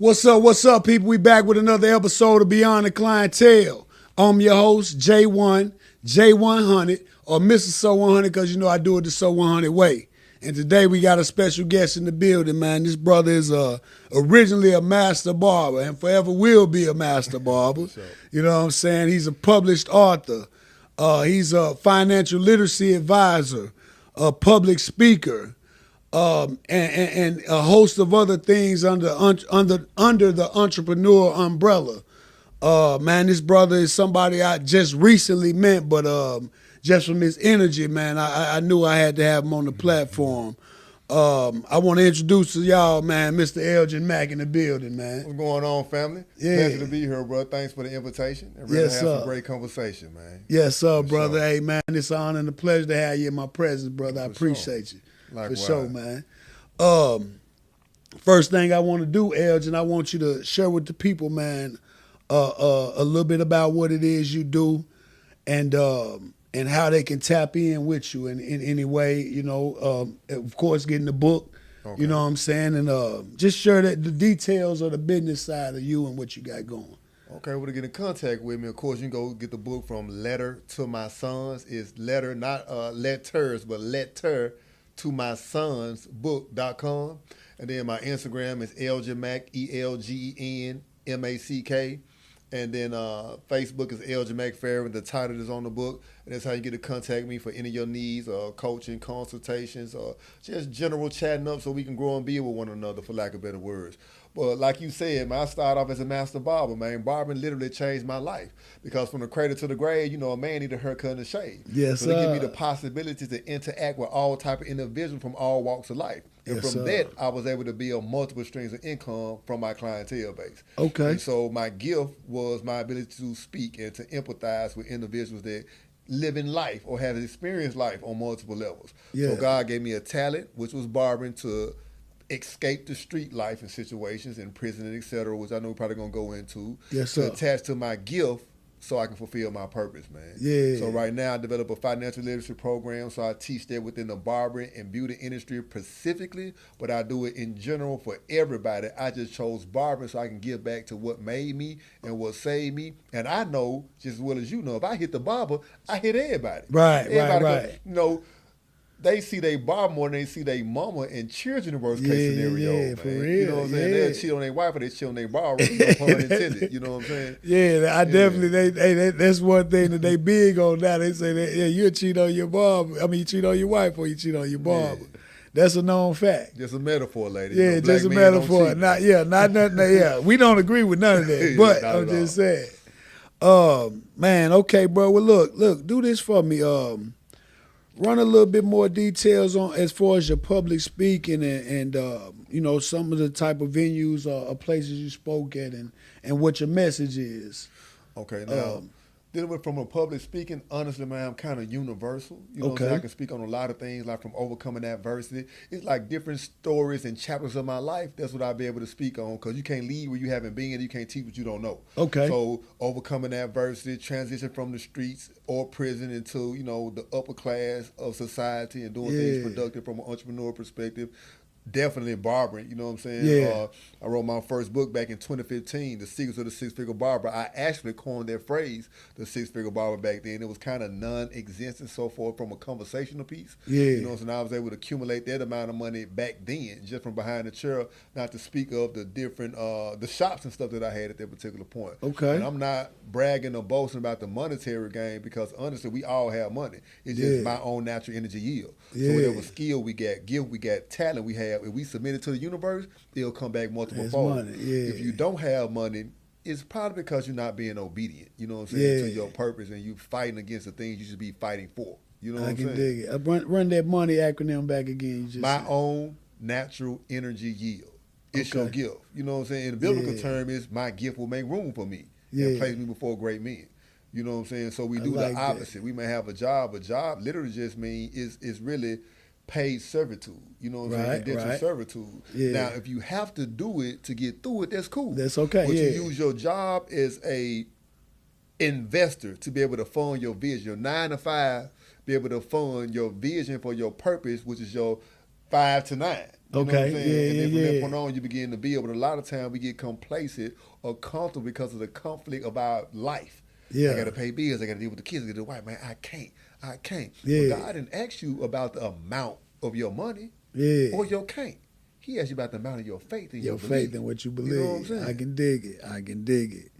What's up, people? We back with another episode of Beyond the Clientele. I'm your host, J1, J100, or Mr. So 100, because you know I do it the So 100 way. And today we got a special guest in the building, man. This brother is originally a master barber and forever will be a master barber. You know what I'm saying? He's a published author. He's a financial literacy advisor, a public speaker, and a host of other things under the entrepreneur umbrella. Man, this brother is somebody I just recently met, but just from his energy, man, I knew I had to have him on the platform. I want to introduce to y'all, man, Mr. Elgen Mcferren in the building, man. What's going on, family? Yeah. Pleasure to be here, bro. Thanks for the invitation. And really Yes, have sir. some great conversation, man. Yes, sir, brother. sure. Hey, man, it's an honor and a pleasure to have you in my presence, brother. I For appreciate you. Likewise. For sure, man. First thing I want to do, Elgin, I want you to share with the people, man, a little bit about what it is you do and how they can tap in with you in any way, you know, of course, getting the book, Okay. you know what I'm saying, and just share the details of the business side of you and what you got going. Okay, well, to get in contact with me, of course, you can go get the book from Letter to My Sons. It's letter, not letters, but letter to my sons book.com. And then my Instagram is Elgen Mac, ELGEN And then Facebook is Elgen Mcferren. The title is on the book. And that's how you get to contact me for any of your needs, coaching, consultations, or just general chatting up so we can grow and be with one another, for lack of better words. But like you said, man, I started off as a master barber, man. Barbering literally changed my life. Because from the cradle to the grave, you know, a man need a haircut and a shave. Yes, so it sir. give me the possibility to interact with all type of individuals from all walks of life. And Yes, from sir. that, I was able to build multiple streams of income from my clientele base. Okay. And so my gift was my ability to speak and to empathize with individuals that live in life or have experienced life on multiple levels. Yeah. So God gave me a talent, which was barbering, to escape the street life and situations in prison and et cetera, which I know we're probably going to go into. Yes, To sir. attach to my gift so I can fulfill my purpose, man. Yeah. So right now I develop a financial literacy program, so I teach that within the barbering and beauty industry specifically, but I do it in general for everybody. I just chose barbering so I can give back to what made me and what saved me. And I know, just as well as you know, if I hit the barber, I hit everybody. Right. Everybody you know, they see they barber more than they see their mama and children in worst case scenario. Yeah, man. for You real, know what I'm saying? yeah. They'll cheat on their wife or they cheat on their barber. No pun intended. You know what I'm saying? Yeah, I definitely. That's one thing that they big on now. They say that you cheat on your barber. I mean, you cheat on your wife or you cheat on your barber. Yeah. That's a known fact. Just a metaphor, lady. Yeah, You know, black just a men don't metaphor. cheat. Not nothing. Yeah, we don't agree with none of that. Yeah, But not I'm at just saying. Man, okay, bro. Well, look, do this for me. Run a little bit more details on as far as your public speaking and you know, some of the type of venues or places you spoke at and what your message is. Okay, now, dealing with from a public speaking, honestly, man, I'm kind of universal. You know what I'm saying? Okay. I can speak on a lot of things, like from overcoming adversity. It's like different stories and chapters of my life. That's what I'll be able to speak on, because you can't lead where you haven't been, you can't teach what you don't know. Okay. So overcoming adversity, transition from the streets or prison into, you know, the upper class of society and doing things productive from an entrepreneur perspective. Definitely barbering, you know what I'm saying? Yeah. I wrote my first book back in 2015, The Secrets of the Six-Figure Barber. I actually coined that phrase, the six-figure barber, back then. It was kind of non-existent so forth from a conversational piece. Yeah. You know, so I was able to accumulate that amount of money back then, just from behind the chair, not to speak of the different, the shops and stuff that I had at that particular point. Okay. And I'm not bragging or boasting about the monetary gain, because honestly, we all have money. It's just my own natural energy yield. Yeah. So whatever skill we got, gift we got, talent we have, if we submit it to the universe, it'll come back multiple fold. money, yeah. If you don't have money, it's probably because you're not being obedient, you know what I'm saying, Yeah. to your purpose, and you fighting against the things you should be fighting for. You know what I I'm can saying? dig it. Run that money acronym back again. You just My said. own natural energy yield. It's your Okay. gift. You know what I'm saying? In the biblical term is my gift will make room for me and place me before great men. You know what I'm saying? So we do like the that. opposite. We may have a job. A job literally just means is really paid servitude. You know what I'm saying? Indentured servitude. Yeah. Now, if you have to do it to get through it, that's cool. That's okay, But yeah. you use your job as a investor to be able to fund your vision. Your 9 to 5, be able to fund your vision for your purpose, which is your 5 to 9. You know what I'm Okay. saying? Yeah, And then from yeah, that yeah. point on, you begin to build. But a lot of times we get complacent or comfortable because of the conflict of our life. I got Yeah. to pay bills. I got to deal with the kids. I got to do wife. Man, I can't. I can't. But Yeah. God didn't ask you about the amount of your money Yeah. or your can't. He asked you about the amount of your faith and Your your faith belief. in what you You know what I'm believe. I saying? can dig it. I can dig it.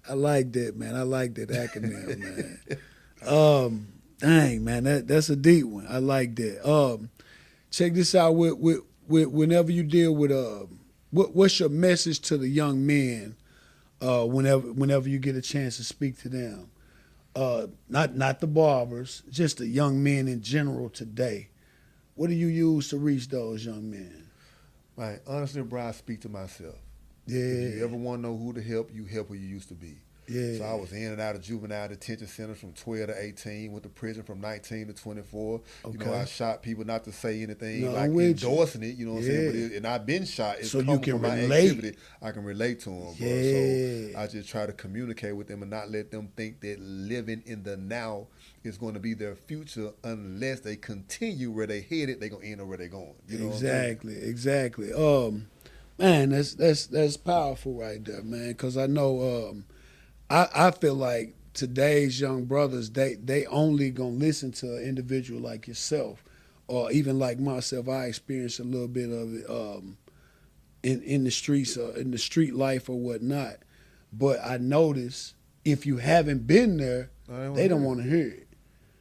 I like that, man. I like that acronym, man. Dang, man, that's a deep one. I like that. Check this out. With whenever you deal with what's your message to the young men? Whenever you get a chance to speak to them, not the barbers, just the young men in general today. What do you use to reach those young men? Man, honestly, bro, I speak to myself. Yeah, If you ever want to know who to help, you help who you used to be. yeah. So I was in and out of juvenile detention centers from 12 to 18, went to prison from 19 to 24. You know, Okay. I shot people, not to say anything No, like I'm with you. endorsing it, you know what I'm saying? But Yeah. and I've been shot. It's So you coming can from my relate. activity. I can relate to them, bro. So Yeah. I just try to communicate with them and not let them think that living in the now is going to be their future unless they continue where they headed, they're going to end up where they're going. You know what I'm saying? Exactly. Man, that's powerful right there, man. Because I know, I feel like today's young brothers, they only gonna listen to an individual like yourself, or even like myself. I experienced a little bit of it in the streets, in the street life or whatnot. But I noticed if you haven't been there, they don't want to hear it.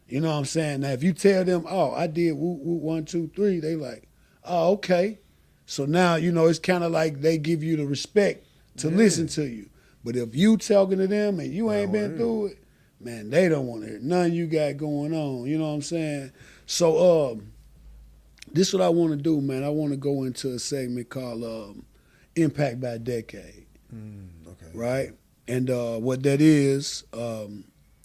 You know what I'm saying? Now, if you tell them, "Oh, I did woo woo 1, 2, 3," they like, "Oh, okay." So now it's kind of like they give you the respect to listen to you. But if you talking to them and you ain't been through it, man, they don't want to hear nothing you got going on. You know what I'm saying? So this is what I want to do, man. I want to go into a segment called Impact by Decade. Okay. Right? And what that is,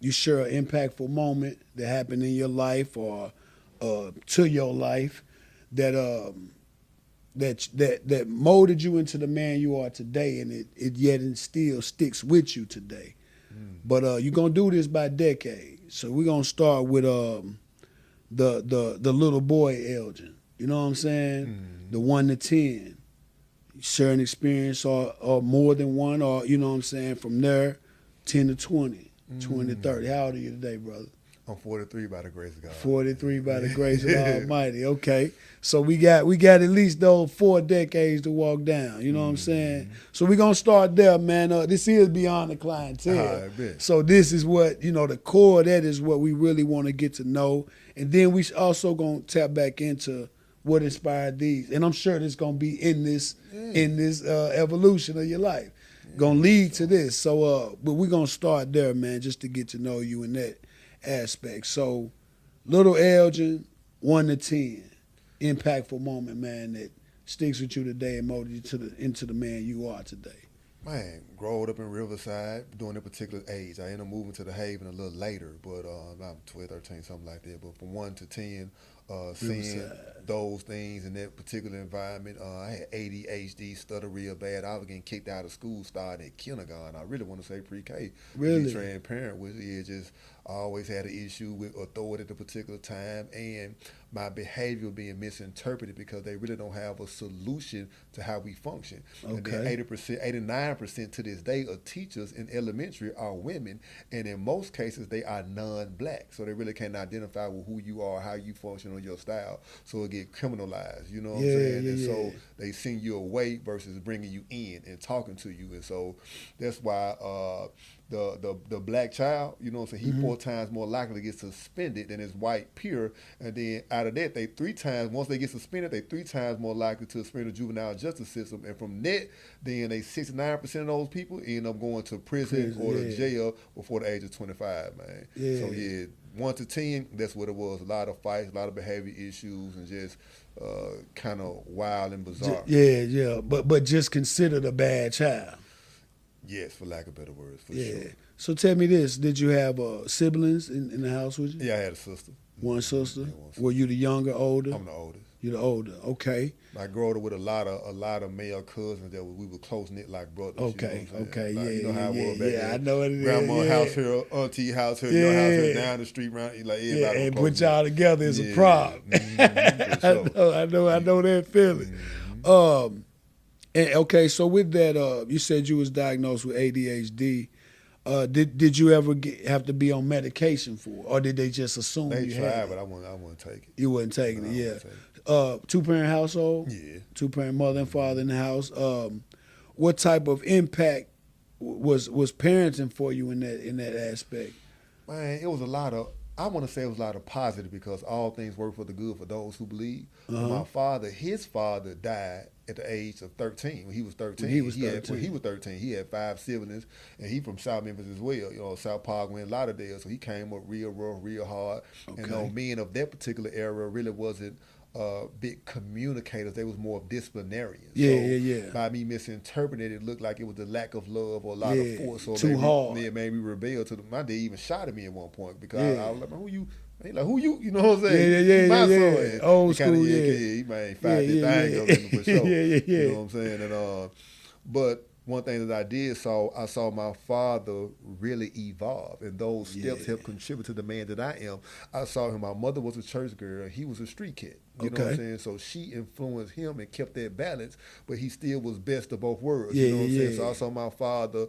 you share an impactful moment that happened in your life or to your life that that molded you into the man you are today, and it yet and still sticks with you today. But you're gonna do this by decade. So we're gonna start with the little boy Elgen. You know what I'm saying? The 1 to 10. Share an experience or more than one, or you know what I'm saying, from there 10 to 20, 20 to 30. How old are you today, brother? I'm 43 by the grace of God. 43 by the grace of Almighty. Okay. So we got at least those 4 decades to walk down. You know what I'm saying? So we're going to start there, man. This is Beyond the Clientele. I bet. So this is what, the core of that is what we really want to get to know. And then we also going to tap back into what inspired these. And I'm sure this going to be in this evolution of your life. Going to lead to this. So but we're going to start there, man, just to get to know you in that aspect. So, little Elgin, 1 to 10, impactful moment, man, that sticks with you today and molded you into the man you are today. Man, growing up in Riverside during a particular age. I ended up moving to the Haven a little later, but I'm 12, 13, something like that. But from 1 to 10, seeing those things in that particular environment. I had ADHD, stutter real bad. I was getting kicked out of school starting at kindergarten. I really want to say pre-K. Really? To be transparent with you. Just I always had an issue with authority at a particular time, and my behavior being misinterpreted because they really don't have a solution to how we function. Okay. And then 80%, 89% to this day of teachers in elementary are women, and in most cases they are non-black, so they really can't identify with who you are, how you function on your style, so it get criminalized, you know what I'm saying? And so they send you away versus bringing you in and talking to you, and so that's why the black child, you know what I'm saying, he 4 times more likely to get suspended than his white peer, and then out of that, they 3 times, once they get suspended, they 3 times more likely to spend the juvenile justice system, and from that, then they 69% of those people end up going to prison or to jail before the age of 25, man. Yeah. So 1 to 10, that's what it was. A lot of fights, a lot of behavior issues, and just kind of wild and bizarre. But just considered a bad child. Yes, for lack of better words, for Yeah. sure. So tell me this: did you have siblings in the house with you? Yeah, I had a sister. One sister. Yeah, one sister. Were you the younger, older? I'm the oldest. You're the older. Okay. I grew up with a lot of male cousins that we were close knit like brothers. Okay. You know what I'm Okay. saying? Like, Yeah. you know how it was back then. I know what it is. Grandma yeah. house here, auntie house here, your house here, down the street, around like everybody. Yeah, and was put y'all together as a prop. For sure. I know that feeling. And okay, so with that, you said you was diagnosed with ADHD. Did you ever have to be on medication for it, or did they just assume They you tried, had but it? I wouldn't take it. You wasn't taking No, it, I yeah. wouldn't take it. 2-parent household? Yeah. 2-parent mother and father in the house. What type of impact was parenting for you in that aspect? Man, it was a lot of. I want to say it was a lot of positive because all things work for the good for those who believe. Uh-huh. My father, his father died at the age of 13. When he was 13, When he was when he was 13, he had 5 siblings, and he from South Memphis as well. South Parkway and Lauderdale. So he came up real rough, real hard. Okay. And men of that particular era really wasn't big communicators. They was more of disciplinarians. Yeah. By me misinterpreting it looked like it was a lack of love or a lot of force. So too hard. It made me rebel to my dad even shot at me at one point because Yeah. I was like, man, who you? He like, who you know what I'm saying? Yeah. My son. Yeah. Old He kinda, school, yeah. yeah. He might fight this thing for sure. You know what I'm saying? And but one thing that I did I saw my father really evolve, and those steps helped contribute to the man that I am. I saw him. My mother was a church girl, and he was a street kid. You know what I'm saying? So she influenced him and kept that balance, but he still was best of both worlds. You know what I'm saying? So I saw my father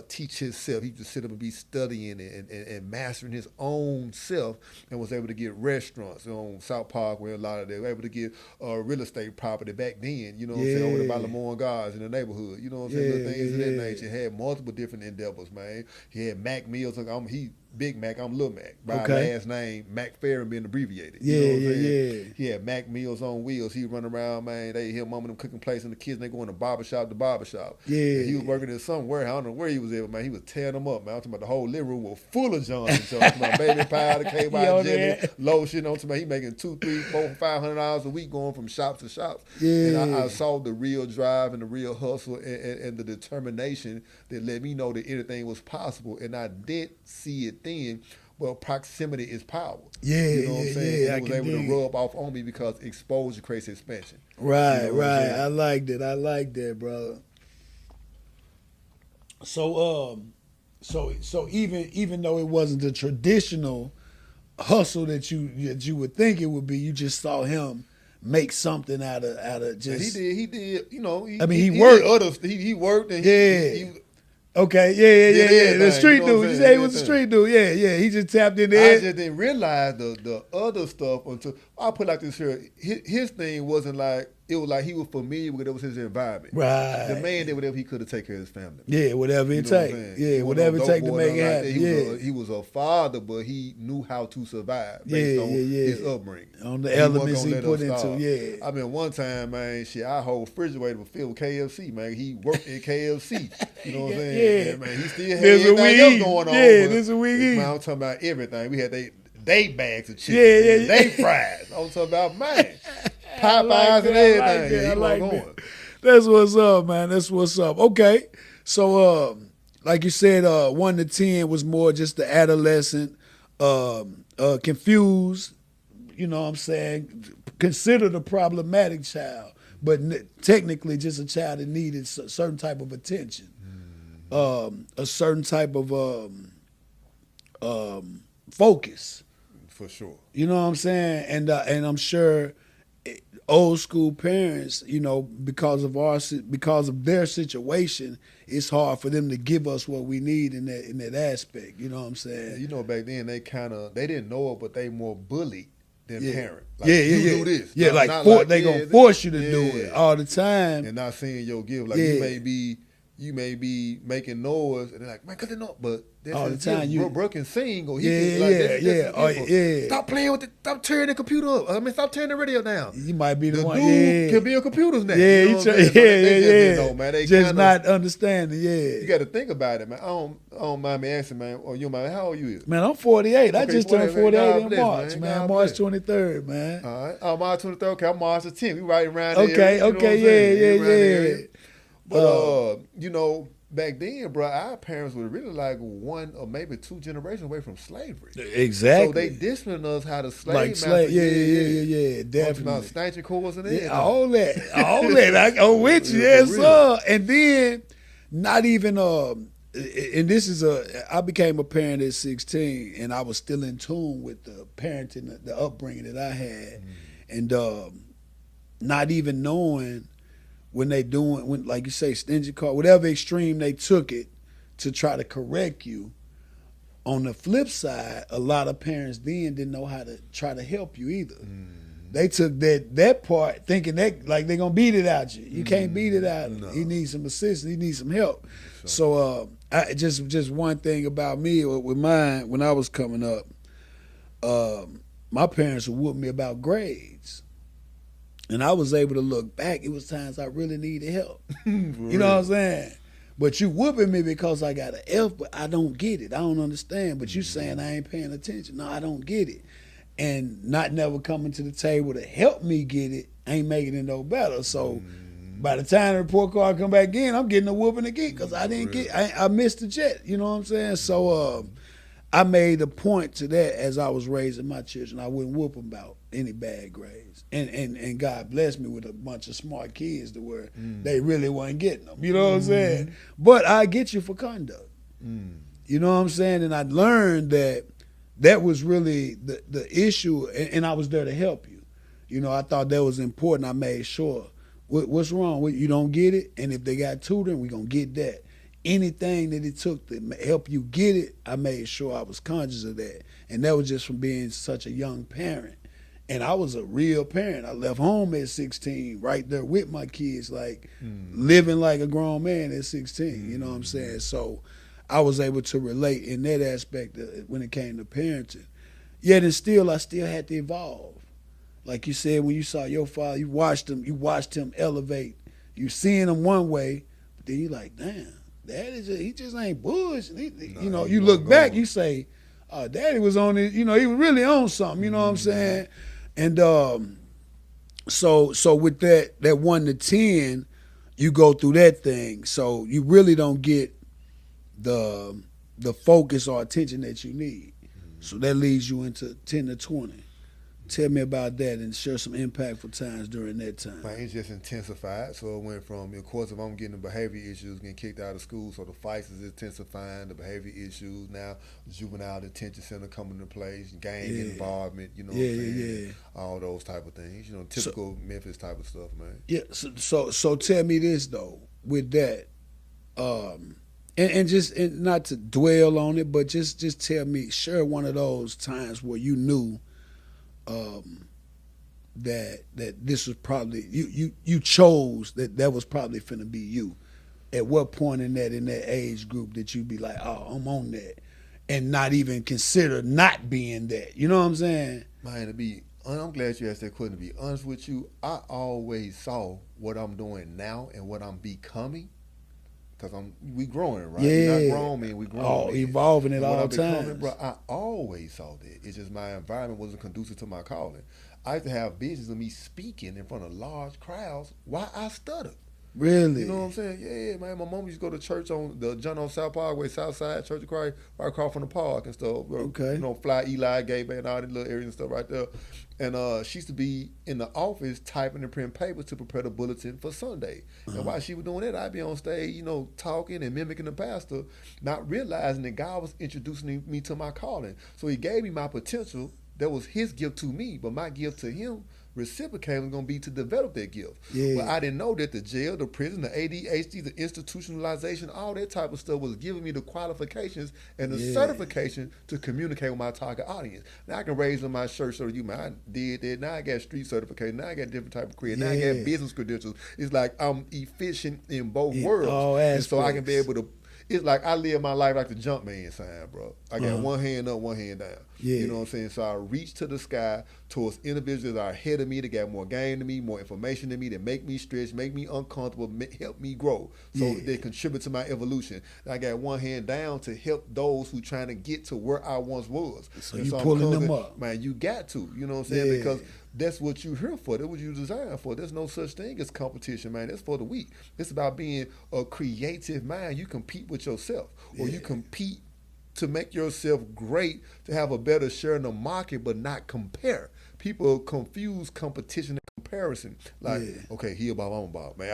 teach himself. He just sit up and be studying and mastering his own self, and was able to get restaurants on South Parkway. A lot of they were able to get real estate property back then. You know what I'm saying? Over the Baltimore guys in the neighborhood. You know what I'm saying? Little things of that nature. Had multiple different endeavors, man. He had Mac Meals. He Big Mac, I'm Lil Mac. By last name, Mcferren being abbreviated. You know what I'm saying? He had Mac Meals on wheels. He run around, man. They hear mom and them cooking plates and the kids, and they going to barbershop to barbershop. Yeah. And he was working in somewhere. I don't know where he was at, but man, he was tearing them up, man. I'm talking about the whole living room was full of Johnson. My baby powder, K-by jelly, lotion. I'm talking about he making $200, $300, $400, $500 a week going from shops to shops. Yeah. And I saw the real drive and the real hustle and the determination that let me know that anything was possible. And I did see it then. Well, proximity is power. Yeah, you know what I'm saying? Yeah, it was able to rub off on me because exposure creates expansion. Right, you know I like that, brother. So, so even though it wasn't the traditional hustle that you would think it would be, you just saw him make something out of just. And he did. You know, he worked. He worked and he okay, yeah. The street dude. You say he was a street dude. Yeah. He just tapped into it. I just didn't realize the other stuff until I put like this here. His thing wasn't like it was like he was familiar with it was his environment. Right. The man did whatever he could to take care of his family. Yeah, whatever it take. Yeah, whatever it take to make it happen. He was a father, but he knew how to survive based on his upbringing. On the elements he put into. Yeah. I mean, one time, man, our whole refrigerator was filled with KFC, man. He worked at KFC. You know what I'm saying? Yeah, man. He still had everything else going on. Yeah, this is a week. Man, I'm talking about everything. We had they bags of chicken. They fries. I'm talking about, man. Popeyes and everything. That's what's up, man. That's what's up. Okay. So, like you said, 1 to 10 was more just the adolescent, confused, you know what I'm saying, considered a problematic child, but technically just a child that needed a certain type of attention, a certain type of focus. For sure. You know what I'm saying? And I'm sure old school parents, you know, because of their situation, it's hard for them to give us what we need in that aspect. You know what I'm saying? You know, back then they didn't know it, but they more bullied than parent. Like, do this. Yeah, they gonna force you to do it all the time, and not seeing your gift. Like you may be making noise, and they're like, man, cause they know, but all the time Brooke can sing, or Stop playing with it. Stop tearing the computer up. I mean, stop tearing the radio down. You might be the one. Dude can be on computers now. Yeah, you know they know, man. They just not understanding. Yeah, you got to think about it, man. I don't mind me asking, man. Or you mind? How old you is? Man, I'm 48. I just turned 48 in March, man. March 23rd, man. All right. Oh, March 23rd. Okay, I'm March the 10th. We right around there. Okay, yeah. But you know, back then, bro, our parents were really like 1 or maybe 2 generations away from slavery. Exactly. So they disciplined us how to slave. Like slave. Yeah, definitely. About snatching cords and everything. All that. I'm with you, yes, sir. And then, not even and this is I became a parent at 16, and I was still in tune with the parenting, the upbringing that I had, and not even knowing when like you say, stingy car, whatever extreme they took it to try to correct you. On the flip side, a lot of parents then didn't know how to try to help you either. They took that part thinking that like they're gonna beat it out you. You can't beat it out. No. He needs some assistance. He needs some help. Sure. So I just one thing about me with mine when I was coming up, my parents would whoop me about grades. And I was able to look back. It was times I really needed help. You know what I'm saying? But you whooping me because I got an F, but I don't get it. I don't understand. But you saying I ain't paying attention. No, I don't get it. And not never coming to the table to help me get it ain't making it no better. So by the time the report card come back in, I'm getting a whooping again because I didn't I missed the jet. You know what I'm saying? So I made a point to that as I was raising my children. I wouldn't whoop them about any bad grades. And God blessed me with a bunch of smart kids to where they really wasn't getting them. You know what I'm saying? But I get you for conduct. You know what I'm saying? And I learned that was really the issue, and I was there to help you. You know, I thought that was important. I made sure. What's wrong? You don't get it? And if they got tutoring, we going to get that. Anything that it took to help you get it, I made sure I was conscious of that. And that was just from being such a young parent. And I was a real parent. I left home at 16, right there with my kids, like living like a grown man at 16. You know what I'm saying? So I was able to relate in that aspect when it came to parenting. Yet and still, I still had to evolve. Like you said, when you saw your father, you watched him elevate. You seeing him one way, but then you like, damn, Daddy, he just ain't bush. You look back, you say, oh, Daddy was on it. You know, he was really on something. You know what I'm saying? And so with that 1 to 10, you go through that thing. So you really don't get the focus or attention that you need. So that leads you into 10 to 20. Tell me about that and share some impactful times during that time. Man, it's just intensified. So it went from, of course, if I'm getting the behavior issues, getting kicked out of school, so the fights is intensifying, the behavior issues. Now, juvenile detention center coming into place, gang involvement, you know what I'm saying? All those type of things. You know, typical Memphis type of stuff, man. Yeah, so tell me this, though, with that, and not to dwell on it, but just tell me, share one of those times where you knew that this was probably you chose that was probably finna be you. At what point in that age group that you'd be like, oh, I'm on that, and not even consider not being that? You know what I'm saying? Man, I'm glad you asked that question. To be honest with you, I always saw what I'm doing now and what I'm becoming. Because we growing, right? Yeah. We're not grown, man. We growing. Evolving at all times. Bro, I always saw that. It's just my environment wasn't conducive to my calling. I used to have visions of me speaking in front of large crowds while I stuttered. Really? You know what I'm saying? Yeah, man. My mom used to go to church on the John on South Parkway, South Side, Church of Christ, right across from the park and stuff. Okay. You know, Fly Eli, Gay Bay, and all that little areas and stuff right there. And she used to be in the office typing and printing papers to prepare the bulletin for Sunday. And while she was doing that, I'd be on stage, you know, talking and mimicking the pastor, not realizing that God was introducing me to my calling. So he gave me my potential. That was his gift to me, but my gift to him reciprocating was going to be to develop that gift. Yeah. But I didn't know that the jail, the prison, the ADHD, the institutionalization, all that type of stuff was giving me the qualifications and the certification to communicate with my target audience. Now I can raise on my shirt so that you, man, I did that. Now I got street certification. Now I got different type of credit. Now I got business credentials. It's like I'm efficient in both worlds. And so I can be able to, it's like I live my life like the jump man sign, bro. I got one hand up, one hand down. Yeah. You know what I'm saying? So I reach to the sky towards individuals that are ahead of me, that got more game than me, more information than me, that make me stretch, make me uncomfortable, help me grow. So they contribute to my evolution. And I got one hand down to help those who trying to get to where I once was. So you pulling them up. Man, you got to. You know what I'm saying? Because that's what you're here for. That's what you're designed for. There's no such thing as competition, man. That's for the weak. It's about being a creative mind. You compete with yourself, or you compete to make yourself great, to have a better share in the market, but not compare. People confuse competition and comparison. Like, okay, he about, I'm about. Man,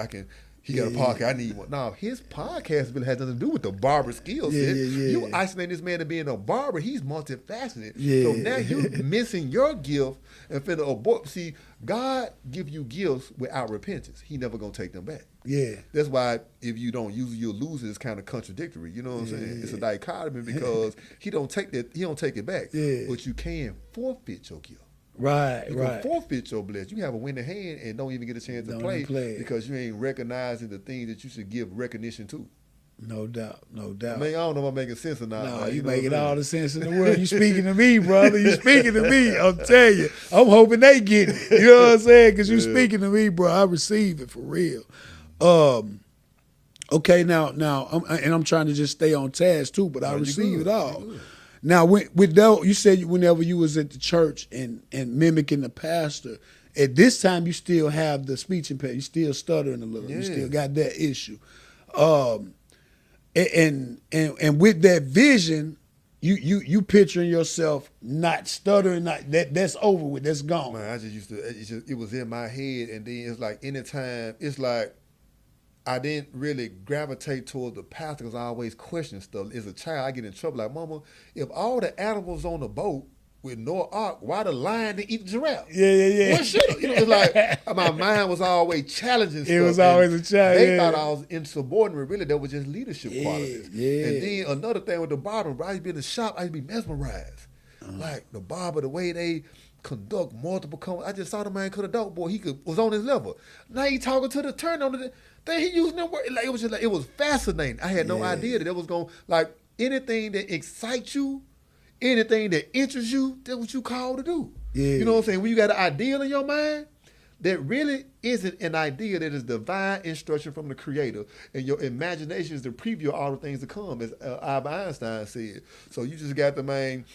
He got a podcast. I need one. No, his podcast really has nothing to do with the barber skill set. You isolate this man to being a barber. He's multifaceted. So now you're missing your gift and finna abort. See, God give you gifts without repentance. He never gonna take them back. Yeah. That's why if you don't use it, you'll lose it. It's kind of contradictory. You know what I'm saying? It's a dichotomy because he don't take it back. Yeah. But you can forfeit your gift. Right, you can forfeit your blessing. You have a winning hand and don't even get a chance to play because you ain't recognizing the things that you should give recognition to. No doubt. I mean, I don't know if I'm making sense or not. No, you making all the sense in the world. You speaking to me, brother. You speaking to me. I'm telling you. I'm hoping they get it. You know what I'm saying? Because you speaking to me, bro. I receive it for real. Okay, now, I'm trying to just stay on task too, but I receive it all. Now, with that, you said whenever you was at the church and mimicking the pastor, at this time you still have the speech impediment. You still stuttering a little. You still got that issue. And with that vision, you picturing yourself not stuttering. That's over with. That's gone. Man, I just used to. It was in my head, and then it's like anytime. It's like I didn't really gravitate toward the pastor because I always question stuff. As a child, I get in trouble. Like, Mama, if all the animals on the boat with Noah's Ark, why the lion didn't eat the giraffe? Yeah. What shit? It's like my mind was always challenging stuff. It was always a challenge. They thought I was insubordinate. Really, that was just leadership qualities. Yeah. And then another thing with the barber, I used to be in the shop, I used to be mesmerized. Like the barber, the way they conduct multiple I just saw the man cut a dope boy. Was on his level. Now he talking to the turn on the thing. He using that word. Like it was just like it was fascinating. I had no idea that it was going like anything that excites you, anything that interests you. That's what you called to do. Yeah. You know what I'm saying? When you got an ideal in your mind, that really isn't an idea. That is divine instruction from the Creator, and your imagination is the preview of all the things to come, as Albert Einstein said. So you just got to be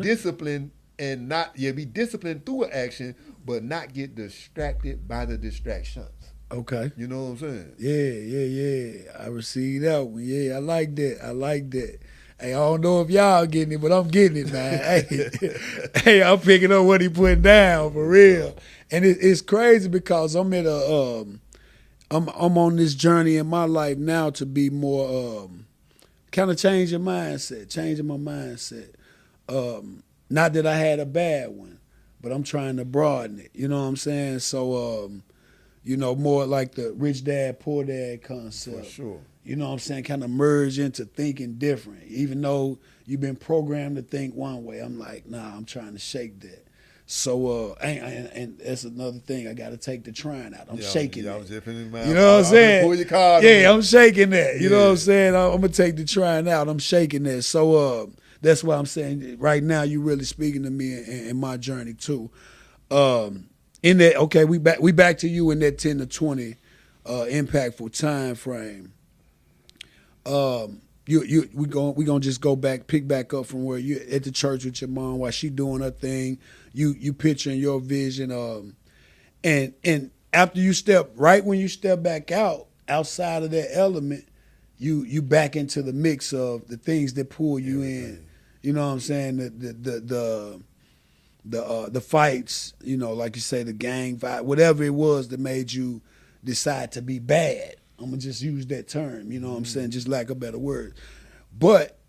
disciplined. And be disciplined through an action, but not get distracted by the distractions. Okay. You know what I'm saying? Yeah. I received that one. Yeah, I like that. Hey, I don't know if y'all getting it, but I'm getting it, man. hey, I'm picking up what he putting down for real. And it's crazy because I'm at I'm on this journey in my life now to be more kind of changing my mindset. Not that I had a bad one, but I'm trying to broaden it. You know what I'm saying? So, more like the rich dad, poor dad concept. For sure. You know what I'm saying? Kind of merge into thinking different. Even though you've been programmed to think one way, I'm like, nah, I'm trying to shake that. So, and that's another thing. I got to take the trying out. I'm shaking that. You know what I'm saying? Pull your card. Yeah, I'm shaking that. You know what I'm saying? I'm going to take the trying out. I'm shaking that. So, that's why I'm saying right now you really speaking to me in my journey too. In that, okay, we back to you in that 10 to 20 impactful time frame. We gonna just pick back up from where you at the church with your mom while she doing her thing. You picturing your vision. And after when you step back outside of that element, you back into the mix of the things that pull you in. You know what I'm saying? The fights, like you say, the gang fight, whatever it was that made you decide to be bad. I'm gonna just use that term. You know what I'm saying? Just lack a better word. But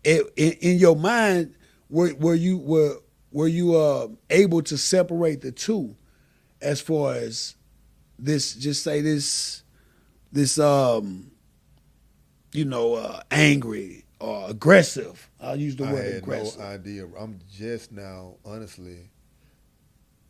in your mind, were you able to separate the two, as far as this angry or aggressive? I'll use the word aggressive. I had no idea. I'm just now, honestly,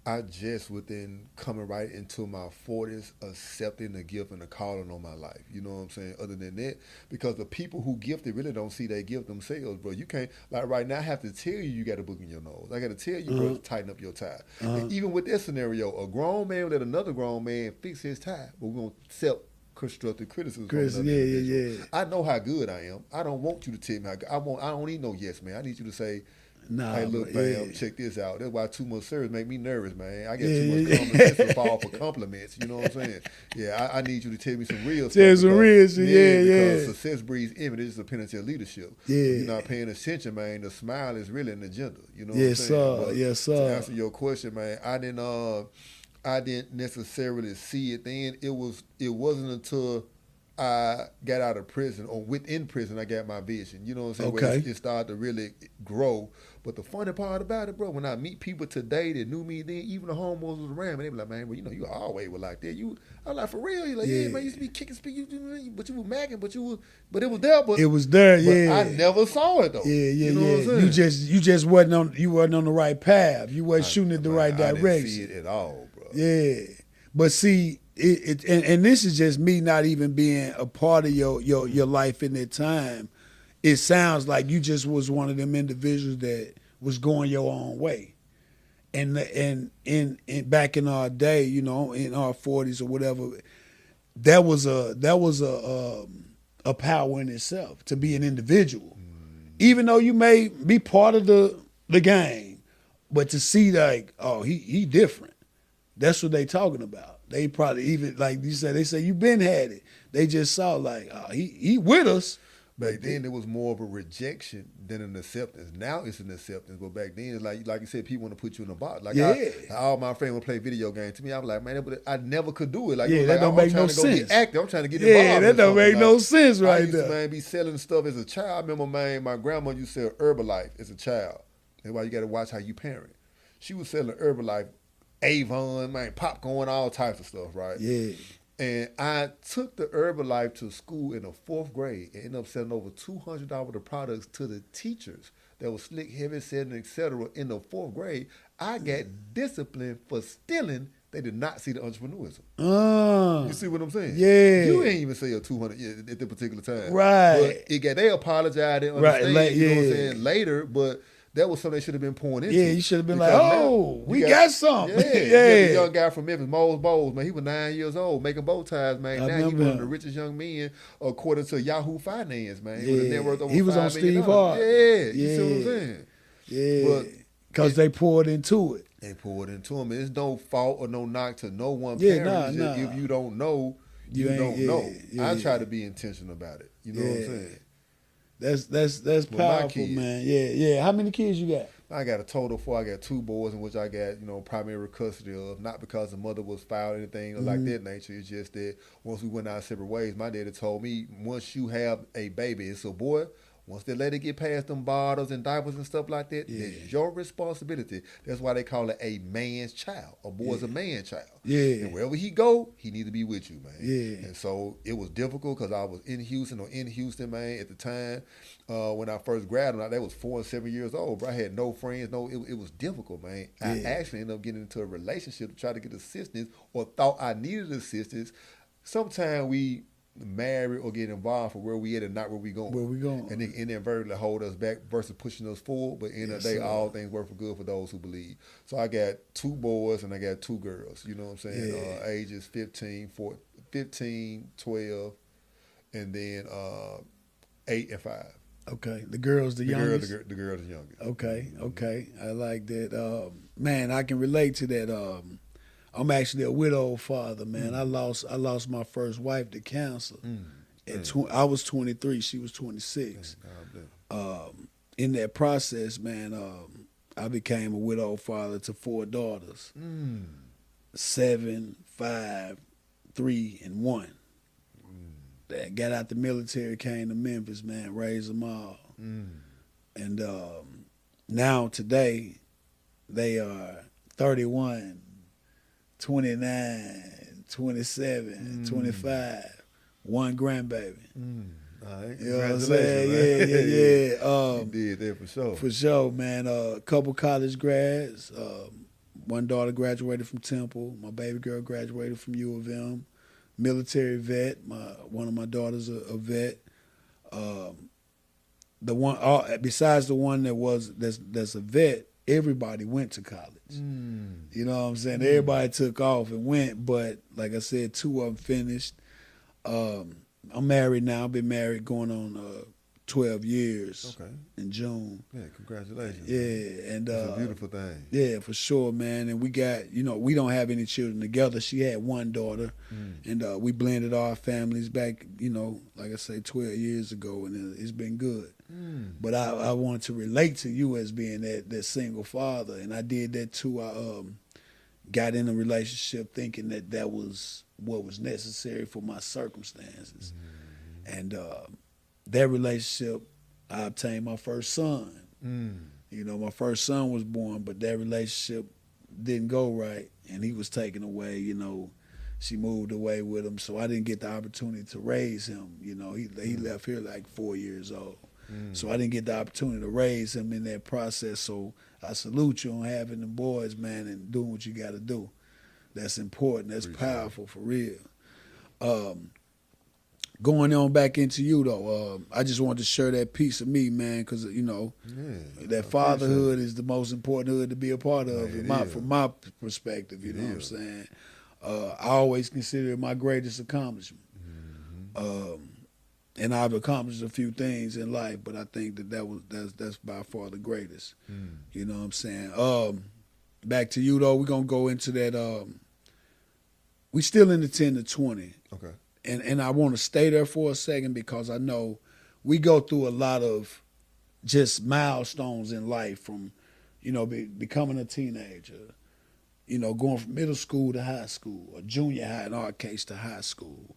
I just within coming right into my 40s accepting the gift and the calling on my life. You know what I'm saying? Other than that, because the people who gifted really don't see their gift themselves, bro. You can't, like right now, I have to tell you got a book in your nose. I got to tell you, bro, to tighten up your tie. And even with that scenario, a grown man let another grown man fix his tie, but we're going to accept constructive criticism. Yeah. I know how good I am. I don't want you to tell me how good. I don't need no yes, man. I need you to say, nah, hey, look, fam, check this out. That's why too much service make me nervous, man. I get too much common sense to fall for compliments. You know what I'm saying? Yeah, I need you to tell me some real stuff. Some real shit, because success breeds envy. This is a penalty of leadership. Yeah. If you're not paying attention, man, the smile is really an agenda. You know what I'm yes, saying? Yes, sir. To answer your question, man, I didn't I didn't necessarily see it then. It wasn't until I got out of prison or within prison I got my vision. You know what I'm saying? Where Okay. it started to really grow. But the funny part about it, bro, when I meet people today that knew me then, even the homos was around me, they be like, man, well, you always were like that. I was like, for real? You like, yeah, man, you used to be kicking speed, but you were macking, but it was there, It was there, but yeah. I never saw it though. Yeah, You know what I'm saying? You just wasn't on the right path. You wasn't shooting in the right I direction. didn't see it at all, bro. Yeah. But see, and this is just me not even being a part of your life in that time. It sounds like you just was one of them individuals that was going your own way. And back in our day, in our 40s or whatever, that was a power in itself to be an individual. Even though you may be part of the gang, but to see like, oh, he different. That's what they talking about. They probably even like you said. They say you been had it. They just saw like, oh, he with us. Back then it was more of a rejection than an acceptance. Now it's an acceptance, but back then it's like you said, people want to put you in a box. Like all my friends would play video games to me. I was like, man, I never could do it. Like, that don't make no sense. I'm trying to go get active. I'm trying to get involved. Yeah, that don't make no sense right I used there. to, man, be selling stuff as a child. I remember, man, my grandma used to sell Herbalife as a child. That's why you got to watch how you parent. She was selling Herbalife, Avon, man, popcorn, all types of stuff, right? Yeah. And I took the Herbalife to school in the 4th grade and ended up selling over $200 of products to the teachers that was slick, heavy setting, etc. in the 4th grade. I got disciplined for stealing. They did not see the entrepreneurism. You see what I'm saying? Yeah. You ain't even sell 200 at the particular time. Right. But they apologized and understand, right. you know what I'm saying, later, but that was something they should have been pouring into. Yeah, you should have been like, oh, we got something. Yeah. The young guy from Memphis, Mose Bowles, man, he was 9 years old, making bow ties, man. Now he's one of the richest young men, according to Yahoo Finance, man. Yeah. He was on Steve Harvey. Yeah, you see what I'm saying? Yeah, because they poured into it. They poured into him. It's no fault or no knock to no one parent. Nah. If you don't know, you don't know. I try to be intentional about it. You know what I'm saying? That's powerful, man. Yeah. How many kids you got? I got a total of 4. I got 2 boys in which I got, primary custody of. Not because the mother was foul or anything like that nature. It's just that once we went our separate ways, my daddy told me, once you have a baby, it's a boy. Once they let it get past them bottles and diapers and stuff like that, it's your responsibility. That's why they call it a man's child. A boy's a man's child. Yeah. And wherever he go, he need to be with you, man. Yeah. And so it was difficult because I was in Houston, man, at the time. When I first graduated, that was 4 and 7 years old, bro. I had no friends. It was difficult, man. Yeah. I actually ended up getting into a relationship to try to get assistance or thought I needed assistance. Sometimes we marry or get involved for where we at and not where we going. And they inadvertently hold us back versus pushing us forward. But in the day, all things work for good for those who believe. So I got 2 boys and I got 2 girls. You know what I'm saying? Yeah. Ages 15, 12, and then 8 and 5. Okay, the girls the youngest. The girls the youngest. Okay. I like that. Man, I can relate to that. I'm actually a widowed father, man. I lost my first wife to cancer. I was 23, she was 26. In that process, man, I became a widowed father to 4 daughters. 7, 5, 3, and 1. That got out the military, came to Memphis, man, raised them all. And now today, they are 31, 29, 27, 25, 1 grandbaby. All right. You know what I'm saying? Yeah. You did that for sure. For sure, man. A couple college grads. 1 daughter graduated from Temple. My baby girl graduated from U of M. Military vet. One of my daughters a vet. The one besides the one that's a vet, everybody went to college. You know what I'm saying? Everybody took off and went, but like I said, 2 of them finished. I'm married now. I've been married going on 12 years in June. Yeah, congratulations. Yeah, and it's a beautiful thing. Yeah, for sure, man. And we got, we don't have any children together. She had 1 daughter, and we blended our families back, like I say, 12 years ago, and it's been good. But I wanted to relate to you as being that single father, and I did that too. got in a relationship thinking that that was what was necessary for my circumstances. And that relationship, I obtained my first son. You know, my first son was born, but that relationship didn't go right, and he was taken away. You know, she moved away with him, so I didn't get the opportunity to raise him. You know, he left here like 4 years old, so I didn't get the opportunity to raise him in that process. So I salute you on having the boys, man, and doing what you got to do. That's important. That's powerful for real. Going on back into you though, I just wanted to share that piece of me, man, because you know that fatherhood is the most important hood to be a part of, from my perspective. You know what I'm saying? I always consider it my greatest accomplishment, and I've accomplished a few things in life, but I think that's by far the greatest. You know what I'm saying? Back to you though, we're gonna go into that. We still in the 10 to 20. Okay. And I want to stay there for a second because I know we go through a lot of just milestones in life from, you know, becoming a teenager, you know, going from middle school to high school, or junior high in our case to high school,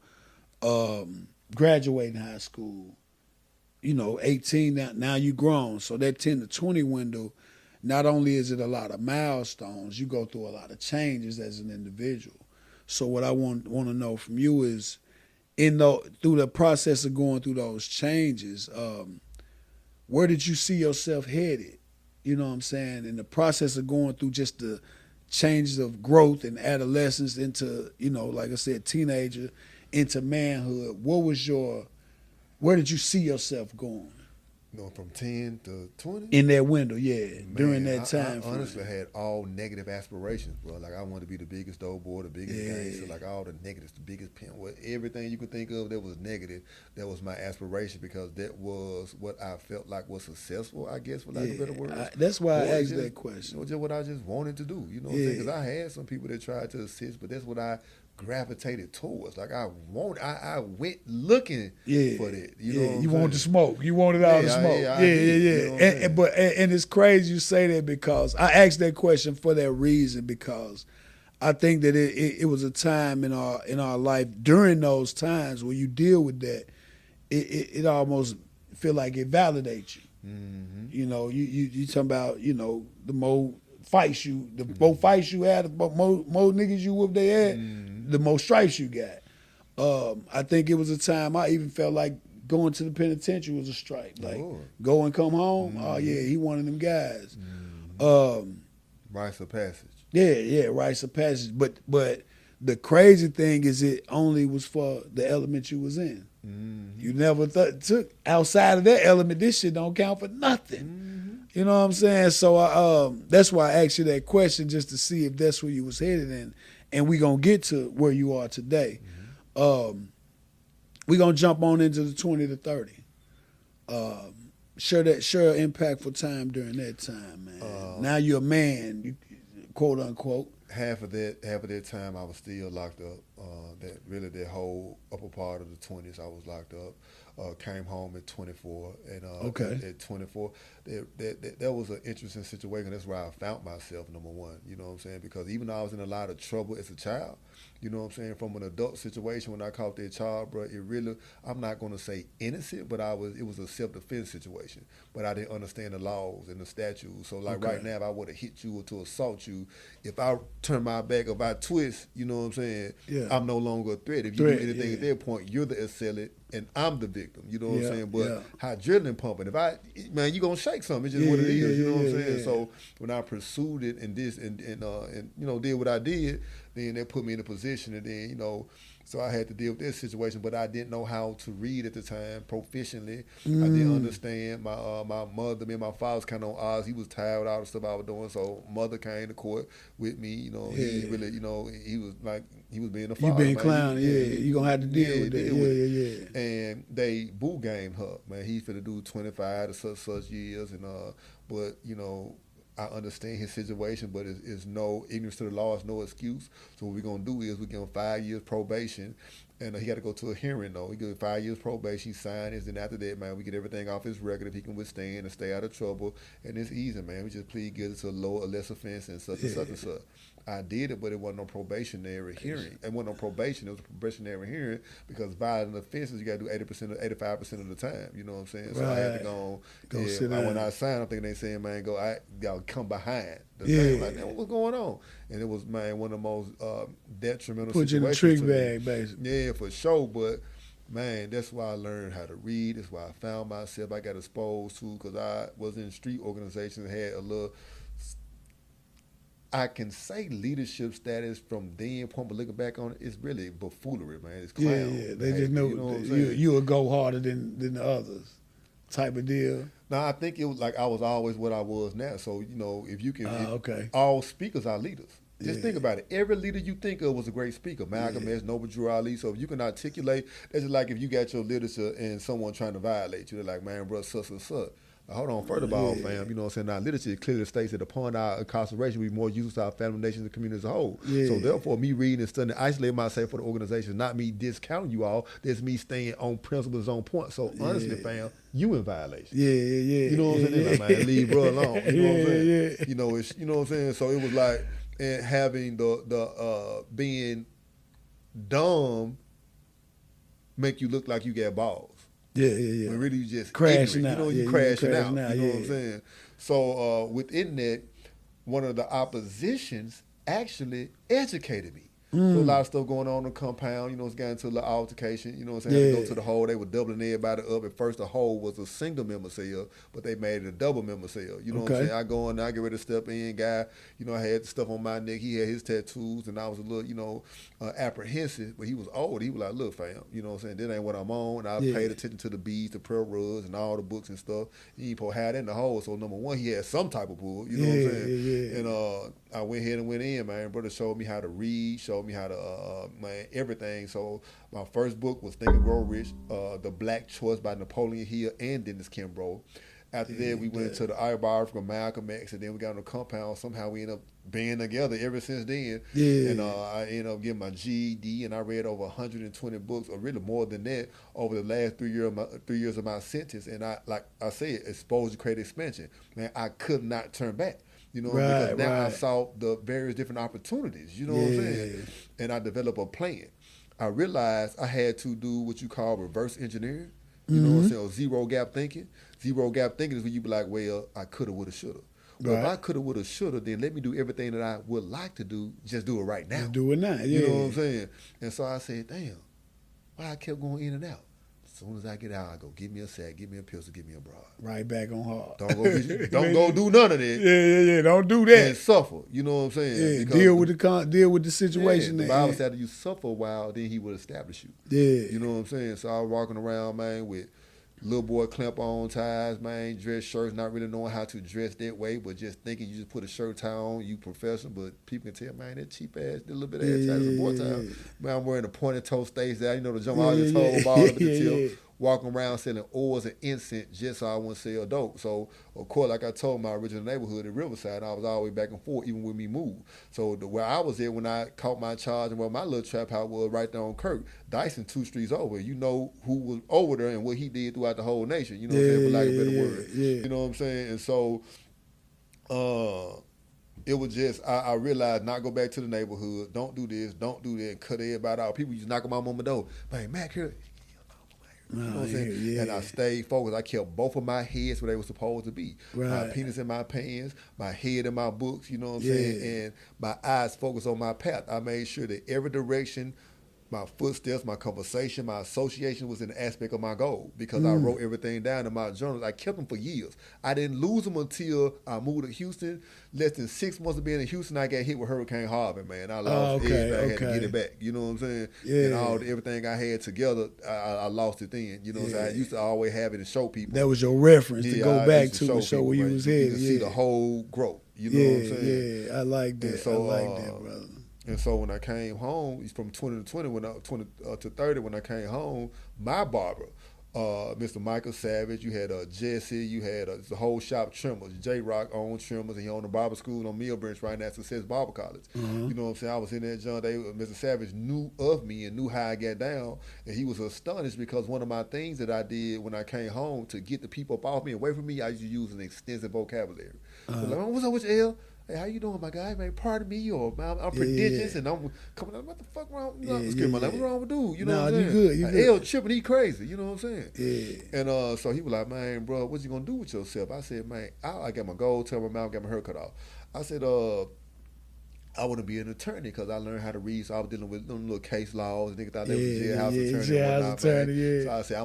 graduating high school, you know, 18, now you grown. So that 10 to 20 window, not only is it a lot of milestones, you go through a lot of changes as an individual. So what I want to know from you is, through the process of going through those changes, where did you see yourself headed? You know what I'm saying? In the process of going through just the changes of growth and adolescence into, you know, like I said, teenager into manhood, where did you see yourself going? You know, from 10 to 20? In that window, yeah, man, during that time. I honestly had all negative aspirations, bro. Like, I wanted to be the biggest dope boy, the biggest gangster, like all the negatives, the biggest pimp, everything you could think of that was negative, that was my aspiration because that was what I felt like was successful, I guess, for lack of better words. That's why I asked that question. You know, just what I just wanted to do, you know what I'm saying? Because I had some people that tried to assist, but that's what I gravitated towards. Like I went looking for that. You know, you want the smoke. You wanted all the smoke. You know and it's crazy you say that because I asked that question for that reason because I think that it was a time in our life during those times when you deal with that, it almost feel like it validates you. You know, you talking about, you know, the more fights you had, the more niggas you whoop their head, the more stripes you got. I think it was a time I even felt like going to the penitentiary was a stripe. Like, go and come home, oh yeah, he one of them guys. Rites of passage. Yeah, rites of passage. But the crazy thing is it only was for the element you was in. You never took outside of that element, this shit don't count for nothing. You know what I'm saying? So that's why I asked you that question, just to see if that's where you was headed in. And we gonna get to where you are today. We gonna jump on into the 20 to 30. Share an impactful time during that time, man. Now you're a man, you, quote unquote. Half of that time I was still locked up. That whole upper part of the 20s I was locked up. Came home at 24, and at 24, that was an interesting situation. That's where I found myself, number one. You know what I'm saying? Because even though I was in a lot of trouble as a child, you know what I'm saying, from an adult situation when I caught that child, bro, it really, I'm not going to say innocent, but it was a self-defense situation. But I didn't understand the laws and the statutes. So like right now, if I would have hit you or to assault you, if I turn my back, if I twist, you know what I'm saying, I'm no longer a threat. If you do anything at that point, you're the assailant and I'm the victim. You know what I'm saying? But how adrenaline pumping, you gonna shake something. It's just what it is. You know what I'm saying? So when I pursued it and you know, did what I did, then that put me in a position, and then, you know, so I had to deal with this situation, but I didn't know how to read at the time proficiently. I didn't understand. My mother, me and my father was kind of on odds. He was tired with all the stuff I was doing, so mother came to court with me. You know, he really, you know, he was being a father. You being clown, you gonna have to deal with that. And they boo gamed her, man. He finna do 25 to such years, and but you know, I understand his situation, but it's no ignorance to the law. It's no excuse. So what we're gonna do is we give him 5 years probation, And he got to go to a hearing, though. He get 5 years probation, he signed it, and after that, man, we get everything off his record if he can withstand and stay out of trouble. And it's easy, man. We just plead guilty to a lower or less offense and such and such and such. I did it, but it wasn't no probationary hearing. It wasn't no probation. It was a probationary hearing because violent offenses, you got to do 80% or 85% of the time. You know what I'm saying? So I had to go sit down. When I signed, I'm thinking they saying, man, y'all come behind. Like, man, what's going on? And it was, man, one of the most detrimental Put situations. Put you in the trick bag, basically. Yeah, for sure. But, man, that's why I learned how to read. That's why I found myself. I got exposed to, because I was in street organizations, had a little, I can say leadership status from then, but looking back on it, it's really buffoonery, man. It's clown. Yeah. They just know, you will go harder than the others type of deal. No, I think it was like I was always what I was now. So, you know, if you can, all speakers are leaders. Just think about it. Every leader you think of was a great speaker. Malcolm X, Noble Drew Ali. So if you can articulate, that's just like if you got your literature and someone trying to violate you, they're like, man, bro, such. Hold on, first of all, fam, you know what I'm saying? Now, literature clearly states that upon our incarceration, we more useful to our family, nations, and community as a whole. Yeah. So therefore, me reading and studying, isolating myself for the organization, not me discounting you all. That's me staying on principles, on point. So honestly, fam, you in violation. Yeah. You know what I'm saying? Like, man, leave bro alone. You know what I'm saying? You know, you know what I'm saying? So it was like, and having the being dumb make you look like you got balls. Yeah. When really you just crashing ignorant. out. You know, you crashing out. You know what I'm saying? So within that, one of the oppositions actually educated me. So a lot of stuff going on in the compound. You know, it's gotten into a little altercation. You know what I'm saying? I had to go to the hole. They were doubling everybody up. At first, the hole was a single member cell, but they made it a double member cell. You know what I'm saying? I go in there, I get ready to step in. Guy, you know, I had stuff on my neck. He had his tattoos, and I was a little, you know, apprehensive. But he was old. He was like, look, fam, you know what I'm saying? This ain't what I'm on. And I paid attention to the beads, the prayer rugs, and all the books and stuff. He ain't supposed to have that in the hole. So, number one, he had some type of bull. You know what I'm saying? And I went ahead and went in, man. Brother showed me how to read, showed me how to, man, everything. So my first book was Think and Grow Rich, The Black Choice by Napoleon Hill and Dennis Kimbrough. After that, we went to the autobiography from Malcolm X, and then we got on the compound. Somehow we ended up being together ever since then. And I ended up getting my GED, and I read over 120 books, or really more than that, over the last 3 years of my sentence. And I, like I said, exposure, create expansion. Man, I could not turn back. You know, because now I saw the various different opportunities, you know what I'm saying? And I developed a plan. I realized I had to do what you call reverse engineering, you know what I'm saying, or zero gap thinking. Zero gap thinking is when you be like, well, I coulda, woulda, shoulda. Well, if I coulda, woulda, shoulda, then let me do everything that I would like to do, just do it right now. Just do it now, You know what I'm saying? And so I said, damn, why I kept going in and out? As soon as I get out, I go, give me a sack, give me a pistol, give me a broad. Right back on hard. Don't go do none of that. Yeah. Don't do that. And suffer. You know what I'm saying? Yeah, deal with the situation. The Bible said that you suffer a while, then he will establish you. Yeah. You know what I'm saying? So I was walking around, man, with little boy clamp on ties, man, dress shirts, not really knowing how to dress that way, but just thinking you just put a shirt tie on, you professional, but people can tell, man, that cheap ass, that little bit of ass tie is a boy tie. Man, I'm wearing a pointed toe stays there, you know, to jump all your toe ball up at the tip, walking around selling oils and incense just so I wouldn't sell dope. So, of course, like I told my original neighborhood in Riverside, I was all the way back and forth, even when we moved. So where I was at when I caught my charge and where my little trap house was right there on Kirk, Dyson 2 streets over. You know who was over there and what he did throughout the whole nation. You know what I'm saying? For lack of a better word. You know what I'm saying? And so it was just, I realized not go back to the neighborhood, don't do this, don't do that, cut everybody out. People used to knock on my mama's door. Man, Mac here. You know what I'm saying? And I stayed focused. I kept both of my heads where they were supposed to be. My penis in my pants, my head in my books, you know what I'm saying? And my eyes focused on my path. I made sure that every direction, my footsteps, my conversation, my association was an aspect of my goal because I wrote everything down in my journals. I kept them for years. I didn't lose them until I moved to Houston. Less than 6 months of being in Houston, I got hit with Hurricane Harvey, man. I lost everything. I had to get it back. You know what I'm saying? And everything I had together, I lost it then. You know what I'm saying? I used to always have it and show people. That was your reference to go back to show where you was headed. You can see the whole growth. You know what I'm saying? I like that. So, I like that, brother. And so when I came home, from 20 to 20, to 30, when I came home, my barber Mr. Michael Savage, you had Jesse, you had the whole shop trimmers. J Rock owned trimmers, and he owned a barber school on Mill Branch right now at Success Barber College. You know what I'm saying? I was in there, John. Mr. Savage knew of me and knew how I got down, and he was astonished because one of my things that I did when I came home to get the people up off me, away from me, I used to use an extensive vocabulary. So like, what's up with you, L? Hey, how you doing, my guy? Man, pardon me, or man, I'm prodigious, and I'm coming out. What the fuck wrong? What's wrong with dude? You know what I'm saying? You good? You good? L tripping, he crazy. You know what I'm saying? Yeah. And so he was like, man, bro, what you gonna do with yourself? I said, man, I got my gold, tell my mouth, got my hair cut off. I said, I want to be an attorney because I learned how to read. So I was dealing with them little case laws. Niggas thought they was a jailhouse attorney and whatnot, man. So I said,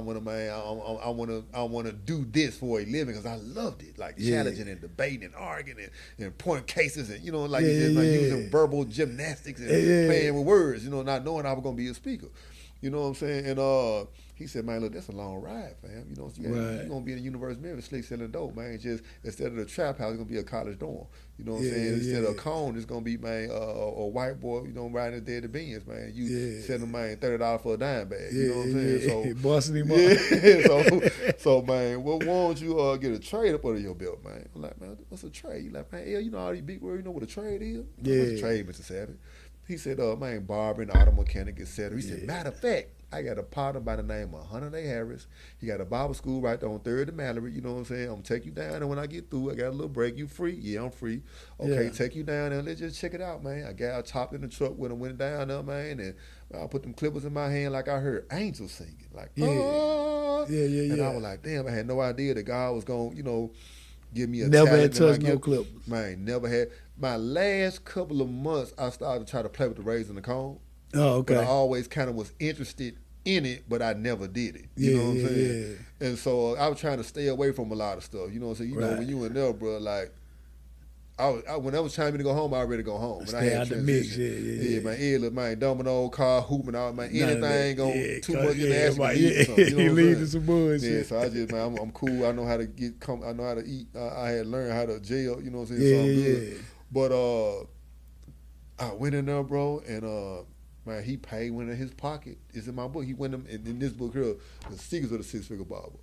I want to do this for a living because I loved it, like challenging and debating and arguing and pointing cases and using verbal gymnastics and playing with words. Not knowing I was gonna be a speaker. You know what I'm saying? And he said, man, look, that's a long ride, fam. You're going to be in the University of Memphis, slick selling dope, man. Just instead of the trap house, it's going to be a college dorm. You know what I'm saying? Instead of a cone, it's going to be, man, a white boy, riding his dead Benz, man. You send him, man, $30 for a dime bag. You know what I'm saying? So busting him up. So, man, why don't you get a trade up under your belt, man? I'm like, man, what's a trade? You like, man, all these big words, you know what a trade is? What's a trade, Mr. Savage? He said, man, barbering, auto mechanic, etc. He said, matter of fact, I got a partner by the name of Hunter A. Harris. He got a barber school right there on 3rd and Mallory. You know what I'm saying? I'm going to take you down, and when I get through, I got a little break. You free? Yeah, I'm free. Okay, take you down there. Let's just check it out, man. I chopped in the truck with him, went down there, man, and I put them clippers in my hand like I heard angels singing. Like, oh. And I was like, damn, I had no idea that God was going to, give me a never talent. Had touched no clippers. Man, never had. My last couple of months, I started to try to play with the razor and the comb. Oh, okay. But I always kind of was interested in it, but I never did it. You know what I'm saying? And so I was trying to stay away from a lot of stuff. You know what I'm saying? When you in there, bro, like, when I was trying to go home, I already go home. Stay out the mix, man. Look, man, domino, car, hooping out, man. Anything going too much in the ass, man. You leading some bullshit. Yeah, so I just, man, I'm cool. I know how to I know how to eat. I had learned how to jail. You know what I'm saying? So I'm good. But I went in there, bro, and man, he paid one in his pocket. It's in my book. He went in this book here, The Secrets of the Six-Figure Barber.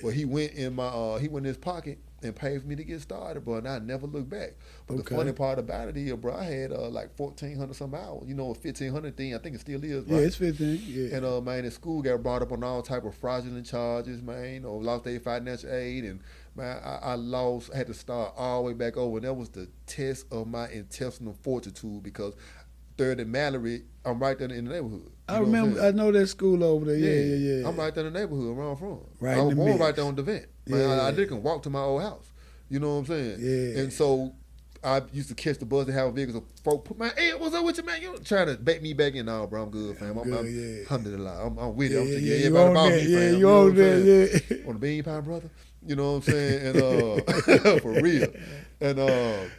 But he went in his pocket and paid for me to get started, bro, and I never looked back. But the funny part about it is, bro, I had like 1,400 some hours. A 1,500 thing. I think it still is, right? Yeah, it's 15. Yeah. And man, the school got brought up on all type of fraudulent charges, man. Lost their financial aid, and man, I had to start all the way back over. And that was the test of my intestinal fortitude because 3rd and Mallory, I'm right there in the neighborhood. I remember, I know that school over there. Yeah. I'm right there in the neighborhood where I'm from. Right, I was born right there on Devent. Man, I didn't walk to my old house. You know what I'm saying? Yeah. And so I used to catch the bus and have vehicles of folk put my, hey, what's up with you, man? You trying to bait me back in? No, bro, I'm good, fam. I'm alhamdulillah. I'm with it. I'm thinking everybody about me, fam. You on there, On the bean pie, brother. You know what I'm saying? And for real. And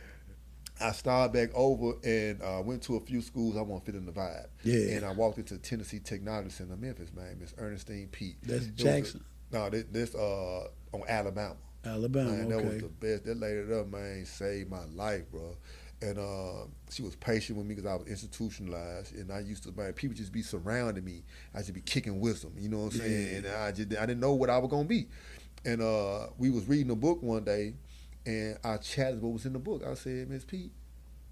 I started back over and went to a few schools I want to fit in the vibe. Yeah. And I walked into Tennessee Technology Center, Memphis, man. Miss Ernestine Pete. That's Jackson. This on Alabama. Alabama, man, that was the best. That lady up, man, saved my life, bro. And she was patient with me because I was institutionalized, and I used to, man, people just be surrounding me. I should be kicking wisdom, you know what I'm saying? And I didn't know what I was gonna be. And we was reading a book one day, and I chatted what was in the book. I said, Miss Pete,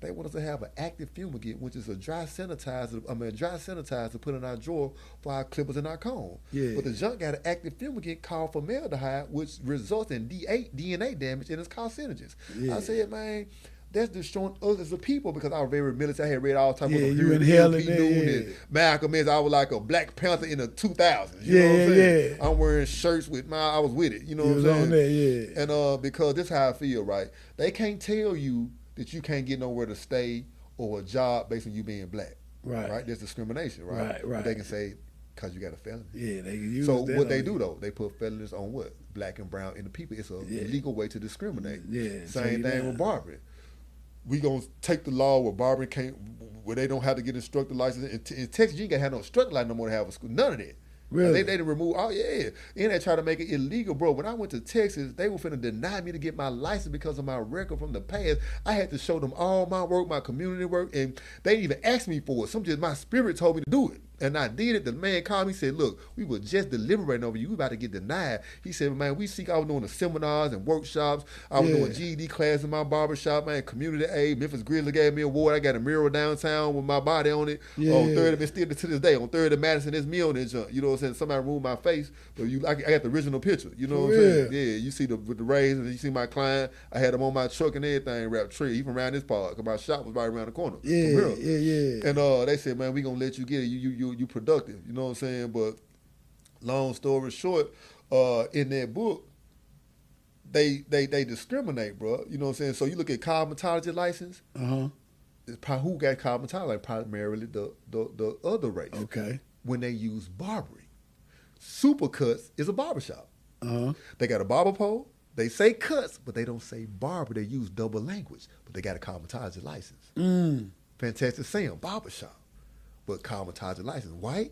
they want us to have an active fumigant, which is a dry sanitizer to put in our drawer for our clippers and our comb. Yeah. But the junk got an active fumigant called formaldehyde, which results in DNA damage and it's carcinogens. Yeah. I said, man, that's destroying us as a people because I was very military. I had read all types of you inhaling it. Malcolm X. I was like a Black Panther in the 2000s. You know what I'm saying? I'm wearing shirts with I was with it. You know what I'm saying? On there, And because this is how I feel, right? They can't tell you that you can't get nowhere to stay or a job based on you being black. Right? There's discrimination, right? But they can say, because you got a felony. Yeah, they can use So what they do, though, they put felonies on what? Black and brown in the people. It's a legal way to discriminate. Yeah. Same thing with barbering. We gonna take the law where barbering can't, where they don't have to get instructor license. In Texas, you ain't gotta have no instructor license no more to have a school. None of that. Really? They didn't remove. Oh yeah, and they try to make it illegal, bro. When I went to Texas, they were finna deny me to get my license because of my record from the past. I had to show them all my work, my community work, and they didn't even ask me for it. My spirit told me to do it. And I did it. The man called me and said, look, we were just deliberating over you. We about to get denied. He said, man, I was doing the seminars and workshops. I was doing GED class in my barbershop, man, community aid. Memphis Grizzly gave me an award. I got a mural downtown with my body on it. On 3rd, and still to this day, on 3rd and Madison, there's me on that junk. You know what I'm saying? Somebody removed my face, but I got the original picture. You know what I'm saying? Yeah, you see with the rays, and you see my client. I had him on my truck and everything, wrapped tree, even around this part, because my shop was right around the corner. Yeah. And they said, man, we gonna let you get it. You productive. You know what I'm saying? But long story short, in that book, they discriminate, bro. You know what I'm saying? So you look at cosmetology license. It's probably who got cosmetology, like primarily the other race. Okay. When they use barbering, Supercuts is a barbershop. They got a barber pole. They say cuts, but they don't say barber. They use double language, but they got a cosmetology license. Fantastic Sam, barbershop, but cosmetology license. White,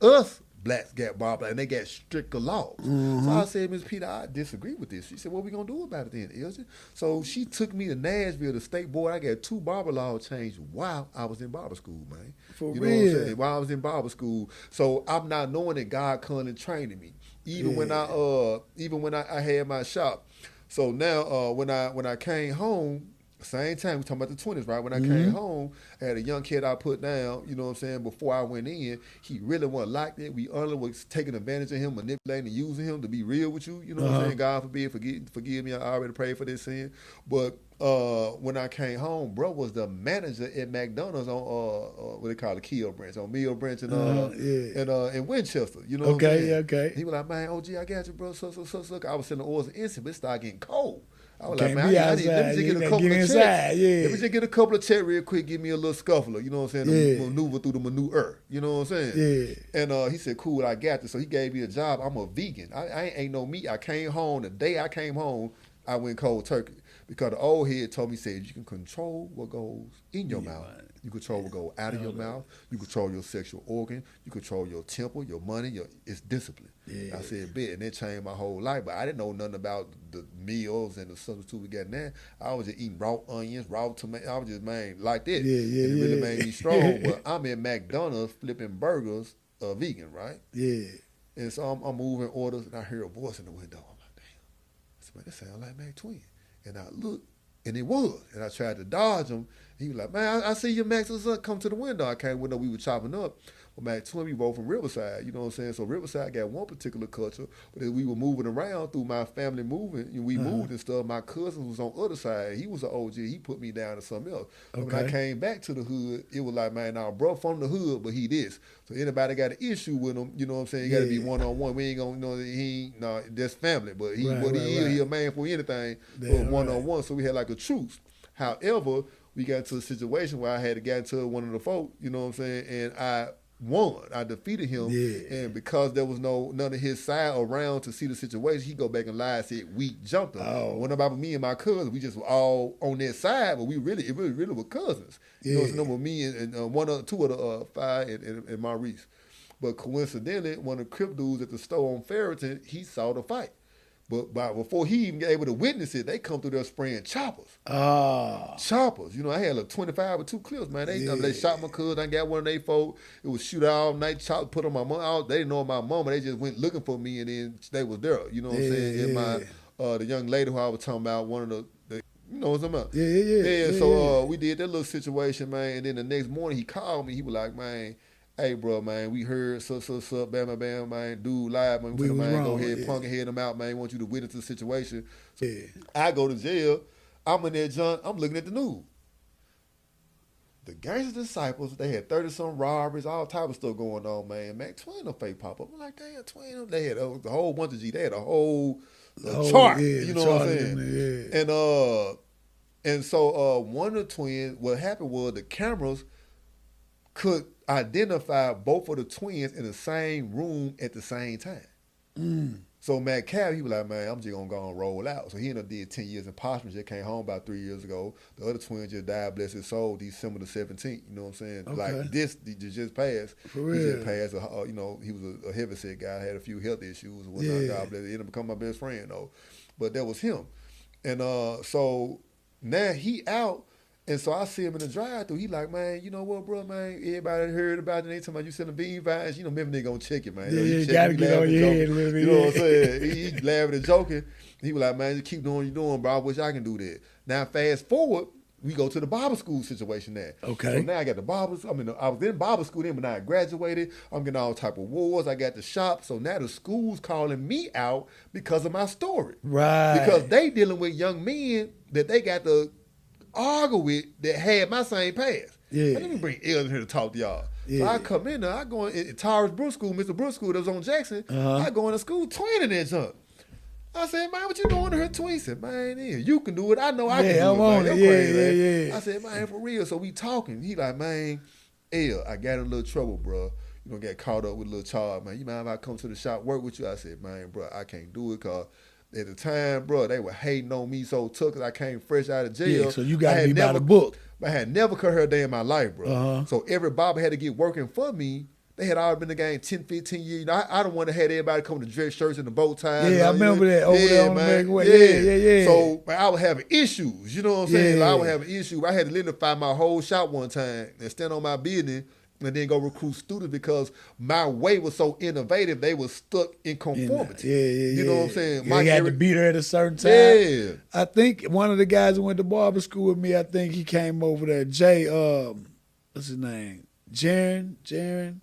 us blacks got barber, and they got stricter laws. So I said, Ms. Peter, I disagree with this. She said, what we gonna do about it then, Elgin? So she took me to Nashville, the state board. I got 2 barber laws changed while I was in barber school, man. For you real. know what I'm saying? While I was in barber school. So I'm not knowing that God come and training me. Even when I had my shop. So now when I came home, same time, we talking about the 20s, right? When I came home, I had a young kid I put down, you know what I'm saying, before I went in. He really wasn't like that. We only was taking advantage of him, manipulating and using him, to be real with you. You know what I'm saying? God forbid, forgive me. I already prayed for this sin. But when I came home, bro was the manager at McDonald's on what they call it, Kill Branch, on Mill Branch and in Winchester. You know what I'm saying? Okay. He was like, man, OG, I got you, bro. So. I was sending orders instant, but it started getting cold. I was Can't like, man, let me just get a couple of checks. Let me just get a couple of checks real quick, give me a little scuffler, you know what I'm saying? Maneuver through the manure, you know what I'm saying? And he said, cool, I got this. So he gave me a job. I'm a vegan. I ain't no meat. I came home, the day I came home, I went cold turkey. Because the old head told me, said, you can control what goes in your mouth. You control what goes out of your mouth. You control your sexual organ. You control your temple, your money. It's discipline. I said, bet. And it changed my whole life. But I didn't know nothing about the meals and the substitute we got now. I was just eating raw onions, raw tomatoes. I was just, man, like that. And it really made me strong. But I'm in McDonald's flipping burgers, vegan, right? And so I'm moving orders, and I hear a voice in the window. I'm like, damn. I said, man, that sound like Mac Twin. And I looked, and it was. And I tried to dodge him. He was like, man, I see your Max come to the window. I came window, we were chopping up. Well, Mac Twin, we both from Riverside, you know what I'm saying? So Riverside got one particular culture, but as we were moving around through my family moving, and we moved and stuff, my cousin was on the other side. He was an OG. He put me down to something else. When I came back to the hood, it was like, man, now, bro from the hood, but he this. So anybody got an issue with him, you know what I'm saying? You got to be one-on-one. We ain't going to, that's family, but he a man for anything, but one-on-one. So we had like a truce. However, we got into a situation where I had to get into one of the folk, you know what I'm saying, and I won. I defeated him, and because there was none of his side around to see the situation, he go back and lie and said we jumped him. One about me and my cousins, we just were all on their side, but it really were cousins. You know, it's with me and two of the five and Maurice. But coincidentally, one of the Crip dudes at the store on Ferreton, he saw the fight. But before he even got able to witness it, they come through there spraying choppers. Choppers. You know, I had like 25 or 2 clips, man. They shot my cousin. I got one of they folk. It was shoot all night, chop, put on my mom. They didn't know my mama. They just went looking for me, and then they was there. You know what I'm saying? And my the young lady who I was talking about, one of the you know what I'm talking about? So we did that little situation, man. And then the next morning he called me. He was like, man, hey, bro, man, we heard bam, man, dude live, man, we man, go ahead, punk and head him out, man, want you to witness the situation. So I go to jail, I'm in there, John, I'm looking at the news. The Gangster Disciples, they had 30-some robberies, all type of stuff going on, man. Mac Twin no fake pop up. I'm like, damn, Twin, they had a whole bunch of G, they had a whole chart, you know what I'm saying? And so one of the twins, what happened was the cameras could identify both of the twins in the same room at the same time. So Matt Cab, he was like, man, I'm just going to go and roll out. So he ended up did 10 years in Postman, just came home about 3 years ago. The other twin just died, bless his soul, December the 17th. You know what I'm saying? Like this, he just passed. For real. He just passed. You know, he was a heavyset guy, had a few health issues and whatnot. God bless him. He ended up becoming my best friend, though. But that was him. And so now he out. And so I see him in the drive-thru. He like, man, you know what, bro, man? Everybody heard about it. They talking about you selling bean vines. You know, maybe they gonna check it, man. Yeah, you you gotta get on your head a little bit. You know what I'm saying? He laughing and joking. He was like, man, just keep doing what you're doing, bro. I wish I can do that. Now, fast forward, we go to the barber school situation now. Okay. So now I got the barbers. I was in barber school then, but now I graduated. I'm getting all type of awards. I got the shop. So now the school's calling me out because of my story. Right. Because they dealing with young men that they got to argue with that had my same past. Yeah. Let me bring Elgen here to talk to y'all. Yeah. So I come in there, I go in Tyrus Brook School, Mr. Brook School that was on Jackson. I go into school twinning that junk. I said, man, what you doing to her twin? He said, man, you can do it. I know I can do I'm it. on Man. it. Yeah. I said, man, for real. So we talking. He like, man, I got in a little trouble, bro. You know, get caught up with a little charge, man. You mind if I come to the shop, work with you? I said, man, bro, I can't do it because at the time, bro, they were hating on me so tough because I came fresh out of jail. Yeah, so you got to be by the book. I had never cut her a day in my life, bro. So every barber had to get working for me. They had already been in the game 10, 15 years. You know, I don't want to have everybody come to dress shirts and the bow ties. Yeah, I remember that over there on the American Way. Yeah. So man, I was having issues. You know what I'm saying? Like, I was having issues. I had to identify my whole shop one time and stand on my business and then go recruit students because my way was so innovative. They were stuck in conformity. You know what I'm saying? Yeah, you had to beat her at a certain time. Yeah. I think one of the guys who went to barber school with me, I think he came over there. Jay, what's his name? Jaron.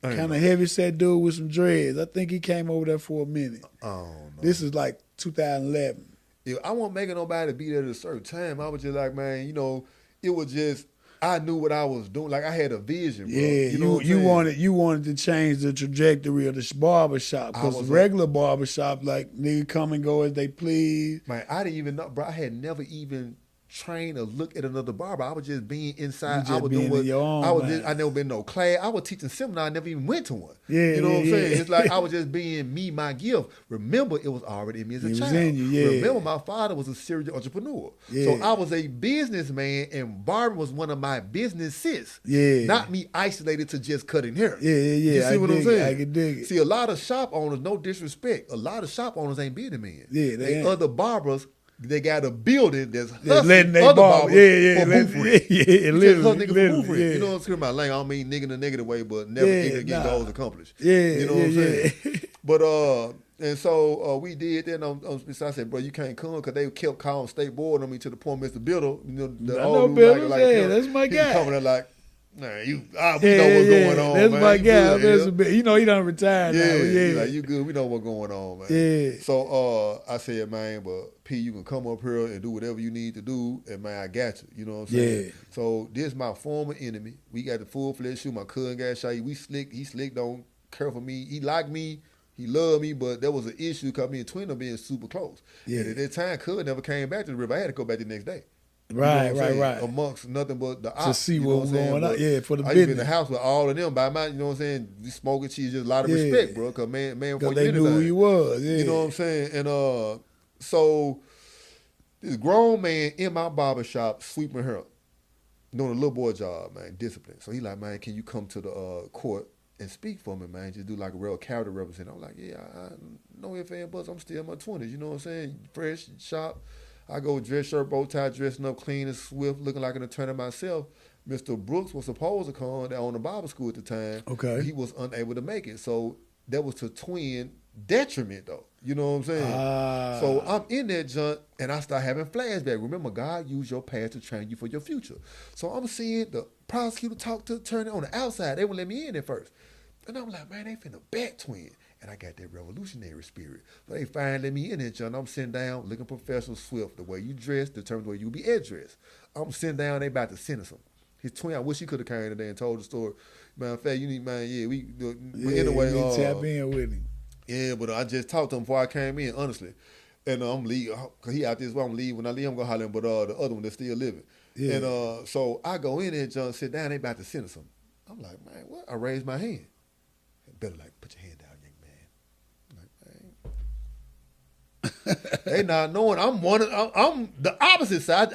Kind of heavy set dude with some dreads. I think he came over there for a minute. Oh, no. This is like 2011. Yeah, I wasn't making nobody be there at a certain time. I was just like, man, you know, it was just, I knew what I was doing. Like, I had a vision, bro. Yeah, you wanted to change the trajectory of the barber shop because the regular barber shop, like, nigga come and go as they please. Man, I didn't even know, bro. I had never even trained or look at another barber. I was just being inside. I was doing what I never been no class. I was teaching seminar. I never even went to one. You know what I'm saying? It's like I was just being me, my gift. Remember, it was already in me as a child. Remember, my father was a serial entrepreneur. So I was a businessman, and barbering was one of my businesses. Not me isolated to just cutting hair. You see what I'm saying? I can dig it. See, a lot of shop owners, no disrespect, a lot of shop owners ain't business men. They ain't. Other barbers. They got a building that's hustling other barbers for booth rent. Literally. You know what I'm saying? My language, I don't mean nigga in a negative way, but never get goals accomplished. You know what I'm saying? But and so we did. Then I said, bro, you can't come because they kept calling state board on me to the point, Mr. Biddle. You know, the old dude, that's my guy. He coming there like, nah, we know what's going on. That's man. my guy. You know he done retired now. Like, you good. We know what's going on, man. So I said, man, but P, you can come up here and do whatever you need to do, and man, I got you. You know what I'm saying? So this my former enemy. We got the full-fledged shoot. My cousin got shot. We slick. He slick. Don't care for me. He liked me. He loved me, but there was an issue because me and Twin are being super close. And at that time, Cud never came back to the river. I had to go back the next day. Right. Amongst nothing but the ops. To see what was going on. Yeah, for the business. I used to be in the house with all of them by my, you know what I'm saying, we smoking cheese, just a lot of respect, bro, because man before you they knew who he was. You know what I'm saying? And so this grown man in my barbershop sweeping her up, doing a little boy job, man, discipline. So he like, man, can you come to the court and speak for me, man? Just do like a real character representative. I'm like, yeah, I know if and buts, I'm still in my 20s, you know what I'm saying? Fresh, shop. I go dress shirt, bow tie, dressing up clean and swift, looking like an attorney myself. Mr. Brooks was supposed to come down on the Bible school at the time. Okay. He was unable to make it. So that was to Twin detriment, though. You know what I'm saying? So I'm in that junk, and I start having flashbacks. Remember, God used your past to train you for your future. So I'm seeing the prosecutor talk to the attorney on the outside. They wouldn't let me in at first. And I'm like, man, they finna back Twin. And I got that revolutionary spirit. But they finally let me in there, John. I'm sitting down, looking professional, swift. The way you dress determines where you'll be addressed. I'm sitting down, they about to sentence him. His twin, I wish he could have came today and told the story. Man, in fact, you need, man, anyway. Tap in with him. Yeah, but I just talked to him before I came in, honestly. And I'm leaving, because he out this way, I'm leaving. When I leave, I'm going to holler at him, but the other one that's still living. Yeah. And so I go in there, John, sit down, they about to sentence him. I'm like, man, what? I raise my hand. Better like, put your hand down, young man. They not knowing I'm the opposite side.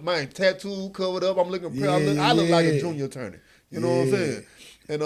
My tattoo covered up. I'm looking proud. I look like a junior attorney. You know what I'm saying? And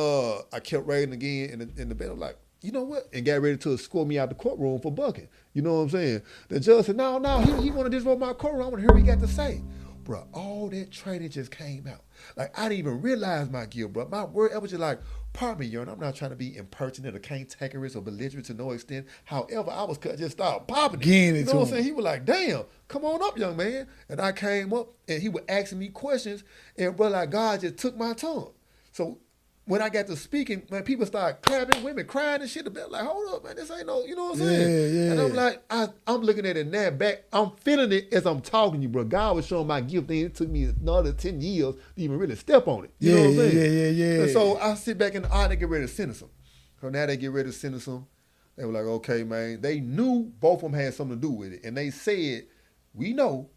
I kept raising again in the bed. I'm like, you know what? And got ready to escort me out the courtroom for bucking. You know what I'm saying? The judge said, no, he want to disrupt my courtroom. I want to hear what he got to say. bro, all that training just came out. Like, I didn't even realize my gift, bro. My word, I was just like, pardon me, yo, and I'm not trying to be impertinent or cantankerous or belligerent to no extent. However, I was just started popping it. You know what I'm saying? He was like, damn, come on up, young man. And I came up, and he was asking me questions, and bro, like, God just took my tongue. So when I got to speaking, man, people started clapping, women crying and shit. Like, hold up, man, this ain't no, you know what I'm saying? Yeah. And I'm like, I'm looking at it now back. I'm feeling it as I'm talking to you, bro. God was showing my gift thing. It took me another 10 years to even really step on it. You know what I'm saying? Yeah. And so I sit back in the they get ready to sentence them. So now they get ready to sentence them. They were like, okay, man. They knew both of them had something to do with it. And they said, we know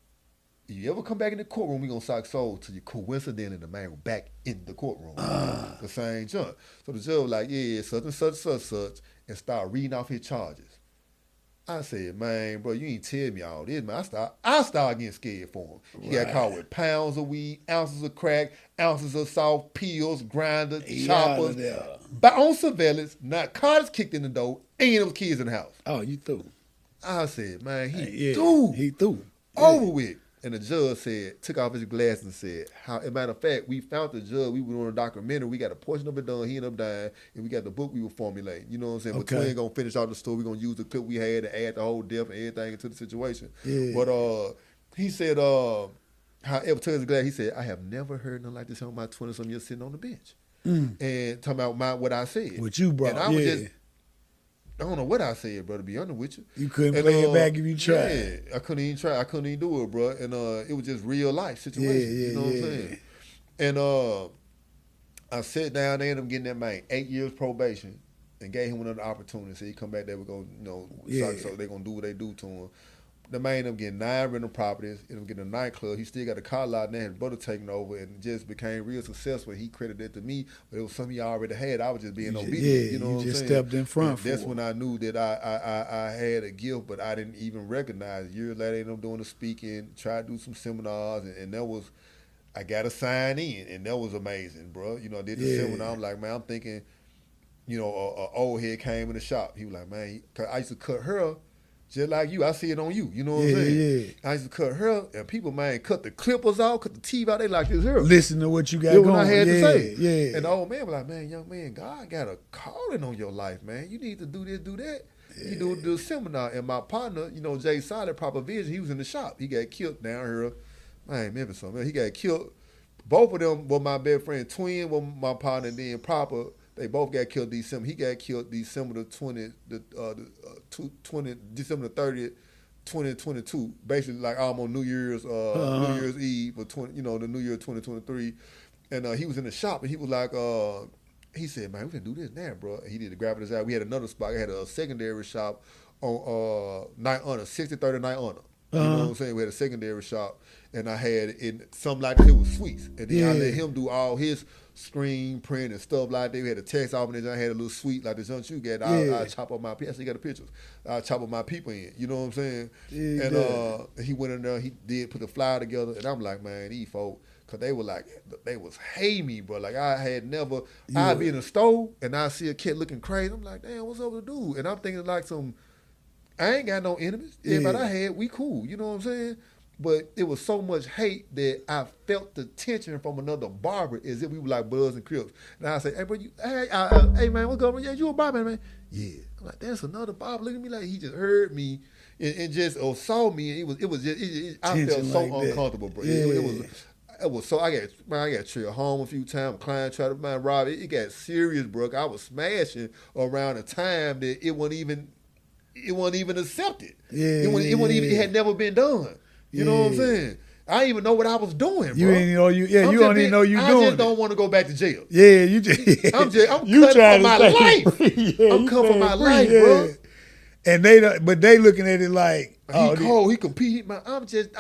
if you ever come back in the courtroom, we gonna sock souls till you coincidentally the man was back in the courtroom. The same judge. So the judge was like, yeah, such and such, and start reading off his charges. I said, man, bro, you ain't tell me all this, man. I start getting scared for him. He got caught with pounds of weed, ounces of crack, ounces of soft pills, grinders, choppers. On surveillance, narcotics kicked in the door, and there was kids in the house. Oh, you threw. I said, man, he threw. Over with. And the judge said, took off his glasses and said, as a matter of fact, we found the judge, we were on a documentary, we got a portion of it done, he ended up dying, and we got the book we were formulating. You know what I'm saying? Okay. But we ain't gonna finish out the story, we're gonna use the clip we had and add the whole death and everything into the situation. Yeah. But he said, however, took his glass, he said, I have never heard nothing like this on my 20-some years sitting on the bench. And talking about what I said. What you brought, and I was just, I don't know what I said, bro, to be honest with you. You couldn't play it back if you tried. Yeah, I couldn't even try. I couldn't even do it, bro. And it was just real life situation. You know what I'm saying? And I sat down, they ended up getting that man 8 years probation and gave him another opportunity. So he come back there, we're going to, so they're going to do what they do to him. The man ended up getting 9 rental properties, ended up getting a nightclub. He still got a car lot now, his brother taking over, and just became real successful. He credited it to me, but it was something he already had. I was just being obedient. You know what I'm saying? You just stepped in front for That's him. when I knew that I had a gift, but I didn't even recognize it. Years later, I ended up doing the speaking, tried to do some seminars, and that was, I got to sign in, and that was amazing, bro. You know, I did the seminar. I'm like, man, I'm thinking, you know, a old head came in the shop. He was like, man, cause I used to cut her just like you. I see it on you. You know what I'm saying? I used to cut her, and people, man, cut the clippers out, cut the teeth out. They like this here. Listen to what you got going. What I had to say. Yeah. And the old man was like, man, young man, God got a calling on your life, man. You need to do this, do that. Yeah. You do the seminar. And my partner, you know, Jay Solid, Proper Vision, he was in the shop. He got killed down here. I ain't remember something. He got killed. Both of them were my best friend. Twin was my partner, and then Proper. They both got killed December. He got killed December the 30th, 2022. Basically, like almost New Year's Eve, or the New Year 2023. And he was in the shop, and he was like, he said, man, we can do this now, bro. He did the graphic design. We had another spot. I had a secondary shop on Night Honor, 6030 Night Honor. You know what I'm saying? We had a secondary shop, and I had something like that. It was sweets. And then I let him do all his screen print and stuff like that. We had a text off, and then I had a little suite like the junk you got. I chop up my people. I still got the pictures. I chop up my people in. You know what I'm saying? And he went in there. He did put the flyer together, and I'm like, man, these folks, because they were like, they was hate me, bro. Like, I had never, I'd be in the store, and I see a kid looking crazy. I'm like, damn, what's up with the dude? And I'm thinking like I ain't got no enemies. Everybody I had, we cool. You know what I'm saying? But it was so much hate that I felt the tension from another barber as if we were like Bloods and Crips. And I say, hey, bro, hey man, what's going on? Yeah, you a barber, man? Yeah. I'm like, that's another barber. Look at me like he just heard me and just saw me. And I felt so like uncomfortable, bro. It was so I got trailed home a few times. A client tried to rob it. It got serious, bro. I was smashing around a time that it wasn't even accepted. It had never been done. You know what I'm saying? I didn't even know what I was doing, bro. You don't even know you doing it. I just don't want to go back to jail. Yeah, you just. I'm cutting for my life. I'm cutting for my life, bro. And they looking at it like he cold. He compete. I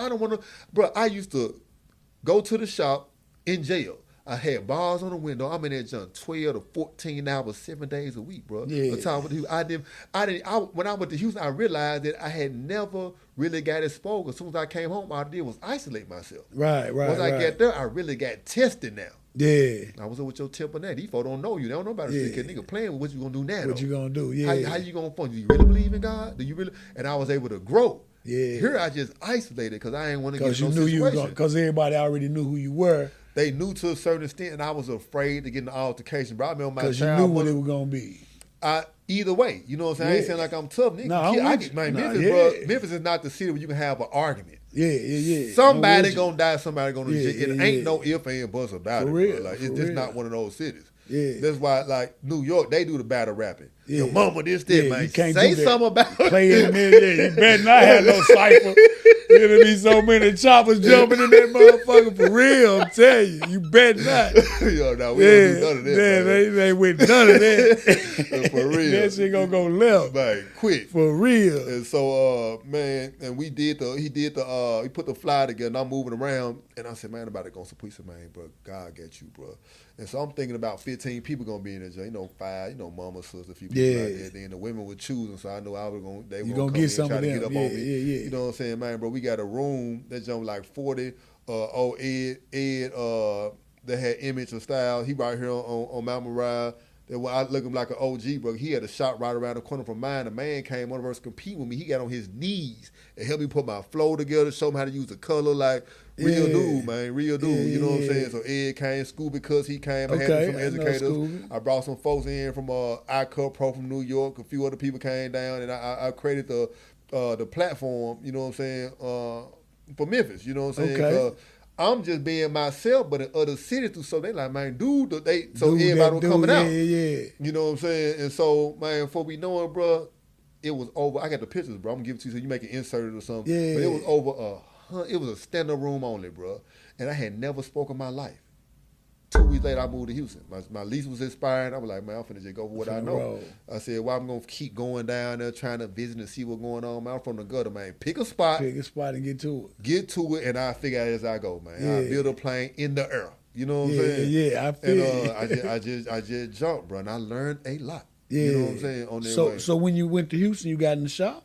don't want to, bro. I used to go to the shop in jail. I had bars on the window. I'm in there, John, 12 to 14 hours, 7 days a week, bro. Yeah. When I went to Houston, I realized that I had never really got exposed. As soon as I came home, all I did was isolate myself. Right. Once I got there, I really got tested now. Yeah. I was with your tip on that. These folks don't know you. They don't know about the shit. Nigga playing with what you gonna do now. What you gonna do? Yeah. How you gonna fund? Do you really believe in God? Do you really? And I was able to grow. Yeah. Here I just isolated because I ain't want to get Because no you knew situation. you were because everybody already knew who you were. They knew to a certain extent, and I was afraid to get in an altercation. Bro, I remember my Because you child. knew what it was going to be. Either way, you know what I'm saying? I ain't Yeah. saying like I'm tough, nigga. No, I'm with you. Memphis, yeah. bro. Memphis is not the city where you can have an argument. Yeah. Somebody gonna die. Somebody gonna Yeah, jail. It ain't no if and buts about For it. real, Bro. Like for it's just real. not one of those cities. Yeah. That's why, like New York, they do the battle rapping. Yeah. Your mama, this, that, Yeah, man. you can't Say do that. something about it. Play in the middle. Yeah, you better not have no cipher. There'll be so many choppers jumping in that motherfucker for real. I'm telling you, you better not. Yo, no, we don't do none of that. Yeah, Man. they with none of that. For real. That shit gonna go left. Man, quick. For real. And so, man, and he put the flyer together, and I'm moving around, and I said, man, about to go some police, man, bro, God got you, bro. And so I'm thinking about 15 people gonna be in there, you know, 5, mama, sister, a few people out there. Then the women were choosing, so I know they were gonna come get in some and try of to them. get up Yeah, on me. yeah. You know what I'm saying, man, bro? We got a room that jumped like 40. Ed, that had image and style. He right here on Mount Moriah. That I look him like an OG, bro. He had a shop right around the corner from mine. A man came, one of us compete with me. He got on his knees and helped me put my flow together, show me how to use the color, like real dude, man, real dude. You know what I'm saying? So Ed came, Scooby Cuss, he came. I had some educators. I brought some folks in from iCut Pro from New York. A few other people came down, and I created the platform. You know what I'm saying? For Memphis. You know what I'm saying? Okay. I'm just being myself, but in other cities, so they like, man, everybody was coming out. Yeah. You know what I'm saying? And so, man, before we know it, bro, it was over. I got the pictures, bro. I'm gonna give it to you so you make it insert it or something. Yeah. But it was over. It was a standing room only, bro. And I had never spoken my life. 2 weeks later, I moved to Houston. My lease was expiring. I was like, man, I'm finna just go for what I know. Roll. I said, well, I'm gonna keep going down there trying to visit and see what's going on. Man, I'm from the gutter, man. Pick a spot and get to it. Get to it, and I figure out as I go, man. I build a plane in the air. You know what I'm saying? Yeah, I feel. And I just jumped, bro, and I learned a lot. You know what I'm saying? On that way. So when you went to Houston, you got in the shop?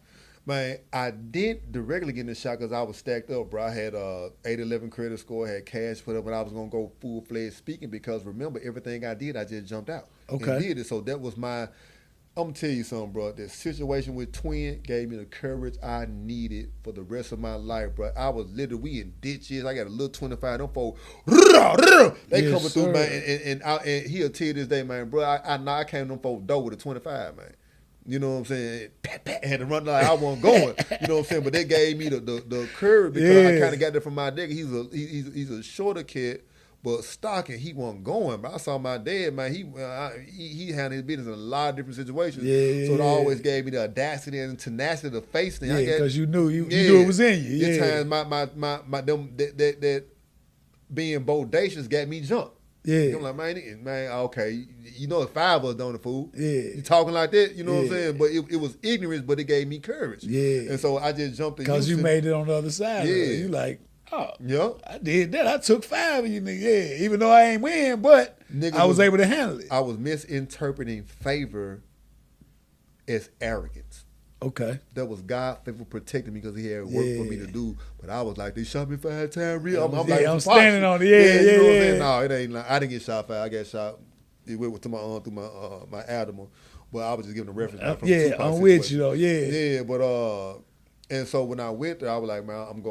Man, I didn't directly get in the shop because I was stacked up, bro. I had 811 credit score, had cash put up, but I was gonna go full-fledged speaking because remember, everything I did, I just jumped out and did it. So that was I'm gonna tell you something, bro. The situation with Twin gave me the courage I needed for the rest of my life, bro. I was literally, we in ditches. I got a little 25. Them folks, they coming through, man. And he'll tell you this day, man, bro. I came to them folks' door with a 25, man. You know what I'm saying? Had to run like I wasn't going. You know what I'm saying? But they gave me the courage because I kind of got that from my dad. He's a shorter kid, but stocky. He wasn't going. But I saw my dad, man. He handled his business in a lot of different situations. So it always gave me the audacity and tenacity to face things. Yeah, because you knew you knew it was in you. Yeah. At times that being bodacious got me jumped. Yeah. I'm like, man, okay. You know, if 5 of us don't, the fool. Yeah. You talking like that, you know what I'm saying? But it was ignorance, but it gave me courage. Yeah. And so I just jumped in. Because you made it on the other side. Yeah. You like, oh, yeah. I did that. I took 5 of you niggas. Yeah. Even though I ain't win, but I was able to handle it. I was misinterpreting favor as arrogance. Okay. That was God favor protecting me because he had work for me to do. But I was like, they shot me 5 times real. I'm standing on it. Yeah, you know what I'm saying? No, it ain't like, I didn't get shot 5. I got shot. It went to my arm through my abdomen. But I was just giving a reference. I'm with you though. Yeah. Yeah, but and so when I went there, I was like, man, I'm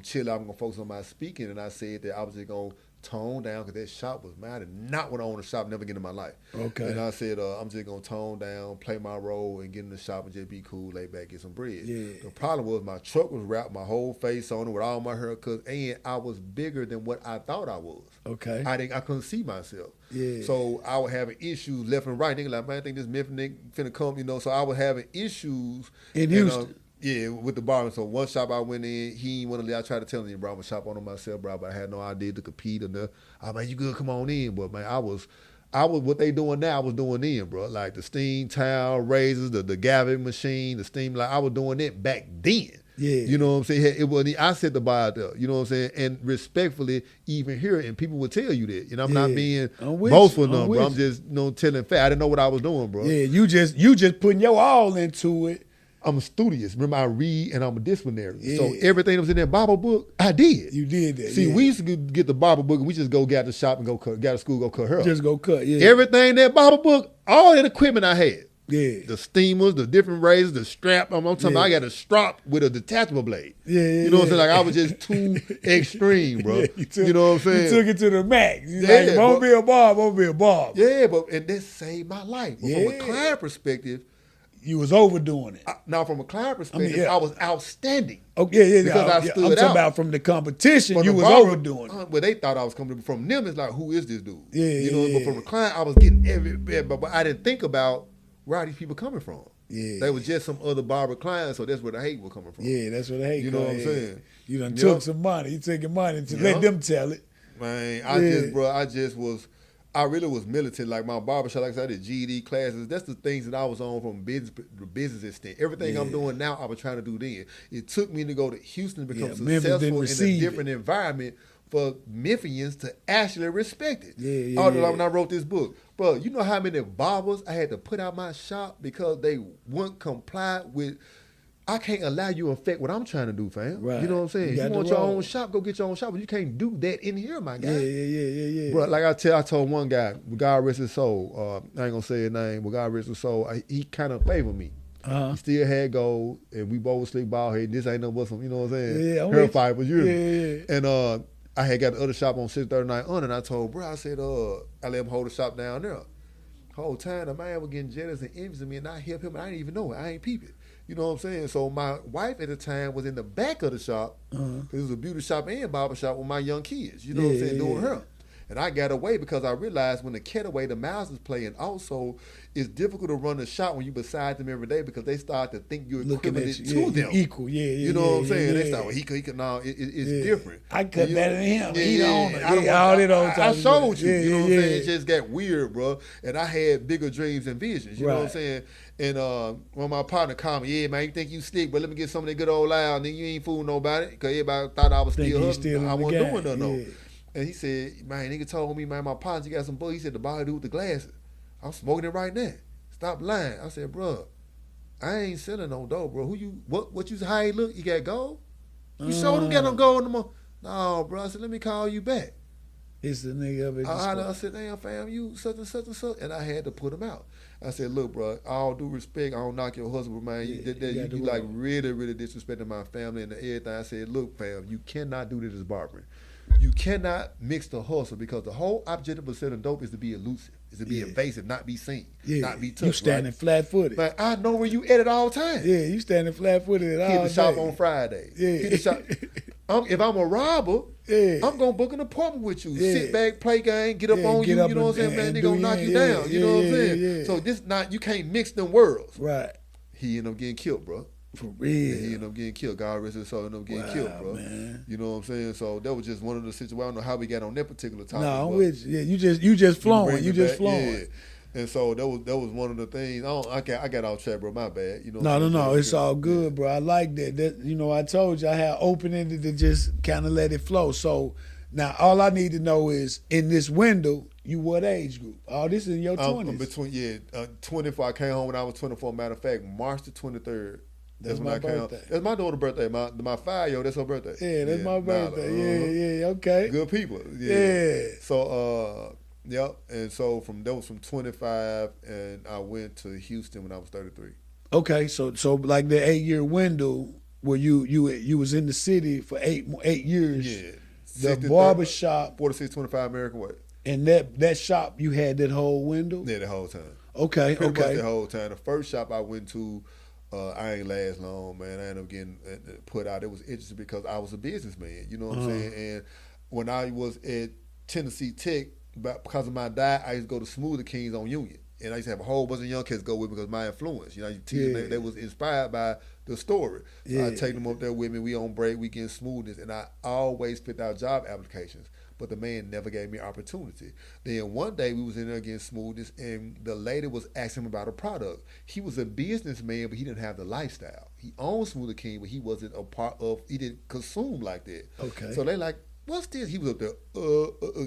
chilling. I'm gonna focus on my speaking. And I said that I was just gonna tone down because that shop was mad. I did not want to own a shop, never again in my life. Okay. And I said, I'm just going to tone down, play my role, and get in the shop and just be cool, lay back, get some bread. Yeah. The problem was my truck was wrapped, my whole face on it with all my haircuts, and I was bigger than what I thought I was. Okay. I couldn't see myself. Yeah. So I was having issues left and right. Nigga like, man, I think this Memphis nigga finna come, you know. So I was having issues. In Houston. Yeah, with the barber. So one shop I went in, he ain't want to leave. I tried to tell him, bro, I'm going to shop on myself, bro, but I had no idea to compete. I was like, you good, come on in. But, man, I was what they doing now, I was doing then, bro. Like the steam towel, razors, the gathering machine, the steam, like I was doing it back then. Yeah. You know what I'm saying? It wasn't, I set the bar out there, you know what I'm saying? And respectfully, even here, and people will tell you that. And I'm not being boastful, bro. I'm just, telling fact. I didn't know what I was doing, bro. Yeah, you just putting your all into it. I'm studious. Remember, I read and I'm a disciplinary. Yeah. So everything that was in that Bible book, I did. You did that. See, we used to get the Bible book and we just go get out the shop and go to school, go cut her up. Just go cut, yeah. Everything in that Bible book, all that equipment I had. Yeah. The steamers, the different razors, the strap. I'm talking about I got a strap with a detachable blade. Yeah, you know what I'm saying? Like I was just too extreme, bro. Yeah, you know what I'm saying? You took it to the max. You Yeah, like, won't be a barber, won't be a barber. Yeah, and that saved my life. But from a client perspective, you was overdoing it. Now, from a client perspective, I was outstanding. Oh, yeah. Because I stood I'm talking out. about from the competition, you was barber, overdoing it. Well, they thought I was coming from them. It's like, who is this dude? Yeah, you know. But from the client, I was getting every bit. But I didn't think about where are these people coming from. Yeah. They were just some other barber clients, so that's where the hate was coming from. Yeah, that's where the hate. You know what I'm saying? You done took some money. You taking money to let them tell it. Man, I really was militant. Like my barbershop, like I said, I did GED classes. That's the things that I was on from the business extent. Everything I'm doing now, I was trying to do then. It took me to go to Houston to become successful in a different environment for Memphians to actually respect it. Like when I wrote this book. Bro, you know how many barbers I had to put out my shop because they wouldn't comply with... I can't allow you to affect what I'm trying to do, fam. Right. You know what I'm saying? You want your own shop, go get your own shop, but you can't do that in here, my guy. Yeah. Bro, like I told one guy, God rest his soul, I ain't gonna say his name, but God rest his soul, he kind of favored me. He still had gold, and we both sleep bald head. This ain't no but some, you know what I'm saying? Yeah, Her fight was you. Yeah. And I had got the other shop on 639 on, and I told bro, I said, I let him hold the shop down there. Whole time the man was getting jealous and envious of me, and I helped him, and I didn't even know it. I ain't peep it. You know what I'm saying? So my wife at the time was in the back of the shop, because it was a beauty shop and barber shop with my young kids, you know what I'm saying, doing her. And I got away because I realized when the Cataway, the Mouse is playing also, it's difficult to run the shop when you beside them every day because they start to think you're equivalent to them. Equal, You know what I'm saying? They start, well, he could, no, it's different. I cut better than him. He the owner. I showed you. You know what I'm saying? It just got weird, bro. And I had bigger dreams and visions. You know what I'm saying? And when my partner called me, yeah, man, you think you slick, but let me get some of that good old loud, and then you ain't fooling nobody because everybody thought I was still hustling. I wasn't doing nothing, though. And he said, man, nigga told me, man, my partner, you got some boy. He said, the body dude with the glasses. I'm smoking it right now. Stop lying. I said, bro, I ain't selling no dope, bro. What you, how he look? You got gold? You sure don't got no gold no more? No, bro. I said, let me call you back. It's the nigga up at the I said, damn, fam, you such and such and such. And I had to put him out. I said, look, bro, all due respect, I don't knock your husband, but man, you like really, really disrespecting my family and everything. I said, look, fam, you cannot do this as barbering. You cannot mix the hustle because the whole objective of selling dope is to be elusive, is to be invasive, not be seen, not be touched. You standing flat-footed. But I know where you at all times. Yeah, you standing flat-footed at all Hit the shop on Friday. Yeah. Hit the shop. If I'm a robber, I'm going to book an appointment with you. Sit back, play game, get up on you. You know what I'm saying? Man, they going to knock you down. You know what I'm saying? So you can't mix them worlds. Right. He ended up getting killed, bro. For real. He ended up getting killed. God rest his soul, ended up getting killed, bro. Man. You know what I'm saying? So that was just one of the situations. I don't know how we got on that particular topic. No, I'm with you. Yeah, you just flowing. You just flowing. Yeah. And so that was one of the things. I got off track, bro. My bad. You know. No. It's all good, bro. I like that. I told you I had open-ended to just kind of let it flow. So now all I need to know is in this window, you what age group? Oh, this is in your 20s. I'm between 24. I came home when I was 24. Matter of fact, March the 23rd. That's my birthday. That's my daughter's birthday. My 5-year-old, that's her birthday. Yeah, that's my birthday. Yeah, okay. Good people. Yeah. So yep. And so that was from 25, and I went to Houston when I was 33. Okay, so like the 8-year window where you was in the city for 8 years. Yeah. The barbershop 4625 American Way. And that shop you had that whole window? Yeah, the whole time. Okay. Pretty much the whole time. The first shop I went to, I ain't last long, man. I ended up getting put out. It was interesting because I was a businessman, you know what I'm saying? And when I was at Tennessee Tech, because of my diet, I used to go to Smoothie Kings on Union. And I used to have a whole bunch of young kids go with me because of my influence. They was inspired by the story. So I take them up there with me. We on break, we getting smoothness. And I always put out job applications. But the man never gave me opportunity. Then one day we was in there getting smoothness, and the lady was asking him about a product. He was a businessman, but he didn't have the lifestyle. He owned Smoothie King, but he wasn't a part of, he didn't consume like that. Okay. So they like, what's this? He was up there,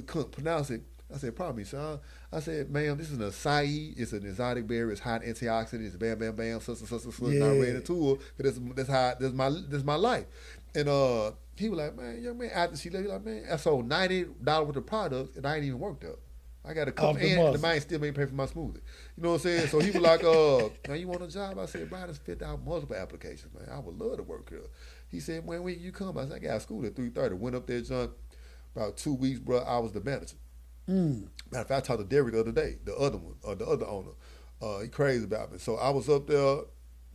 couldn't pronounce it. I said, pardon me, son. I said, ma'am, this is an acai. It's an exotic berry. It's hot antioxidant. It's bam, bam, bam, such. Not ready to it. That's my life. And he was like, man, young man, after she left, he like, man, I sold $90 worth of products, and I ain't even worked up. I got a couple, Off the and the muscle. man still ain't pay for my smoothie. You know what I'm saying? So he was like, now you want a job? I said, bro, I just filled out multiple applications, man. I would love to work here. He said, when you come? I said, I got out of school at 3:30. Went up there, John. About 2 weeks, bro, I was the manager. Matter of fact, I talked to Derek the other day, the other one, the other owner. He crazy about me. So I was up there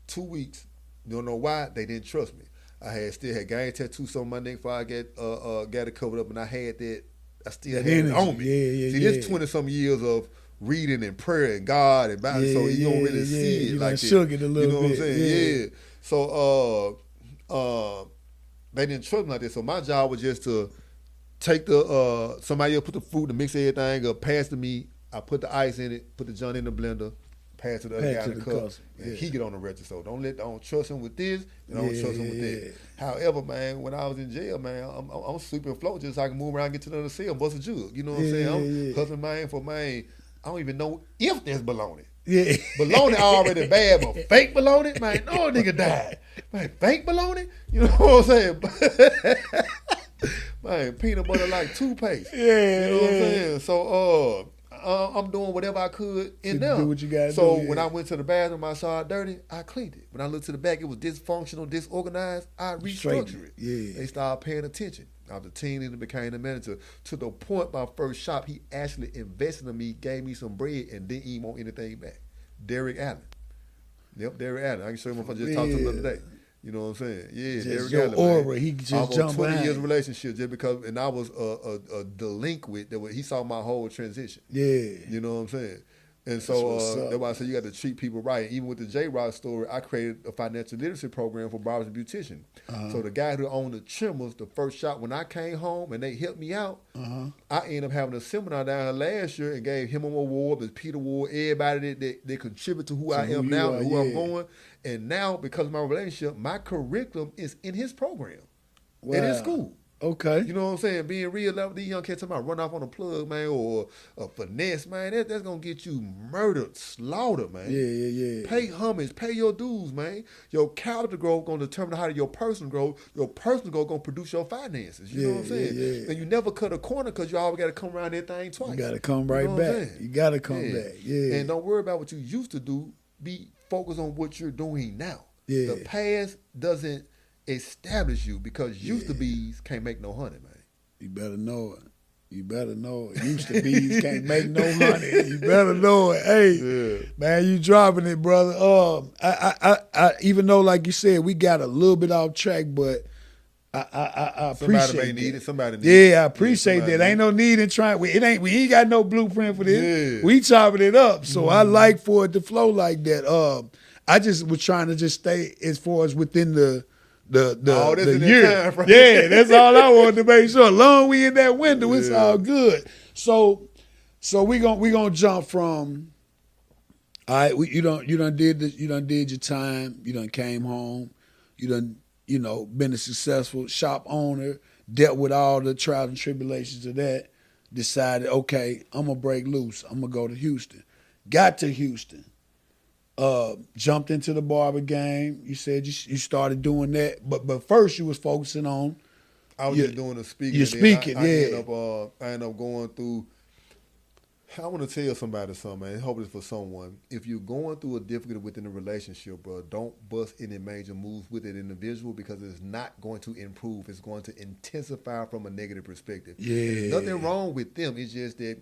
2 weeks. You don't know why? They didn't trust me. I still had gang tattoos on my neck before I got it covered up, and I had that. I still had it on me. See, this 20-some years of reading and prayer and God and Bible, so you don't really see it you like that. shook it a little you know bit. what I'm saying? Yeah. So they didn't trust me like that. So my job was just to take the somebody else put the fruit and mix everything up, pass to me. I put the ice in it, put the junk in the blender, pass to the other guy in the cup, and he get on the register. So don't trust him with this, and don't trust him with that. However, man, when I was in jail, man, I'm sweeping floor just so I can move around, get to another cell, bust a jug. You know what I'm saying? I'm hustling man for man. I don't even know if there's bologna. Yeah. Bologna already bad, but fake bologna, man, no nigga died. Man, fake bologna? You know what I'm saying? Man, peanut butter like toothpaste. Yeah, you know what I'm saying? So I'm doing whatever I could in there. Do what you gotta so do, when I went to the bathroom, I saw it dirty, I cleaned it. When I looked to the back, it was dysfunctional, disorganized, I restructured it. Yeah. They started paying attention. I was a teen and became the manager. To the point, my first shop, he actually invested in me, gave me some bread, and didn't even want anything back. Derek Allen. Yep, Derek Allen. I can show you if I just talked to him the other day. You know what I'm saying? Yeah, just Derek your Allen, aura, man. he just almost jumped 20 behind. years relationship just because, and I was a delinquent. He saw my whole transition. Yeah. You know what I'm saying? And so that's why I say you got to treat people right. Even with the J-Rod story, I created a financial literacy program for barbers and beauticians. So the guy who owned the trimmers, the first shop, when I came home and they helped me out, I ended up having a seminar down here last year and gave him an award, but Peter Ward, everybody that contribute to who I am now and who I'm going. And now, because of my relationship, my curriculum is in his program. Wow. And in school. Okay. You know what I'm saying? Being real, like these young kids talking about run off on a plug, man, or a finesse, man. That's going to get you murdered, slaughtered, man. Yeah. Pay homage, pay your dues, man. Your character growth going to determine how your personal growth, your personal growth going to produce your finances. You know what I'm saying? Yeah. And you never cut a corner because you always got to come around that thing twice. You got to come right back. You got to come back. Yeah. And don't worry about what you used to do. Be focused on what you're doing now. Yeah. The past doesn't establish you because used to be's can't make no honey, man. You better know it. You better know it. Used to be's can't make no honey. You better know it. Hey, man, you dropping it, brother. I even though, like you said, we got a little bit off track, but I appreciate somebody may need it. Somebody need it. Yeah, I appreciate that. Ain't no need in trying. We ain't got no blueprint for this. Yeah. We chopping it up. So I like for it to flow like that. I just was trying to just stay as far as within the year. Yeah, that's all I wanted to make sure. Long we in that window, it's all good. So we gonna jump from. All right, you done did your time. You done came home. You done been a successful shop owner. Dealt with all the trials and tribulations of that. Decided, okay, I'm gonna break loose. I'm gonna go to Houston. Got to Houston. Jumped into the barber game. You said you started doing that, but first you was focusing on. I was just doing the speaking. You're speaking, I ended up going through. I want to tell somebody something, man. I hope it's for someone. If you're going through a difficulty within a relationship, bro, don't bust any major moves with that individual because it's not going to improve. It's going to intensify from a negative perspective. Yeah. There's nothing wrong with them. It's just that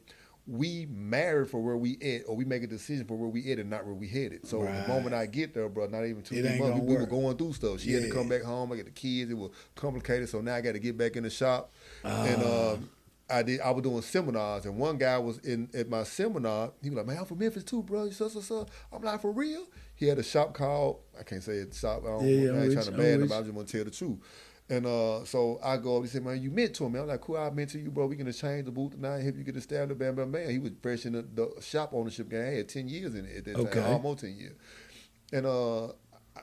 we married for where we at, or we make a decision for where we at and not where we headed. So the moment I get there, bro, not even 2 months, we were going through stuff. She had to come back home. I got the kids. It was complicated. So now I got to get back in the shop. And I was doing seminars, and one guy was at my seminar. He was like, "Man, I'm from Memphis too, bro." So. I'm like, "For real?" He had a shop called, I can't say it's shop. I ain't trying to bad him, but I just want to tell the truth. And so I go up, he said, "Man, you mentor me." I'm like, "Cool, I'll mentor you, bro. We can exchange the booth tonight, help you get established." Bam, bam, man. He was fresh in the shop ownership game. I had 10 years in it at that time, almost 10 years. And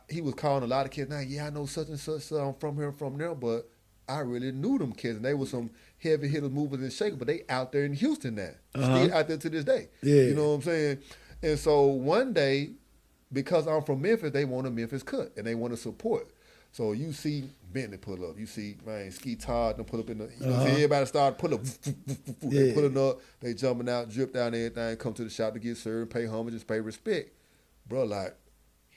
he was calling a lot of kids. Now, I know such and such, so I'm from here, from there, but I really knew them kids, and they were some heavy hitters, movers and shakers, but they out there in Houston now, still out there to this day. Yeah. You know what I'm saying? And so one day, because I'm from Memphis, they want a Memphis cut, and they want to support. So you see Bentley pull up. You see, man, Ski Todd them pull up in the, you know what I'm saying? Everybody start pull up. They pulling up, they jumping out, drip down everything, come to the shop to get served, pay homages, pay respect. Bro, like,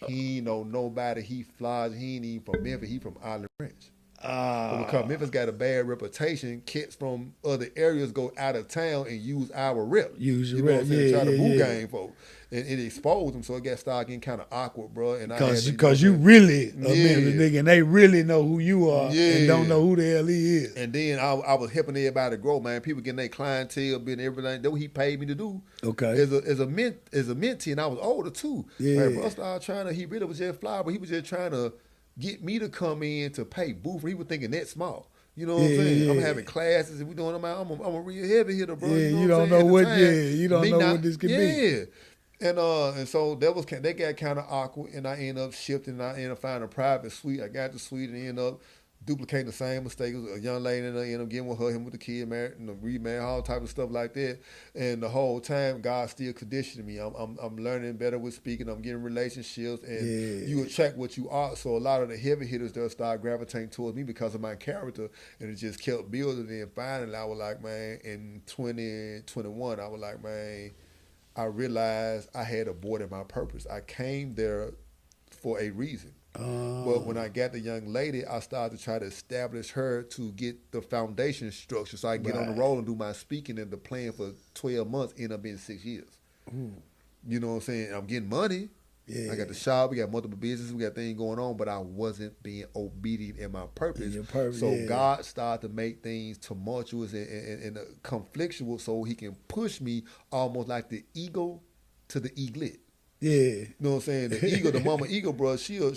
he ain't know nobody. He flies. He ain't even from Memphis. He from Island Ranch. But because Memphis got a bad reputation, kids from other areas go out of town and use our rep. Use your you know rep, what I'm saying? yeah, Try to yeah, boo yeah. game folks. And it exposed them, so it got started getting kind of awkward, bro. And Because you really a Memphis nigga, and they really know who you are and don't know who the hell he is. And then I was helping everybody grow, man. People getting their clientele, being everything. That's what he paid me to do. Okay. As a mentee, and I was older too. Yeah. Like, bro, started trying to. He really was just fly, but he was just trying to get me to come in to pay booth. He was thinking that small. You know what I'm saying? I'm having classes and we doing them out. I'm a real heavy hitter, bro. Yeah, you don't know what. You don't know what this could be. Yeah. And so they got kind of awkward, and I ended up shifting. And I ended up finding a private suite. I got the suite and ended up duplicating the same mistake. It was a young lady, and I ended up getting with her, him with the kid, married, and remarried, all type of stuff like that. And the whole time, God still conditioning me. I'm learning better with speaking. I'm getting relationships, and you attract what you are. So a lot of the heavy hitters, they'll start gravitating towards me because of my character, and it just kept building. And finally, I was like, man, in 2021, I was like, man, I realized I had aborted my purpose. I came there for a reason. But when I got the young lady, I started to try to establish her to get the foundation structure so I can get on the road and do my speaking, and the plan for 12 months ended up being 6 years. Ooh. You know what I'm saying? I'm getting money. Yeah. I got the shop. We got multiple businesses. We got things going on, but I wasn't being obedient in my purpose. So God started to make things tumultuous and conflictual so he can push me almost like the eagle to the eaglet. Yeah. You know what I'm saying? The eagle, the mama eagle, bro, she'll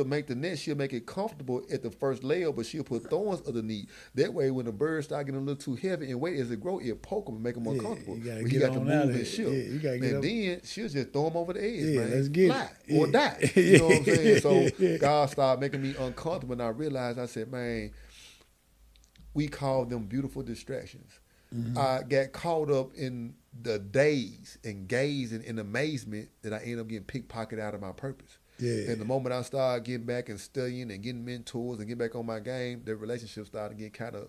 make the nest, she'll make it comfortable at the first layer, but she'll put thorns underneath. That way, when the birds start getting a little too heavy and weight as it grow, it'll poke them and make them uncomfortable. But he got to move and shift. You gotta get and then she'll just throw them over the edge, man. Let's get fly it. or die. You know what I'm saying? So God started making me uncomfortable, and I realized, I said, man, we call them beautiful distractions. Mm-hmm. I got caught up in the days and gaze and in amazement that I ended up getting pickpocketed out of my purpose. Yeah. And the moment I started getting back and studying and getting mentors and getting back on my game, the relationship started getting kind of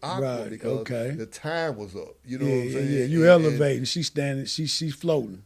awkward because the time was up. You know what I'm saying? Yeah, you elevating. She's standing. She's floating.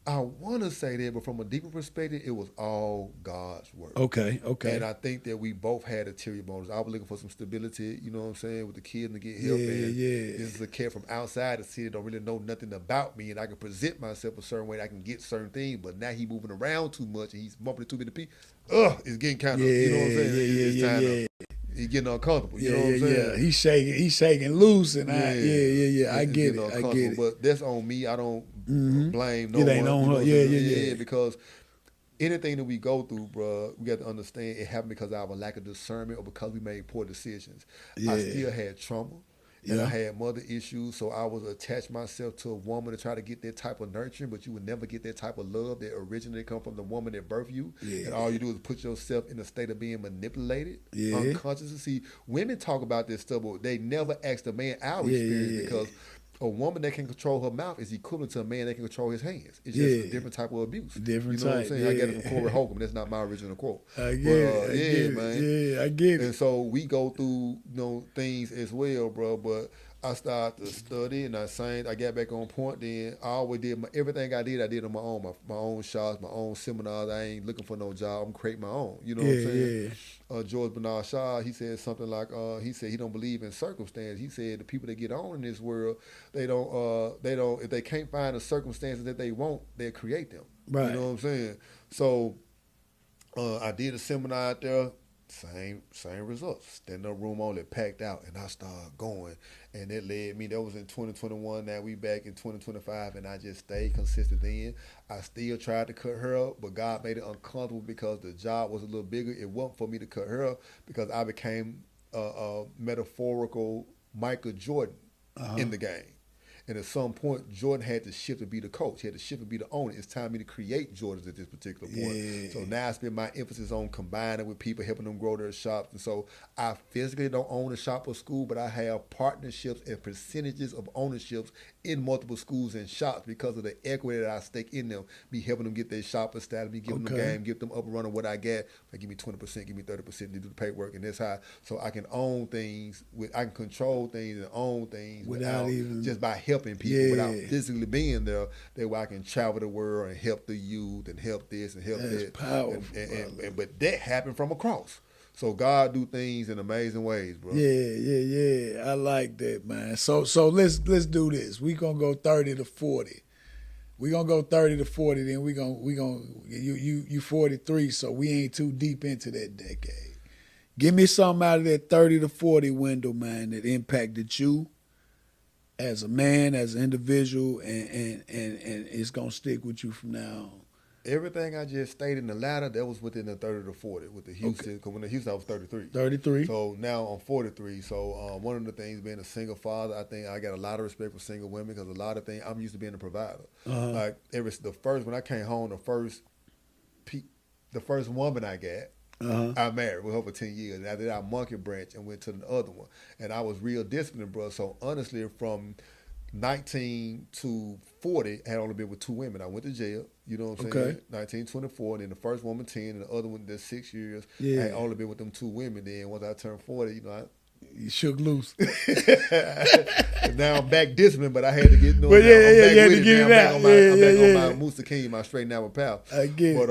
I want to say that, but from a deeper perspective, it was all God's work. Okay. And I think that we both had ulterior motives. I was looking for some stability, you know what I'm saying, with the kids and to get help. This is a kid from outside the city, don't really know nothing about me, and I can present myself a certain way, I can get certain things, but now he's moving around too much, and he's bumping too many people. It's getting kind of, you know what I'm saying? He's getting uncomfortable. You know what I'm saying? Yeah. He's shaking loose, and I get it. But that's on me. I don't blame no one. It ain't on her. Yeah. Because anything that we go through, bro, we got to understand it happened because of our lack of discernment or because we made poor decisions. Yeah. I still had trauma. And I had mother issues, so I was attached myself to a woman to try to get that type of nurturing, but you would never get that type of love that originally come from the woman that birthed you. Yeah. And all you do is put yourself in a state of being manipulated, unconsciously. See, women talk about this stuff, but they never ask the man our experience because a woman that can control her mouth is equivalent to a man that can control his hands. It's just a different type of abuse. Different you know type. What I'm saying? I get it from Corey Holcomb. That's not my original quote. I get it. Man. Yeah, I get it. And so we go through things as well, bro. But I started to study and I sang. I got back on point. Then I always did everything I did on my own. My own shots, my own seminars. I ain't looking for no job. I'm creating my own. You know what I'm saying? George Bernard Shaw, he said something like, he said he don't believe in circumstance. He said the people that get on in this world, they don't, if they can't find the circumstances that they want, they'll create them. Right. You know what I'm saying? So I did a seminar out there. Same results. Stand up room only, packed out, and I started going, and it led me. That was in 2021. Now we back in 2025, and I just stayed consistent. Then I still tried to cut her up, but God made it uncomfortable because the job was a little bigger. It wasn't for me to cut her up because I became a metaphorical Michael Jordan in the game. And at some point, Jordan had to shift to be the coach. He had to shift to be the owner. It's time for me to create Jordans at this particular point. Yeah. So now I spend my emphasis on combining with people, helping them grow their shops. And so I physically don't own a shop or school, but I have partnerships and percentages of ownerships in multiple schools and shops because of the equity that I stake in them. Me helping them get their shop established, me giving them game, give them up and running what I get. Like, give me 20%, give me 30% to do the paperwork, and that's how. So I can own things, I can control things and own things without even just by helping people without physically being there. That way I can travel the world and help the youth and help this and help that. Powerful, but that happened from across. So God do things in amazing ways, bro. Yeah. I like that, man. So let's do this. We gonna go 30 to 40. We gonna go 30 to 40. Then we gonna you 43. So we ain't too deep into that decade. Give me something out of that 30 to 40 window, man, that impacted you as a man, as an individual, and it's gonna stick with you from now on. Everything I just stated in the ladder, that was within the 30 to 40 with the Houston. Because when the Houston, I was 33. 33. So now I'm 43. So one of the things, being a single father, I think I got a lot of respect for single women because a lot of things, I'm used to being a provider. Like when I came home, the first woman I got, I married with her for 10 years. And after that, I monkey branch and went to the other one. And I was real disciplined, bro. So honestly, from 19 to 40, I had only been with 2 women. I went to jail, you know what I'm saying? 19, 24, and then the first woman 10, and the other one did 6 years. I had only been with them 2 women. Then once I turned 40, you shook loose. Now I'm back disciplined, but I had to get. But you had to get it out. I'm back on my Musa King, my straight now path. I get it. But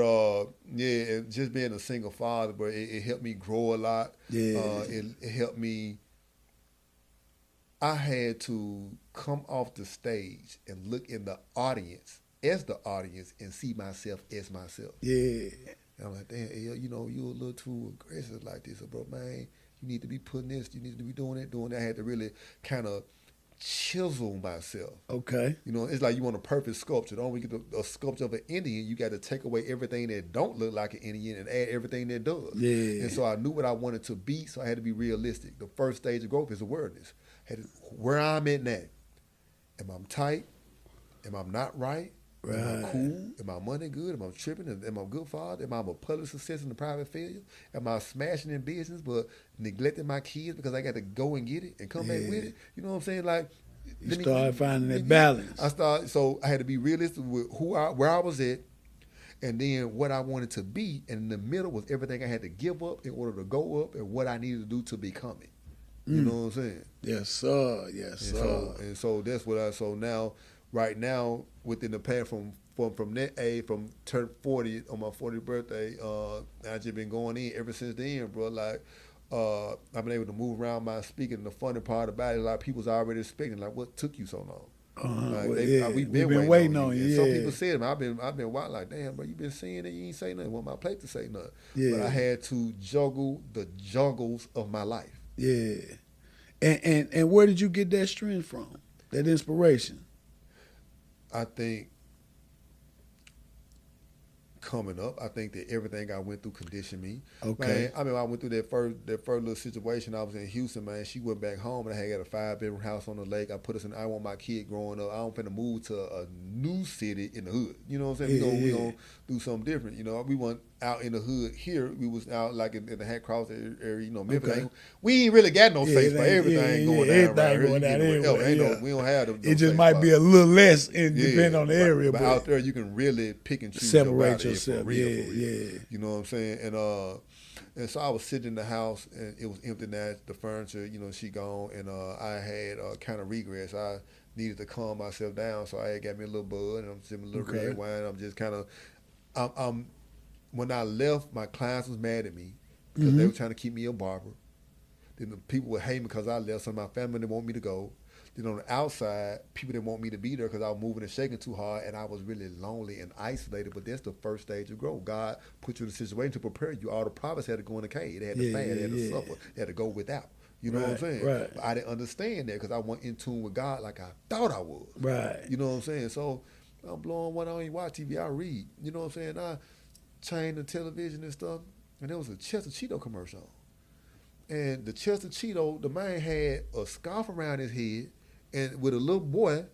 and just being a single father, but it helped me grow a lot. It helped me. I had to come off the stage and look in the audience as the audience and see myself as myself. Yeah. And I'm like, damn, you're a little too aggressive like this, bro, man. You need to be putting this. You need to be doing that. I had to really kind of chisel myself. Okay. It's like you want a perfect sculpture. Don't we get a sculpture of an Indian? You got to take away everything that don't look like an Indian and add everything that does. Yeah. And so I knew what I wanted to be, so I had to be realistic. The first stage of growth is awareness. Where I'm at now. Am I tight? Am I not right? Right. Am I cool? Am I money good? Am I tripping? Am I a good father? Am I a public success and a private failure? Am I smashing in business but neglecting my kids because I got to go and get it and come back with it? You know what I'm saying? Like, you start finding that balance. So I had to be realistic with where I was at, and then what I wanted to be. And in the middle was everything I had to give up in order to go up, and what I needed to do to become it. You know what I'm saying? Yes, sir. And so that's what so now, right now, within the past from that age, from turn 40 on my 40th birthday, I just been going in ever since then, bro. Like, I've been able to move around my speaking. And the funny part about it, a lot of people's already expecting, like, what took you so long? We've been waiting on you. Some people said, I've been wild, like, damn, bro, you been saying that you ain't say nothing. Want my plate to say nothing. But I had to juggle the juggles of my life. Yeah. And where did you get that strength from? That inspiration? I think coming up, I think that everything I went through conditioned me. Okay. Man, I went through that first little situation. I was in Houston, man. She went back home, and I had a 5-bedroom house on the lake. I put us in. I want my kid growing up. I don't finna move to a new city in the hood. You know what I'm saying? We gonna do something different. We went out in the hood here. We was out like in the Hat Cross area. Memphis. Okay. We ain't really got no space for everything going down around here. We don't have them. It just might be a little less depending on the area. But out there, you can really pick and choose. Separate yourself. For real. You know what I'm saying? And so I was sitting in the house, and it was empty now. The furniture, she gone, and I had kind of regrets. I needed to calm myself down, so I had got me a little bud, and I'm sipping a little red wine. I'm just kind of, when I left, my clients was mad at me because they were trying to keep me a barber. Then the people would hate me because I left. Some of my family didn't want me to go. Then on the outside, people didn't want me to be there because I was moving and shaking too hard, and I was really lonely and isolated. But that's the first stage of growth. God put you in a situation to prepare you. All the prophets had to go in the cave. They had to fast. They had to suffer. They had to go without. You know what I'm saying? Right. But I didn't understand that because I wasn't in tune with God like I thought I was. Right. You know what I'm saying? So I'm blowing one. I don't even watch TV. I read. You know what I'm saying? I changed the television and stuff, and there was a Chester Cheeto commercial. And the Chester Cheeto, the man had a scarf around his head, and with a little boy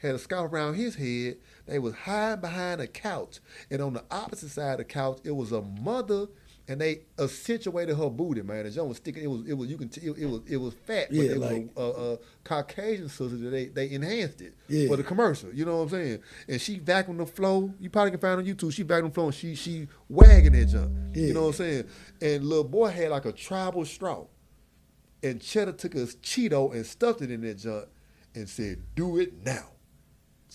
had a scarf around his head. They was hiding behind a couch, and on the opposite side of the couch, it was a mother, and they accentuated her booty, man. The joint was sticking. It was you can tell it was fat, but it was a Caucasian sister that they enhanced it for the commercial. You know what I'm saying? And she vacuumed the floor. You probably can find it on YouTube. She vacuumed the floor and she wagging that junk. Yeah. You know what I'm saying? And little boy had like a tribal straw, and Cheddar took a Cheeto and stuffed it in that junk and said, "Do it now."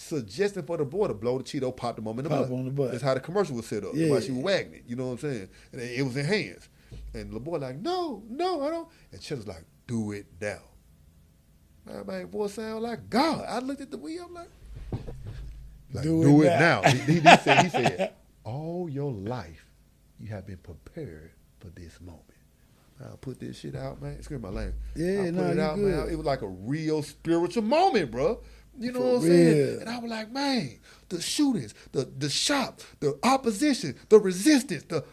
Suggesting for the boy to blow the Cheeto, pop the mom in the butt. On the butt. That's how the commercial was set up. Yeah. While she was wagging it. You know what I'm saying? And it was in hands. And the boy like, no, I don't. And Cheddar's like, do it now. Man, boy sound like God. I looked at the wheel, I'm like do it now. He said, all your life you have been prepared for this moment. I put this shit out, man. Excuse my language. Yeah, I put it out, man. It was like a real spiritual moment, bro. You know what I'm saying? And I was like, man, the shootings, the shop, the opposition, the resistance, them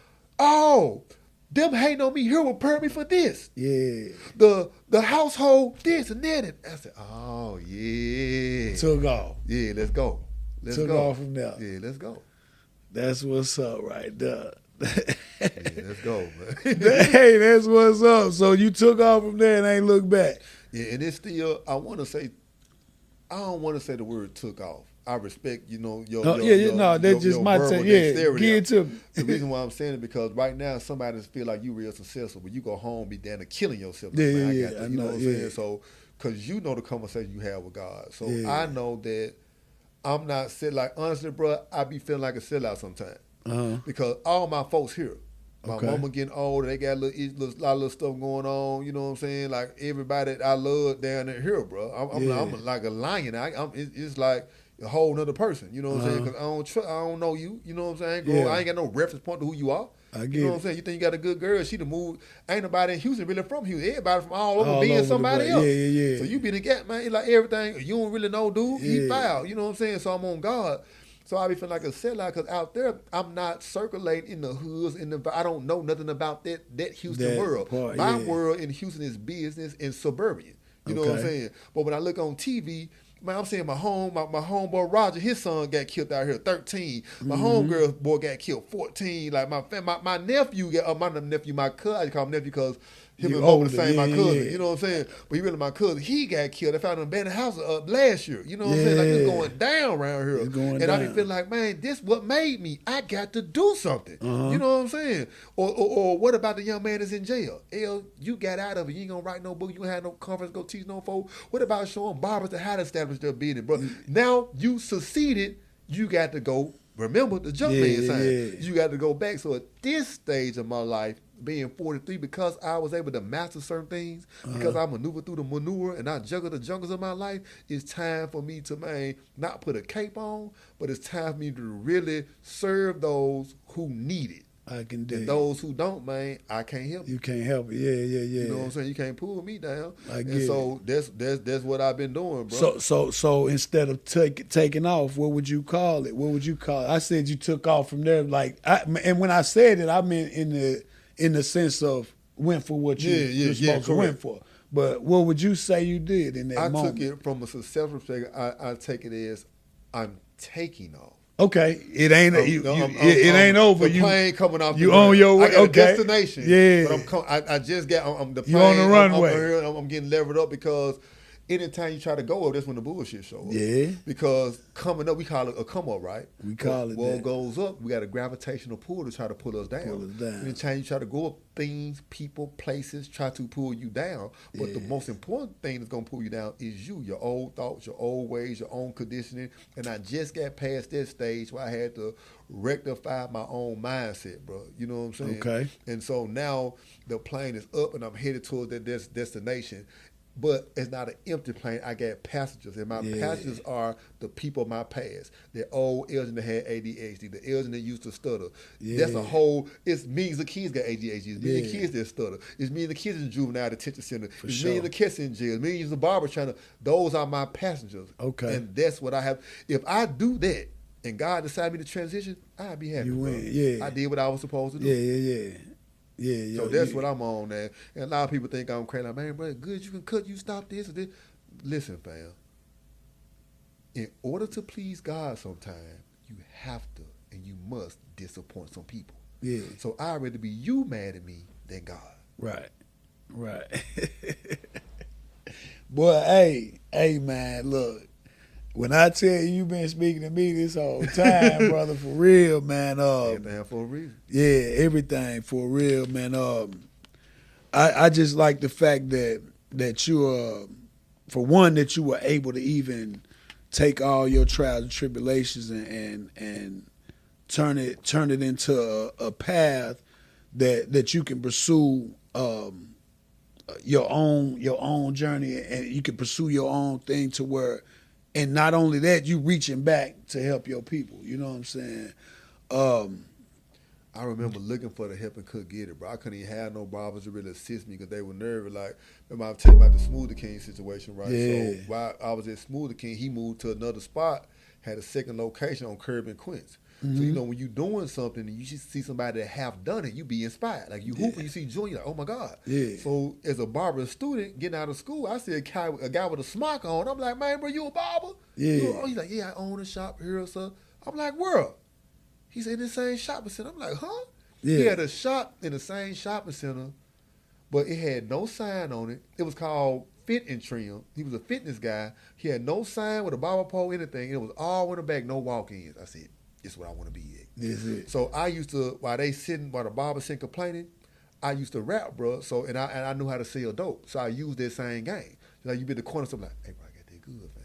hating on me here will prepare me for this. Yeah. The household, this and that. And I said, oh, yeah. Took off. Yeah, let's go. Took off from there. Yeah, let's go. That's what's up right there. Yeah, let's go, man. Hey, that's what's up. So you took off from there and ain't looked back. Yeah, and it's still, I don't want to say the word took off. I respect, your that's just my take. Yeah, give it to me. The reason why I'm saying it because right now somebody feel like you real successful, but you go home be damn near killing yourself. Yeah, you know what I'm saying? So, because you know the conversation you have with God. So I know that I'm not honestly, bro, I be feeling like a sellout sometimes. Because all my folks here. My mama getting older, they got a lot of little stuff going on, you know what I'm saying? Like everybody that I love down there here, bro. I'm like a lion. It's like a whole nother person, you know what I'm saying? Because I don't know you, you know what I'm saying? I ain't got no reference point to who you are. You know what I'm saying? You think you got a good girl, she done moved. Ain't nobody in Houston really from Houston. Everybody from all over being somebody else. Yeah. So you be the gap, man. It's like everything, you don't really know, dude. He foul, you know what I'm saying? So I'm on God. So I be feeling like a sellout because out there, I'm not circulating in the hoods. I don't know nothing about that Houston world. My world in Houston is business and suburban. You know what I'm saying? But when I look on TV, man, I'm saying my homeboy Roger, his son got killed out here, 13. My homegirl boy got killed, 14. Like my nephew my cousin, I call him nephew because him and Mo the same, my cousin. You know what I'm saying? But he really my cousin. He got killed. They found him abandoned house last year. You know what I'm saying? Like it's going down around here. I be feeling like, man, this what made me. I got to do something. You know what I'm saying? Or what about the young man that's in jail? You got out of it. You ain't gonna write no book. You ain't have no conference, go teach no folk. What about showing barbers how to establish their business, bro? Now you succeeded. You got to go. Remember the jump man sign. You got to go back. So at this stage of my life, being 43, because I was able to master certain things, because I maneuver through the manure and I juggle the jungles of my life, it's time for me to, man, not put a cape on, but it's time for me to really serve those who need it. I can do. And those who don't, man, I can't help you. Can't help it. Yeah. You know what I'm saying? You can't pull me down. I get so that's what I've been doing, bro. So instead of taking off, what would you call it? I said you took off from there. And when I said it, I meant in the sense of went for what you're supposed to went for. But what would you say you did in that moment? I took it from a successful perspective. I take it as I'm taking off. Okay, it ain't it ain't over. The plane coming off. You on your way. I got a destination. Yeah, but I just got. I'm the plane. You on the runway. I'm getting levered up because anytime you try to go up, that's when the bullshit show up. Yeah. Because coming up, we call it a come up, right? We call it. Well, goes up, we got a gravitational pull to try to pull us down. Anytime you try to go up, things, people, places try to pull you down. But the most important thing that's gonna pull you down is you, your old thoughts, your old ways, your own conditioning. And I just got past that stage where I had to rectify my own mindset, bro. You know what I'm saying? Okay. And so now the plane is up and I'm headed towards that destination. But it's not an empty plane. I got passengers, and my passengers are the people of my past. The old Elgen that had ADHD, the Elgen that used to stutter. That's a whole. It's millions of kids got ADHD. It's millions of kids that stutter. It's millions of kids in juvenile detention center. It's millions of kids in jail. Millions of barbers trying to. Those are my passengers. Okay, and that's what I have. If I do that, and God decided me to transition, I'd be happy. You win. I did what I was supposed to do. Yeah. So that's what I'm on, man. And a lot of people think I'm crazy. Like, man, bro, good, you can cut, you stop this or this. Listen, fam. in order to please God sometime, you have to and you must disappoint some people. Yeah. So I'd rather be you mad at me than God. Right. Boy, hey, man, look. When I tell you been speaking to me this whole time, brother, for real, man. Everything for a reason. Yeah, everything for real, man. I just like the fact that you for one, that you were able to even take all your trials and tribulations and turn it into a path that you can pursue your own journey, and you can pursue your own thing to where, and not only that, you reaching back to help your people. You know what I'm saying? I remember looking for the help and couldn't get it, bro. I couldn't even have no barbers to really assist me because they were nervous. Like, remember I was telling you about the Smoothie King situation, right? Yeah. So while I was at Smoothie King, he moved to another spot, had a second location on Curb and Quince. So, you know, when you're doing something and you see somebody that have done it, you be inspired. Like, you hoop and you see Junior, you're like, oh, my God. Yeah. So, as a barber student getting out of school, I see a guy with a smock on. I'm like, man, bro, you a barber? Yeah. He's like, yeah, I own a shop here, sir. I'm like, where? He said, in the same shopping center. I'm like, huh? Yeah. He had a shop in the same shopping center, but it had no sign on it. It was called Fit and Trim. He was a fitness guy. He had no sign with a barber pole, anything. It was all in the back, no walk-ins. I said, this is what I want to be at. This is it. So I used to, while the barber sitting complaining, I used to rap, bro. So and I knew how to sell dope. So I used that same game. Like, you be at the corner, something like, hey, bro, I got that good, fam.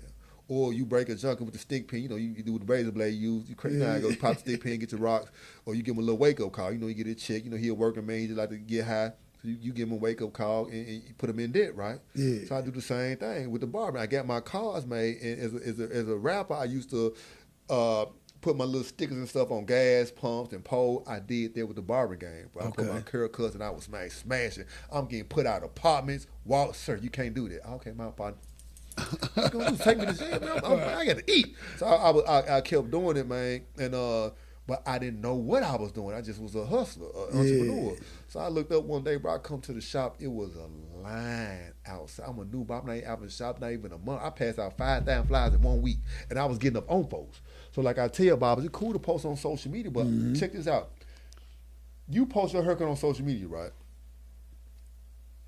Or you break a junkie with the stick pin. You know, you do with the razor blade you use. You crazy now, go pop the stick pin, get your rocks. Or you give him a little wake-up call. You know, you get a chick. You know, he a working man. He just like to get high. So you give him a wake-up call and you put him in debt, right? Yeah. So I do the same thing with the barber. I got my cars made. And as a rapper, I used to put my little stickers and stuff on gas pumps and pole. I did that with the barber game. Bro. I put my curl cuts and I was smashing. I'm getting put out of apartments. Sir, you can't do that. Okay, my partner. What's going to do? Take me to jail, man. I got to eat. So I kept doing it, man. And but I didn't know what I was doing. I just was a hustler, an entrepreneur. So I looked up one day, bro. I come to the shop. It was a line outside. I'm a new barber. I'm not even out in the shop, not even a month. I passed out 5,000 flyers in 1 week, and I was getting up on folks. So like I tell barbers, it's cool to post on social media, but check this out. You post your haircut on social media, right?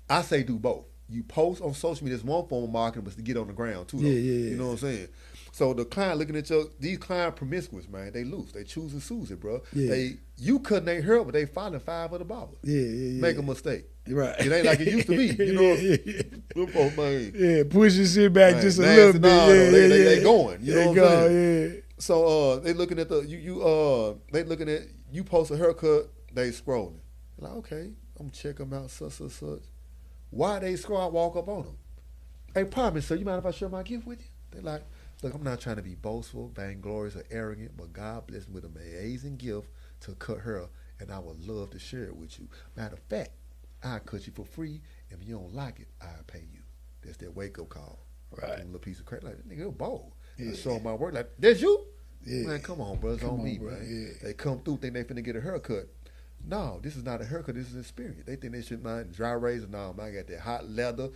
I say do both. You post on social media. There's one form of marketing, but to get on the ground too. You know what I'm saying? So the client looking at these client promiscuous, man. They loose. They choose and Susie, bro. You cutting their hair, but they following 5 other barbers. Make a mistake. Right. It ain't like it used to be. You know what I'm saying? Yeah, push your shit back just a little bit. They going. You know what I'm saying? Yeah. So they looking at they looking at you post a haircut, they scrolling. Like, okay, I'm check them out, such. Why they scroll? I walk up on them. Hey, promise, sir, you mind if I share my gift with you? They like, look, I'm not trying to be boastful, vainglorious, or arrogant, but God blessed me with an amazing gift to cut hair, and I would love to share it with you. Matter of fact, I'll cut you for free. If you don't like it, I'll pay you. That's that wake-up call. Right. A little piece of credit. Like, nigga, you're bold. I show them my work. Like, that's you? Yeah. Man, come on, bro. It's on me, bro. man. Yeah. They come through, think they finna get a haircut. No, this is not a haircut. This is an experience. They think they should mind dry razor. No, man, I got that hot leather,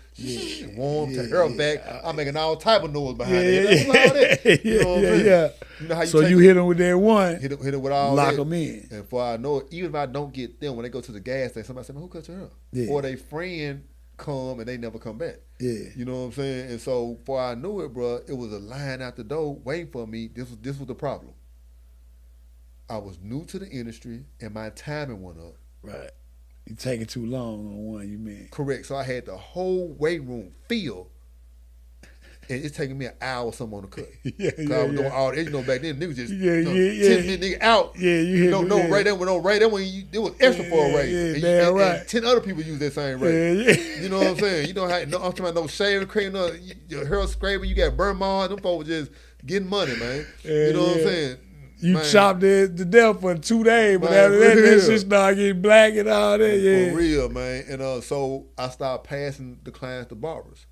warm, to hair back. I'm making all type of noise behind it. You know what I'm saying? You know how you hit them with that one. Hit them with all lock that. them in. And for I know it, even if I don't get them, when they go to the gas station, somebody say, man, who cut your hair? Yeah. Or they friend come and they never come back. Yeah. You know what I'm saying? And so before I knew it, bro, it was a line out the door waiting for me. This was the problem. I was new to the industry and my timing went up. Right. You taking too long on one, you mean. Correct. So I had the whole weight room filled. And it's taking me an hour or something on the cut. I was doing all that. You know, back then, niggas just 10 minute nigga out. Yeah, you hit right there with no rate. That when it was extra for a rate. And 10 other people use that same rate. You know what I'm saying? You know how, I'm talking about no shaving cream, your hair scraping, you got burn marks. Them folks just getting money, man. You know what I'm saying? You chopped it to death for 2 days, but after that shit started getting black and all that. For real, man. And so I started passing the clients to barbers.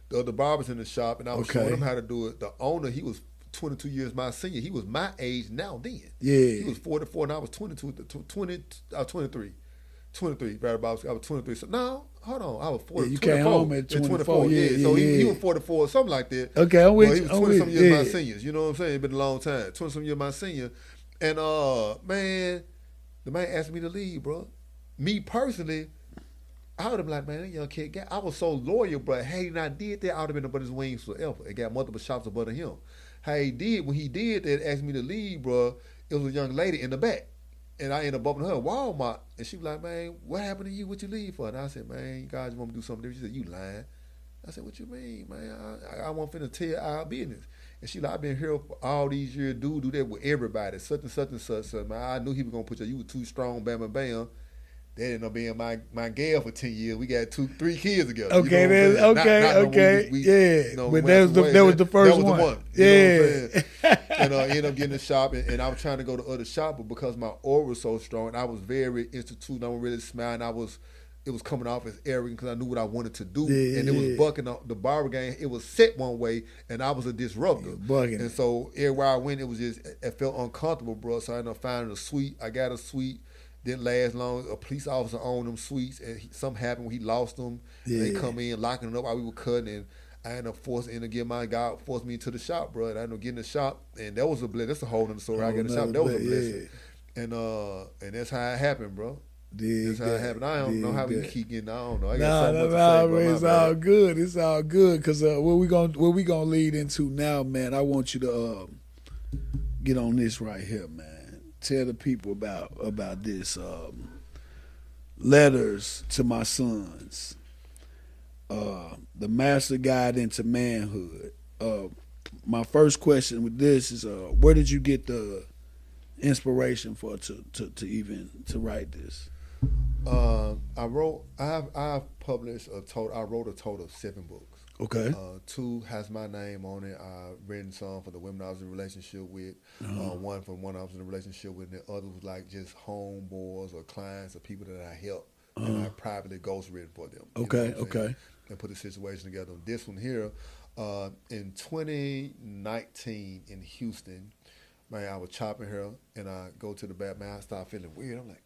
The other barbers in the shop, and I was showing them how to do it. The owner, he was 22 years my senior. He was my age now then. He was 44 and I was 22, 23. 23, right about, I was 23. So now hold on, I was Yeah, 40, you 24. came home at 24. Yeah, So yeah. he was 44 or something like that. Okay, I'm with Well, you. he was I'm 20 with some you. years my Yeah. seniors. You know what I'm saying? It's been a long time. 20 some years my senior. And man, the man asked me to leave, bro. Me personally, I would have been like, man, that young kid I was so loyal, bro. Had he not did that, I would have been above his wings forever. It got multiple shots above him. How he did, when he did that, asked me to leave, bro, it was a young lady in the back. And I ended up bumping her at Walmart. And she was like, man, what happened to you? What you leave for? And I said, man, you guys want me to do something different? She said, you lying. I said, what you mean, man? I want finna tell our business. And she like, I've been here for all these years, dude, do that with everybody, such and such and such. So, man, I knew he was gonna put you were too strong, bam, bam, bam. That ended up being my gal for 10 years. We got 3 kids together. Okay, you know that's what I'm saying? okay, okay, yeah. You know, But we went that was the first that was one. the one. You Yeah. know what I'm saying? And ended up getting a shop, and I was trying to go to other shop, but because my aura was so strong, and I was very institutional, I was really smiling, it was coming off as arrogant because I knew what I wanted to do, Yeah, and it was bucking up the barber game. It was set one way, and I was a disruptor. Bugging And so everywhere I went, it felt uncomfortable, bro. So I ended up finding a suite. I got a suite. Didn't last long. A police officer owned them suites, and something happened when he lost them. Yeah. They come in, locking it up while we were cutting, and I ended up forced me into the shop, bro. And I ended up getting the shop, and that was a blessing. That's a whole other story. I got the shop. That was a blessing. Yeah. And that's how it happened, bro. That's how it happened. I don't know how we keep getting. I don't know. I got something to say, bro. It's all good. It's all good. Cause what we gonna lead into now, man? I want you to get on this right here, man. Tell the people about this letters to my sons. The Master Guide into Manhood. My first question with this is, where did you get the inspiration for to even write this? I wrote a total of 7 books. Okay. 2 has my name on it. I've written some for the women I was in a relationship with. One for one I was in a relationship with, and the other was like just homeboys or clients or people that I help, and I privately ghostwritten for them. Okay. And put the situation together. This one here, in 2019 in Houston, man, I was chopping hair, and I go to the back, man, I started feeling weird. I'm like,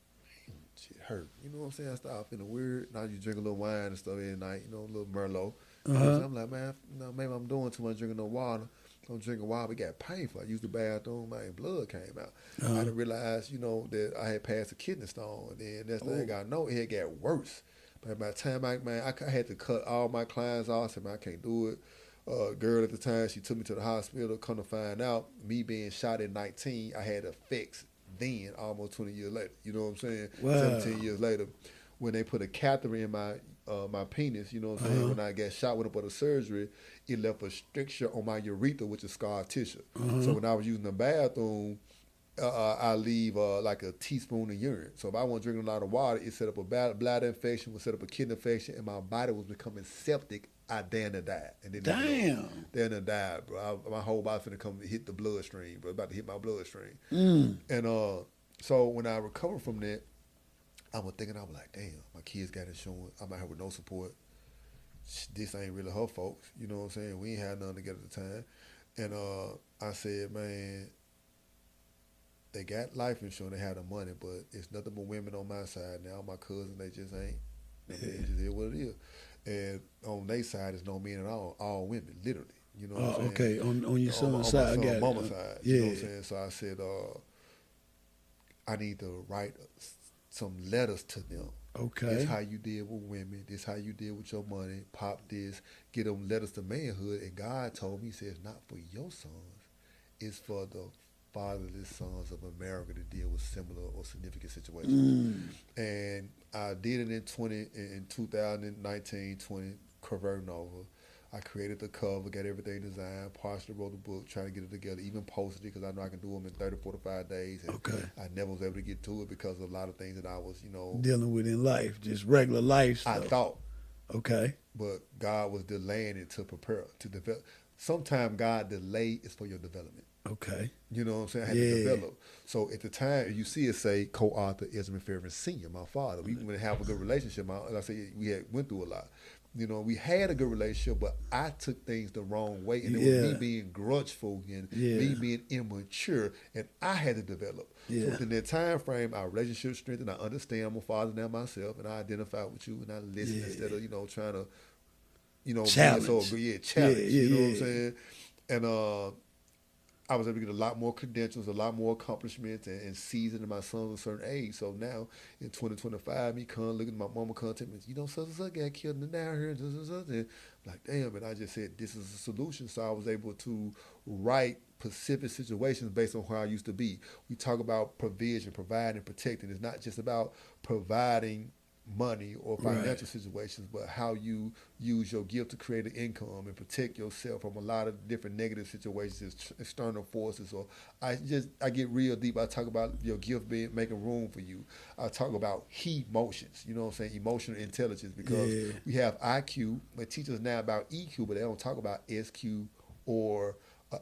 man, shit hurt. You know what I'm saying? I started feeling weird. Now you drink a little wine and stuff every night, a little Merlot. So I'm like, man, maybe I'm doing too much drinking no water. I'm drinking water, it got painful. I used the bathroom, my blood came out. I didn't realize, that I had passed a kidney stone. And then that's the thing I know, it had got worse. But by the time I had to cut all my clients off. I said, man, I can't do it. Girl at the time, she took me to the hospital. Come to find out, me being shot at 19, I had effects then, almost 20 years later. You know what I'm saying? Wow. 17 years later, when they put a catheter in my penis, you know what I'm saying? When I got shot with it for the surgery, it left a stricture on my urethra, which is scar tissue. So when I was using the bathroom, I leave like a teaspoon of urine. So if I wasn't drinking a lot of water, it set up a bladder infection, would set up a kidney infection, and my body was becoming septic. I damn near died. And Damn. Damn near died, bro. My whole body finna come hit the bloodstream, bro. About to hit my bloodstream. And so when I recovered from that, I was like, damn, my kids got insurance. I'm out here with no support. This ain't really her folks. You know what I'm saying? We ain't had nothing together at the time. And I said, man, they got life insurance, they had the money, but it's nothing but women on my side now. My cousins, they just ain't. It just is what it is. And on their side, it's no men at all women, literally. You know what I'm saying? Okay. On your son's side, I got it. Mama's side. You know what I'm saying? So I said, I need to write some letters to them. Okay. This how you deal with women. This how you deal with your money. Pop this. Get them letters to manhood. And God told me, He says, not for your sons. It's for the fatherless sons of America to deal with similar or significant situations. And I did it in 2019, 20, converting over. I created the cover, got everything designed, partially wrote the book, trying to get it together, even posted it because I know I can do them in 30, 45 days. And I never was able to get to it because of a lot of things that I was, dealing with in life, just regular life stuff. I thought. Okay. But God was delaying it to prepare, to develop. Sometimes God delay is for your development. Okay. You know what I'm saying? I had to develop. So at the time, you see it say co-author Elgen Mcferren Sr., my father. We didn't have a good relationship. Like I said, we went through a lot. You know, we had a good relationship, but I took things the wrong way. And it was me being grudgeful and me being immature, and I had to develop. So within that time frame, our relationship strengthened. I understand I'm a father now myself, and I identify with you, and I listen instead of, trying to, challenge. Challenge. You know what I'm saying? And I was able to get a lot more credentials, a lot more accomplishments, and season in my son at a certain age. So now in 2025, me come looking at my mama content, such and such got killed and down here, and I'm like, damn. And I just said, this is a solution. So I was able to write specific situations based on where I used to be. We talk about provision, providing, protecting. It's not just about providing money or financial situations, but how you use your gift to create an income and protect yourself from a lot of different negative situations, external forces. Or I get real deep. I talk about your gift making room for you. I talk about emotions, emotional intelligence, because we have IQ. They teach us now about EQ, but they don't talk about SQ or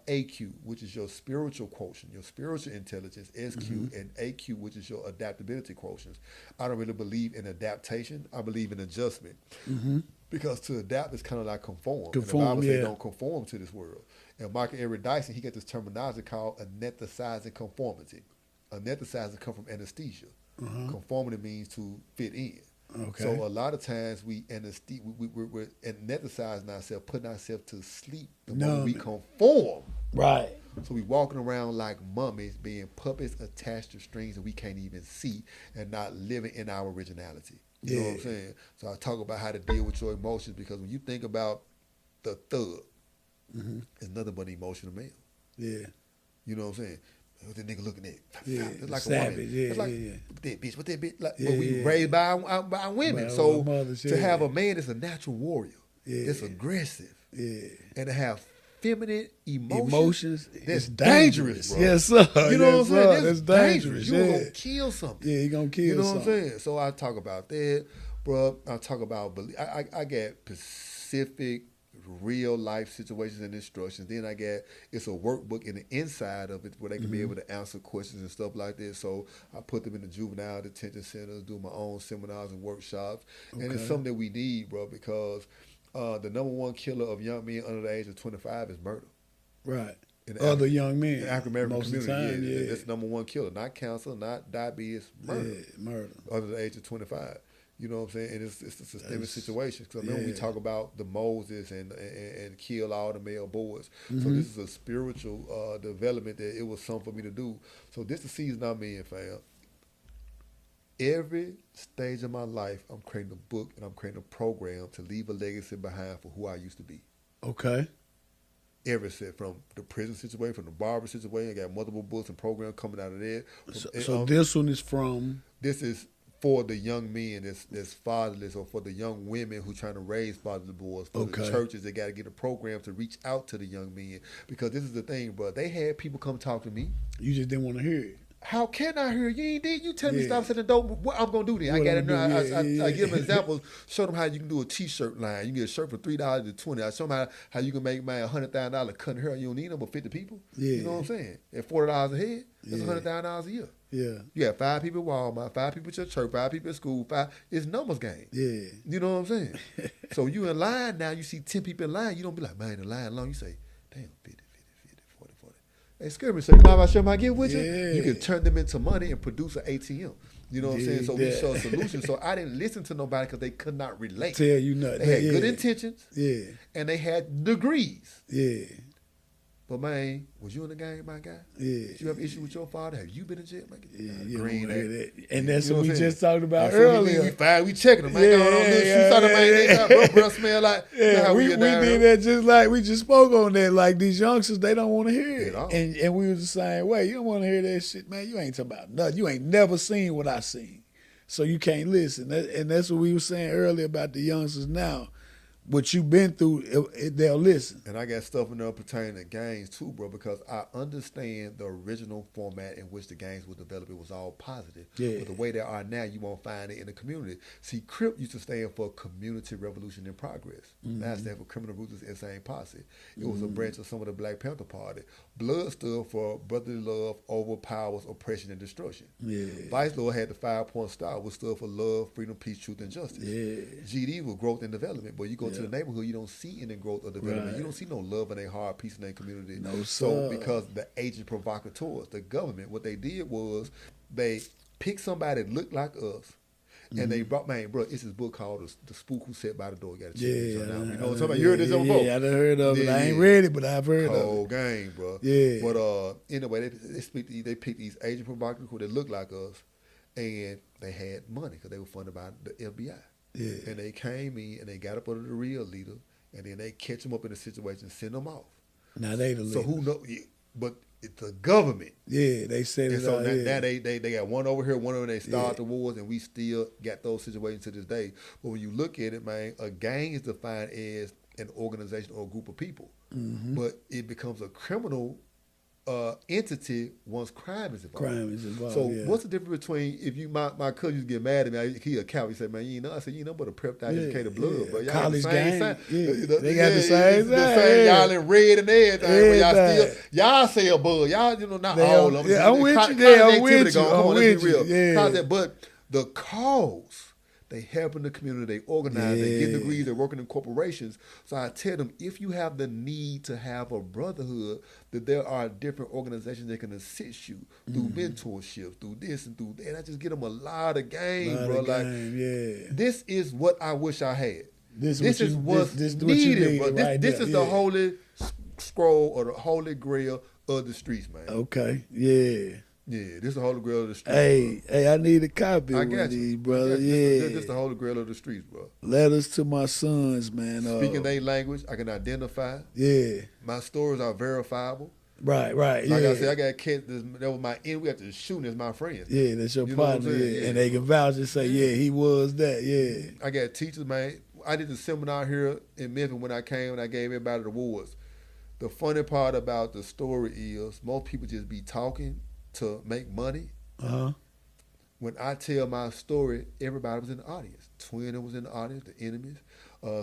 AQ, which is your spiritual quotient, your spiritual intelligence, SQ, and AQ, which is your adaptability quotient. I don't really believe in adaptation. I believe in adjustment. Because to adapt is kind of like conform. And the Bible says don't conform to this world. And Michael Eric Dyson, he got this terminology called anesthetizing conformity. Anesthetizing comes from anesthesia. Conformity means to fit in. Okay. So a lot of times we're anesthetizing ourselves, putting ourselves to sleep the moment we conform. Right. So we walking around like mummies, being puppets attached to strings that we can't even see, and not living in our originality. You know what I'm saying? So I talk about how to deal with your emotions, because when you think about the thug, it's nothing but an emotional male. Yeah. You know what I'm saying? What that nigga looking at? It's like savage. A woman. It's like, what that bitch? Like, but we raised by women. So to have a man that's a natural warrior, that's aggressive, and to have feminine emotions that's dangerous, bro. Yes, sir. You know what I'm saying? That's dangerous. You're going to kill something. Yeah, you're going to kill something. You know what I'm saying? So I talk about that, bro. I talk about, I get specific real life situations and instructions. Then it's a workbook in the inside of it where they can be able to answer questions and stuff like this. So I put them in the juvenile detention centers, do my own seminars and workshops. And it's something that we need, bro, because the number one killer of young men under the age of 25 is murder. Right. Other young men. The African American community, time, that's number one killer. Not cancer, not diabetes, murder. Yeah, murder. Under the age of 25. You know what I'm saying? And it's a systemic situation. Because I remember we talk about the Moses and kill all the male boys. So this is a spiritual development that it was something for me to do. So this is the season I'm in, fam. Every stage of my life, I'm creating a book and I'm creating a program to leave a legacy behind for who I used to be. Okay. Every set, from the prison situation, from the barber situation. I got multiple books and programs coming out of there. So this one is from? This is for the young men that's fatherless, or for the young women who trying to raise fatherless boys, for the churches that got to get a program to reach out to the young men. Because this is the thing, bro. They had people come talk to me. You just didn't want to hear it. How can I hear you? You tell me stop sitting the door. What I'm going to do then? I got to know. I give them examples, show them how you can do a T-shirt line. You can get a shirt for $3 to $20. I show them how you can make my $100,000 cutting hair. You don't need them but 50 people. Yeah. You know what I'm saying? At $40 a head, that's $100,000 a year. Yeah. You got 5 people at Walmart, 5 people at your church, 5 people at school, 5. It's numbers game. Yeah. You know what I'm saying? So you in line now, you see 10 people in line, you don't be like, man, the line long. You say, damn, 50. Hey, excuse me, so you mind if I share my gift with you? You can turn them into money and produce an ATM. You know what I'm saying? So we show a solution. So I didn't listen to nobody because they could not relate. Tell you nothing. They had good intentions. Yeah. And they had degrees. Yeah. But man, was you in the game, my guy? Yeah. Did you have issue with your father? Have you been in jail? Green that. And that's what we just talked about earlier. We checking them. You saw the man, bro smell like. We did that just like we just spoke on that. Like these youngsters, they don't want to hear it. And we was the same way. You don't want to hear that shit, man. You ain't talking about nothing. You ain't never seen what I seen. So you can't listen. And that's what we were saying earlier about the youngsters now. what you've been through, they'll listen. And I got stuff in there pertaining to gangs too, bro, because I understand the original format in which the gangs were developed. It was all positive. Yeah. But the way they are now, you won't find it in the community. See, CRIP used to stand for Community Revolution in Progress. That stands for Criminal Ruthless Insane Posse. It was a branch of some of the Black Panther Party. Blood stood for Brotherly Love Overpowers Oppression and Destruction. Yeah. Vice Lord had the 5-point star, which stood for Love, Freedom, Peace, Truth, and Justice. Yeah. GD was Growth and Development, but you go to the neighborhood, you don't see any growth or development. Right. You don't see no love in their heart, peace in their community. No, so sir. because the agent provocateurs, the government, what they did was they picked somebody that looked like us, and they brought, man, bro, it's this book called The Spook Who Sat by the Door. You got to check this out now. You know what I'm talking about? You heard this on Yeah, I done heard of it. I ain't read it, but I've heard of it. Cold game, bro. Yeah. But anyway, they picked these agent provocateurs who that looked like us, and they had money because they were funded by the FBI. Yeah. And they came in and they got up under the real leader, and then they catch them up in a situation and send them off. Now they the leader. So who know? Yeah, but it's the government. Yeah, they said And it so out now, here. now they got one over here, one over there. They start the wars, and we still got those situations to this day. But when you look at it, man, a gang is defined as an organization or a group of people. But it becomes a criminal entity once crime is involved. Crime is involved. So yeah. what's the difference between if you my cousin used to get mad at me? He a coward. He said, "Man, you know," I said, "You know, but a prepped out educated blood, bro. Y'all College got the same gang. sign. Yeah. They got the same sign. Y'all in red and everything. But y'all Everything. still y'all say a bug. Y'all, you know, not They all are- of them. yeah, I'm with College you. Yeah, I'm activity with you. going. Come I'm on, let's with be real. you. Yeah. College, but the cause. They help in the community, they organize, they get degrees, they're working in corporations. So I tell them, if you have the need to have a brotherhood, that there are different organizations that can assist you through mentorship, through this and through that. And I just get them a lot of game, bro. Like, this is what I wish I had. This is what's needed, bro. This is the holy scroll or the holy grail of the streets, man. Okay, yeah. Yeah, this is the holy grail of the streets. Hey, I need a copy I of got these, you, brother. This is the holy grail of the streets, bro. Letters to my sons, man. Speaking their language, I can identify. Yeah. My stories are verifiable. Right. Like yeah. I said, I got kids that was my end. We got to shooting as my friends. Yeah, that's your You know what I'm partner. saying? Yeah. Yeah. And they can vouch and say, yeah, he was that. Yeah. I got teachers, man. I did the seminar here in Memphis when I came and I gave everybody the awards. The funny part about the story is most people just be talking to make money. When I tell my story, everybody was in the audience. Twin was in the audience, the enemies,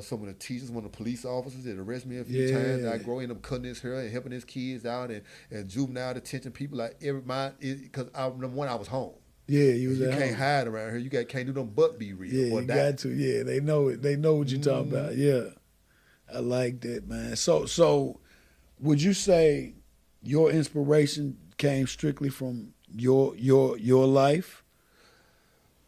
some of the teachers, one of the police officers that arrested me a few times. I end up cutting his hair and helping his kids out and juvenile detention people. Like everybody, because number one, I was home. Yeah, you was You at can't home. hide around here. You can't do them but be real. Yeah, or you die. got to. Yeah, they know it. They know what you're talking about. Yeah, I like that, man. So, would you say your inspiration came strictly from your life?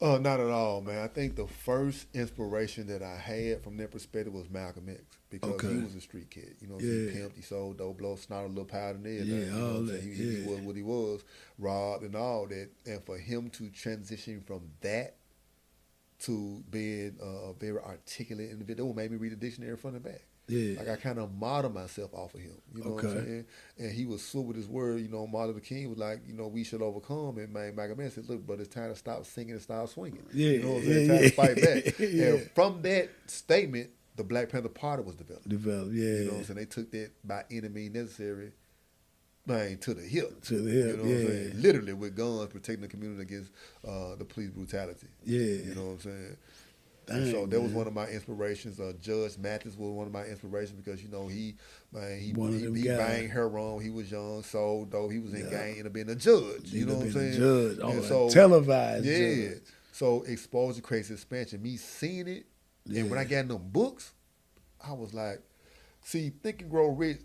Not at all, man. I think the first inspiration that I had from that perspective was Malcolm X because he was a street kid. You know, he pimped, he sold dope, blow, snorted a little powder and everything. Yeah, you know all what I'm that. saying? He was what he was, robbed and all that. And for him to transition from that to being a very articulate individual, that made me read the dictionary front and back. Yeah. Like I kind of modeled myself off of him. You know what I'm saying? And he was swoop with his word. You know, Martin Luther King was like, you know, we should overcome. And man, Malcolm X said, look, but it's time to stop singing and start swinging. Yeah, you know what I'm saying? Time to fight back. And from that statement, the Black Panther Party was developed. Yeah. You know what I'm saying? They took that by any means necessary, man, to the hip. To the hip, You know what I'm saying? Literally with guns protecting the community against the police brutality. Yeah. You know what I'm saying? And Dang, so that was man. one of my inspirations. Judge Mathis was one of my inspirations because, you know, he One of them he guys. banged her wrong. He was young, sold dope. He was in gang, ended up being a judge. You know what I'm saying? Judge, And televised. yeah. Judge. So exposure creates expansion. Me seeing it, and when I got in them books, I was like, see, Think and Grow Rich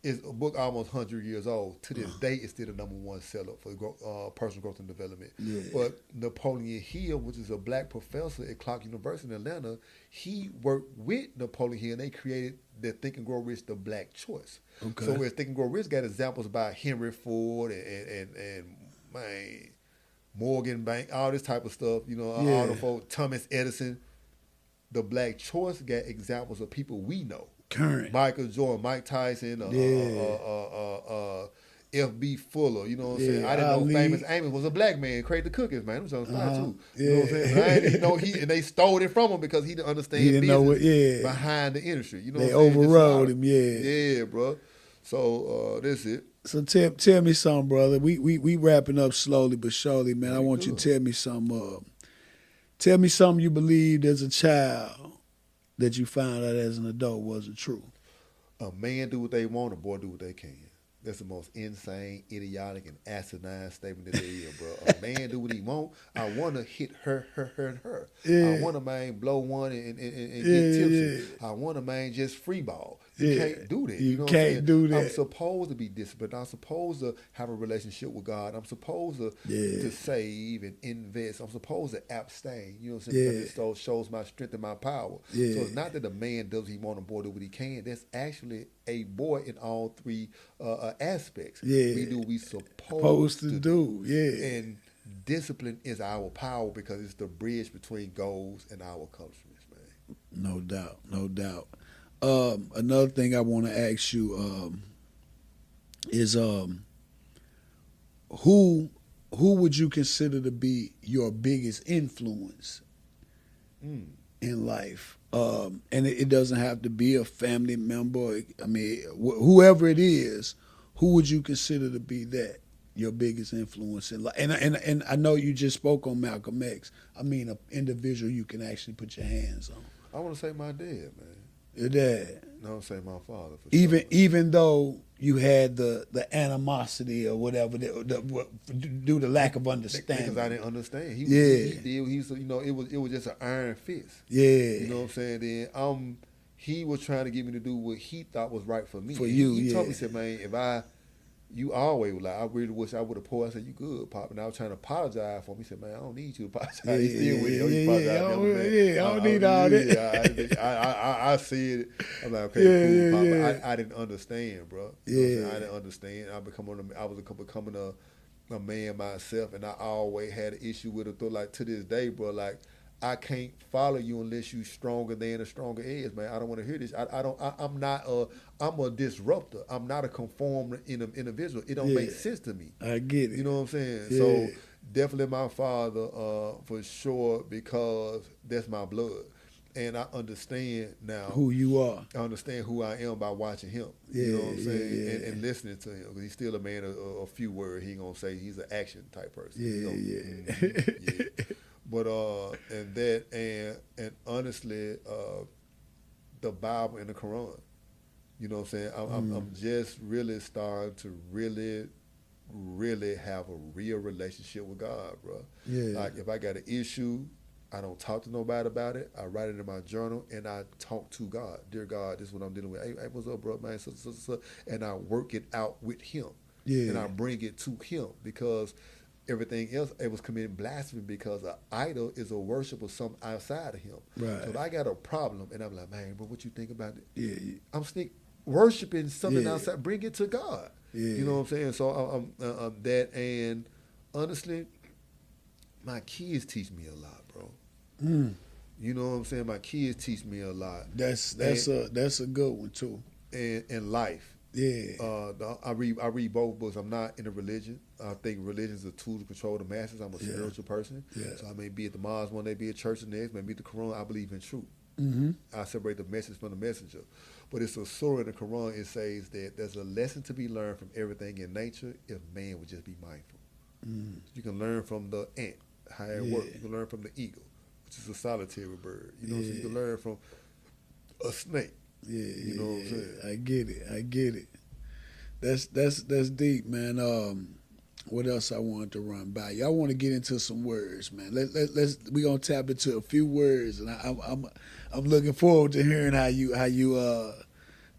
is a book almost 100 years old. To this day, it's still the #1 seller for personal growth and development. Yeah. But Napoleon Hill, which is a black professor at Clark University in Atlanta, he worked with Napoleon Hill, and they created the Think and Grow Rich, the Black Choice. Okay. So where Think and Grow Rich got examples by Henry Ford and man, Morgan Bank, all this type of stuff, you know, all the folks, Thomas Edison. The Black Choice got examples of people we know. Current. Michael Jordan, Mike Tyson, FB Fuller, you know what I'm Yeah, saying? I didn't know Ali. Famous Amos was a black man, created the cookies, man. Them songs fire too. Yeah. You know what I'm saying? But I didn't know and they stole it from him because he didn't understand He didn't know business it. Yeah, behind the industry. You know they what I'm saying? Just overrode like- him. Yeah. Yeah, bro. So that's it. So tell me something, brother. We wrapping up slowly but surely, man. Yeah, I we want you good. to tell me something. Tell me something you believed as a child that you found out as an adult wasn't true. A man do what they want, a boy do what they can. That's the most insane, idiotic, and asinine statement that there is, bro. A man do what he want. I want to hit her. Yeah. I want to, man, blow one and get Yeah, tipsy. yeah. I want to, man, just free ball. You Yeah. can't do that. You know what can't I'm saying? do that. I'm supposed to be disciplined. I'm supposed to have a relationship with God. I'm supposed to save and invest. I'm supposed to abstain. You know what I'm saying? Because it shows my strength and my power. Yeah. So it's not that a man does what he want, a boy do what he can. That's actually a boy in all three aspects. Yeah. We do what we supposed to do. Yeah. And discipline is our power because it's the bridge between goals and our accomplishments, man. No doubt. No doubt. Another thing I want to ask you is who would you consider to be your biggest influence in life? And it doesn't have to be a family member. I mean, whoever it is, who would you consider to be that your biggest influence in life? And I know you just spoke on Malcolm X. I mean, an individual you can actually put your hands on. I want to say my dad, man. Your dad. No, I want to say my father. For sure. Even though you had the animosity or whatever, due to the lack of understanding. Because I didn't understand. He was, you know, it was just an iron fist. Yeah. You know what I'm saying? Then he was trying to get me to do what he thought was right for me. For you, he told me, yeah. said, man, you always were like, I really wish I would have pulled. I said, you good, Pop. And I was trying to apologize for him. He said, man, I don't need you to apologize. Yeah, He still with you. I don't need all that. I said it. I'm like, okay, cool, Pop. yeah. But I didn't understand, bro. You know what I'm saying? I didn't understand. I was becoming a man myself, and I always had an issue with it. Like to this day, bro, like I can't follow you unless you stronger than a stronger is, man. I don't want to hear this. I'm a disruptor. I'm not a conformed individual. It don't make sense to me. I get it. You know what I'm saying? Yeah. So definitely my father, for sure, because that's my blood. And I understand now who you are. I understand who I am by watching him. Yeah, you know what I'm saying? yeah. And listening to him. 'Cause he's still a man of a few words. He ain't going to say he's an action type person. Yeah. But and honestly, the Bible and the Quran. You know what I'm saying? I'm just really starting to really have a real relationship with God, bro. Yeah. Like if I got an issue, I don't talk to nobody about it. I write it in my journal and I talk to God. Dear God, this is what I'm dealing with. Hey, what's up, bro, man? So. And I work it out with Him. Yeah. And I bring it to Him because everything else, it was committing blasphemy because an idol is a worship of something outside of Him. Right. So if I got a problem and I'm like, man, bro, what you think about it? Yeah. I'm worshiping something outside. Bring it to God. Yeah. You know what I'm saying? So I'm that, and honestly, my kids teach me a lot, bro. You know what I'm saying? My kids teach me a lot. That's a good one too. And life. Yeah. I read both books. I'm not in a religion. I think religion is a tool to control the masses. I'm a spiritual person. Yeah. So I may be at the mosque one day, be at church the next, maybe the Quran. I believe in truth. Mm-hmm. I separate the message from the messenger. But it's a surah in the Quran. It says that there's a lesson to be learned from everything in nature if man would just be mindful. You can learn from the ant, how it works. You can learn from the eagle, which is a solitary bird. You know, so you can learn from a snake. Yeah, you know what I'm saying? I get it. That's deep, man. What else I wanted to run by you? I want to get into some words, man. We gonna tap into a few words, and I'm looking forward to hearing how you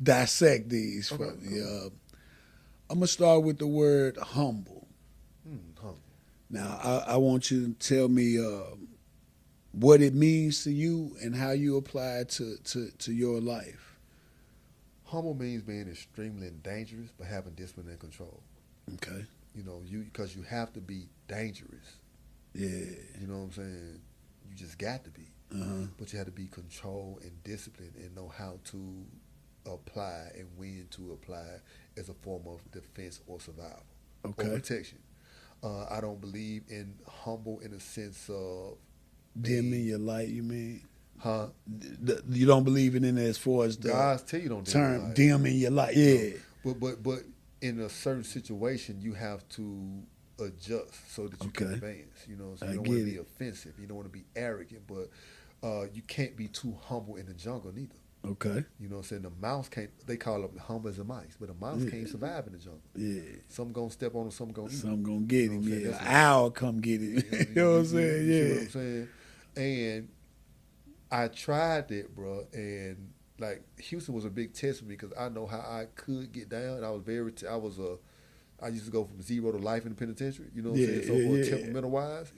dissect these from me. Cool. I'm gonna start with the word humble. Humble. Now I want you to tell me what it means to you and how you apply it to your life. Humble means being extremely dangerous, but having discipline and control. Okay. You know, because you have to be dangerous. Yeah. You know what I'm saying? You just got to be. Uh-huh. But you have to be controlled and disciplined and know how to apply and when to apply as a form of defense or survival or Okay. protection. I don't believe in humble in the sense of Dimming your light, you mean? huh? You don't believe in it as far as the Guys tell you don't dim your term light. dimming your light. Yeah. But in a certain situation, you have to adjust so that you can Okay. advance. You know, so I you don't want get to be it. offensive. You don't want to be arrogant, but you can't be too humble in the jungle neither. Okay. You know what I'm saying? The mouse can't. They call them humble as a mice, but a mouse Yeah. can't survive in the jungle. Yeah. Some gonna step on him, some gonna eat him. Some gonna get You know him. what I'm saying? Yeah. That's An what- owl come get him. You know what I'm saying? You see what Yeah. I'm saying? And I tried that, bro, and like Houston was a big test for me because I know how I could get down. I was I used to go from zero to life in the penitentiary. You know what I'm saying? So for temperamental wise,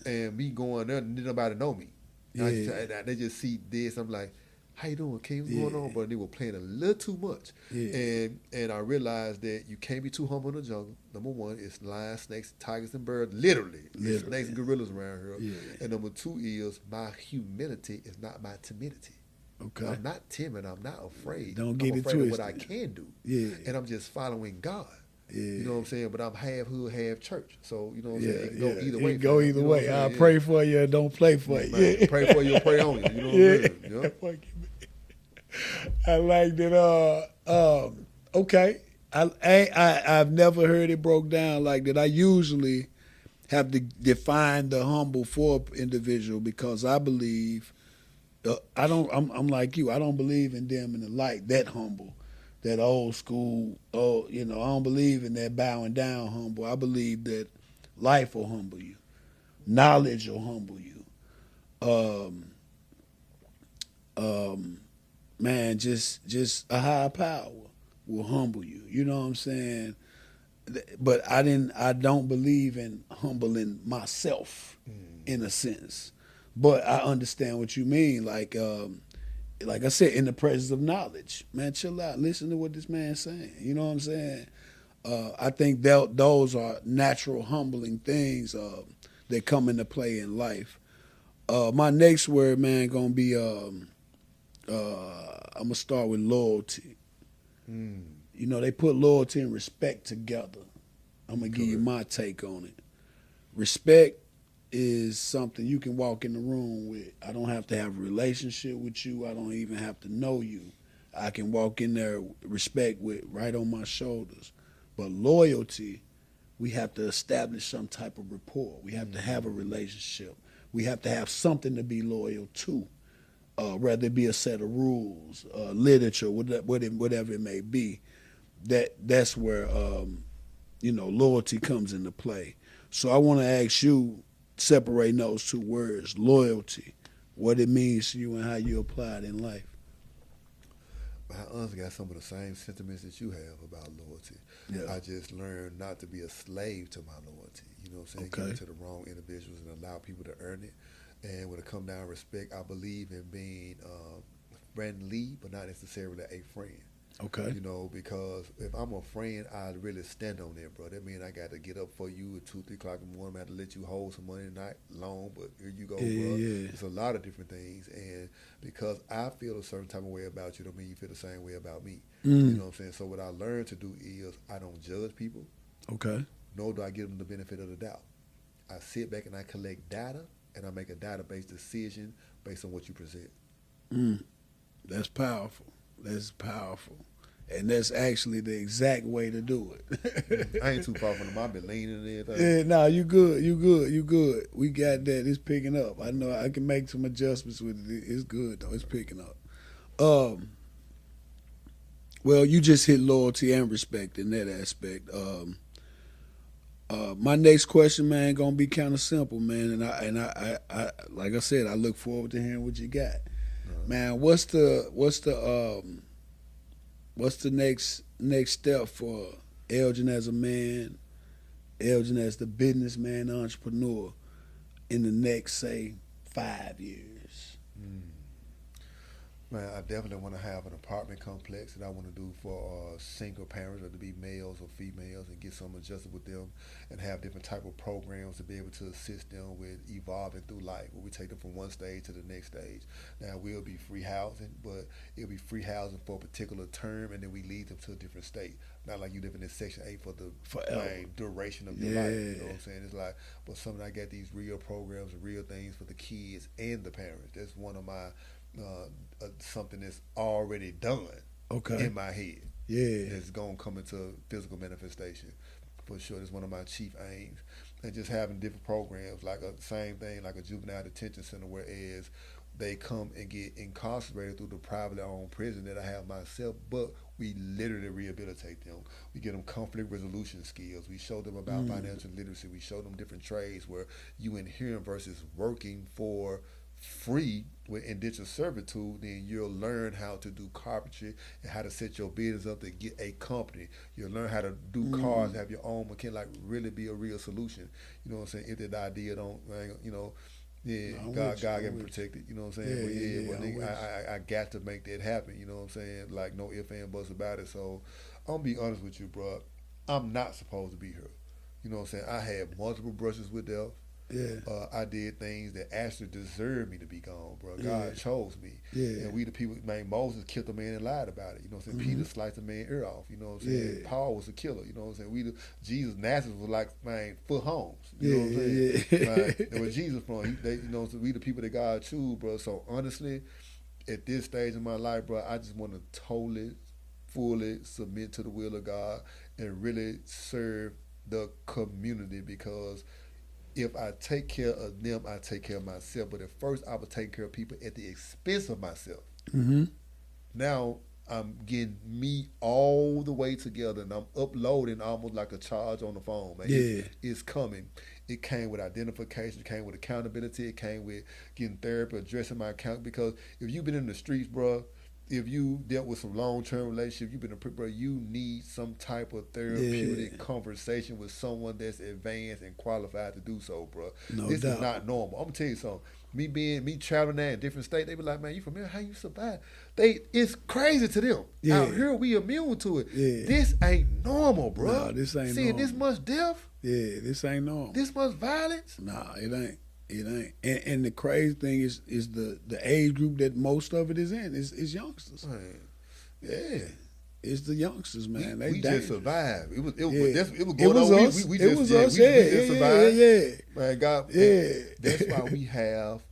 and me going there, didn't nobody know me. They just see this. I'm like, how you doing, King? What's going on? But they were playing a little too much. Yeah. And I realized that you can't be too humble in the jungle. Number one, it's lions, snakes, tigers, and birds. Literally. There's snakes and gorillas around here. Yeah. And number two is my humility is not my timidity. Okay. I'm not timid. I'm not afraid. Don't get I'm it afraid of what twisted. I can do. Yeah. And I'm just following God. Yeah. You know what I'm saying? But I'm half hood, half church. So, you know what I'm Yeah. saying? It can go either It way. can go fam. either You know what way. I'm I'll saying? pray for you or don't play for you. Man, Yeah. pray for you or pray on you. You know what I'm saying? Yeah. Fuck you, man. I like that. Okay. I've never heard it broke down like that. I usually have to define the humble for an individual because I believe I'm like you. I don't believe in them in the light that humble, that old school. Oh, I don't believe in that bowing down humble. I believe that life will humble you, knowledge will humble you. Man, just a higher power will humble you. You know what I'm saying? But I don't believe in humbling myself in a sense. But I understand what you mean. Like I said, in the presence of knowledge, man, chill out. Listen to what this man's saying. You know what I'm saying? I think those are natural humbling things that come into play in life. My next word, man, gonna be I'm gonna start with loyalty. You know, they put loyalty and respect together. I'm gonna give you my take on it. Respect is something you can walk in the room with. I don't have to have a relationship with you. I don't even have to know you. I can walk in there respect with right on my shoulders. But loyalty, we have to establish some type of rapport. We have to have a relationship. We have to have something to be loyal to, whether it be a set of rules, literature, whatever it may be. That's where loyalty comes into play. So I want to ask you, separating those two words, loyalty, what it means to you and how you apply it in life. I honestly got some of the same sentiments that you have about loyalty. Yeah. I just learned not to be a slave to my loyalty. You know what I'm saying? Okay. Give it to the wrong individuals and allow people to earn it. And when it comes down to respect, I believe in being friendly, but not necessarily a friend. Okay. You know, because if I'm a friend, I really stand on that, bro. That means I got to get up for you at 2, 3 o'clock in the morning. I have to let you hold some money tonight, long, but here you go, bro. Yeah. It's a lot of different things. And because I feel a certain type of way about you, don't mean you feel the same way about me. You know what I'm saying? So what I learned to do is I don't judge people, Okay. nor do I give them the benefit of the doubt. I sit back and I collect data, and I make a data-based decision based on what you present. That's powerful. That's powerful. And that's actually the exact way to do it. I ain't too far from them. I've been leaning and everything. Yeah, nah, you good. We got that. It's picking up. I know I can make some adjustments with it. It's good though. It's picking up. Well, you just hit loyalty and respect in that aspect. My next question, man, gonna be kind of simple, man. And I like I said, I look forward to hearing what you got, man. What's the next step for Elgen as a man, Elgen as the businessman, entrepreneur, in the next, say, 5 years? Man, I definitely want to have an apartment complex that I want to do for single parents, or to be males or females, and get some adjusted with them, and have different type of programs to be able to assist them with evolving through life. Where we take them from one stage to the next stage. Now, we'll be free housing, but it'll be free housing for a particular term, and then we lead them to a different state. Not like you live in this Section 8 for the duration of your life. You know what I'm saying? It's like, but something I got these real programs and real things for the kids and the parents. That's one of my something that's already done in my head. Yeah. That's going to come into physical manifestation. For sure, it's one of my chief aims. And just having different programs, like a same thing, like a juvenile detention center, whereas they come and get incarcerated through the privately owned prison that I have myself, but we literally rehabilitate them. We get them conflict resolution skills. We show them about financial literacy. We show them different trades where you inherent versus working for free with indentured servitude. Then you'll learn how to do carpentry and how to set your business up to get a company. You'll learn how to do cars, have your own mechanic, like really be a real solution. You know what I'm saying? If that idea don't, you know, God got me protected. You know what I'm saying? But nigga, I got to make that happen. You know what I'm saying? Like no ifs and buts about it. So I'm gonna be honest with you, bro. I'm not supposed to be here. You know what I'm saying? I had multiple brushes with death. Yeah. I did things that actually deserved me to be gone, bro. God chose me. Yeah. And we the people, man, Moses killed a man and lied about it. You know what I'm saying? Peter sliced a man's ear off. You know what I'm saying? Paul was a killer. You know what I'm saying? Jesus Nazareth was like, man, foot homes. You know what I'm saying? Like, where Jesus from, you know, so we the people that God chose, bro. So honestly, at this stage in my life, bro, I just want to totally, fully submit to the will of God and really serve the community, because if I take care of them, I take care of myself. But at first, I was taking care of people at the expense of myself. Mm-hmm. Now, I'm getting me all the way together, and I'm uploading almost like a charge on the phone, man. It's coming. It came with identification. It came with accountability. It came with getting therapy, addressing my account. Because if you've been in the streets, bro, if you dealt with some long-term relationship, you've been a bro, you need some type of therapeutic conversation with someone that's advanced and qualified to do so, bro. This is not normal. I'm gonna tell you something. Me traveling there in different states, they be like, man, you from here? How you survive? It's crazy to them. Out here, we immune to it. This ain't normal, bro. Nah, this ain't Seeing normal. this much death? This ain't normal. This much violence? Nah, it ain't. It ain't. And the crazy thing is the age group that most of it is in is youngsters. Man. Yeah. It's the youngsters, man. We just survived. It was going on. Us. We just survived. Yeah. Man, God. That's why we have.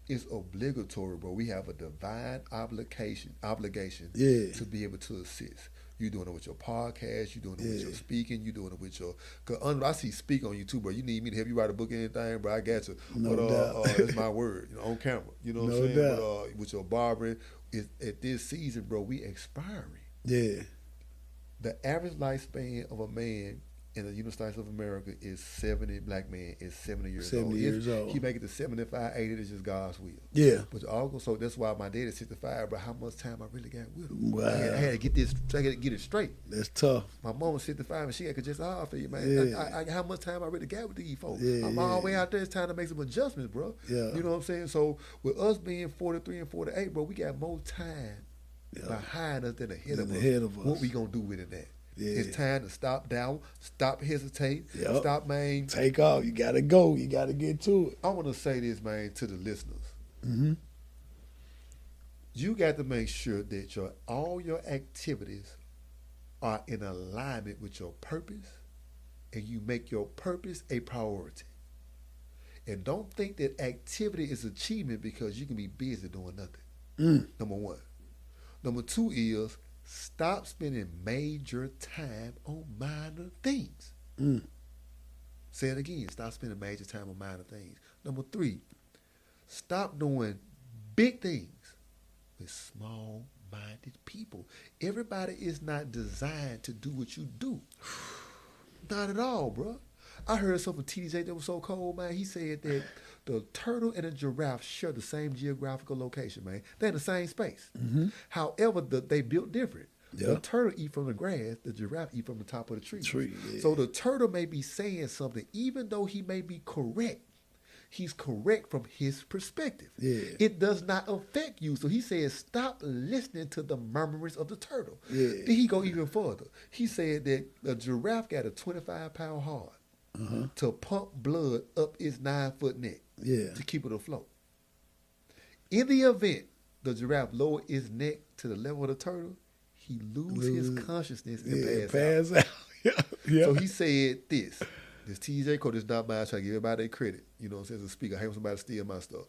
It's obligatory, bro. We have a divine obligation to be able to assist. You're doing it with your podcast. You're doing it with your speaking. You're doing it with your. Cause I see speak on you too, bro. You need me to help you write a book or anything, bro? I got you. No doubt. That's my word, on camera. You know what I'm saying? Doubt. But with your barbering, at this season, bro, we expiring. Yeah. The average lifespan of a man in the United States of America is 70. Black man is 70 years old. 70 years old. He make it to 75, 80. It's just God's will. Yeah. But also, so that's why my dad is 65. But how much time I really got with him? Wow. I had to get this. I had to get it straight. That's tough. My mom was 65 and she could just for you, man. Yeah. How much time I really got with these folks? Yeah, I'm all the way out there. It's time to make some adjustments, bro. Yeah. You know what I'm saying? So with us being 43 and 48, bro, we got more time behind us than ahead of us. What we gonna do with it then? It's time to stop down, stop hesitate, stop, man. Take off. You gotta go. You gotta get to it. I want to say this, man, to the listeners. Mm-hmm. You got to make sure that all your activities are in alignment with your purpose, and you make your purpose a priority. And don't think that activity is achievement because you can be busy doing nothing. Number one. Number two is stop spending major time on minor things. Say it again. Stop spending major time on minor things. Number three, stop doing big things with small-minded people. Everybody is not designed to do what you do. Not at all, bro. I heard something from TDJ that was so cold, man. He said that the turtle and the giraffe share the same geographical location, man. They're in the same space. Mm-hmm. However, they built different. The turtle eat from the grass, the giraffe eat from the top of the tree. So the turtle may be saying something, even though he may be correct, he's correct from his perspective. Yeah. It does not affect you. So he said, stop listening to the murmurings of the turtle. Yeah. Then he go even further. He said that a giraffe got a 25-pound heart to pump blood up its 9-foot neck to keep it afloat. In the event the giraffe lower its neck to the level of the turtle, he lose his consciousness and pass out. Yeah. So he said this TJ quote is not mine, I try to give everybody their credit. You know what I'm saying? As a speaker, I hate when somebody steal my stuff.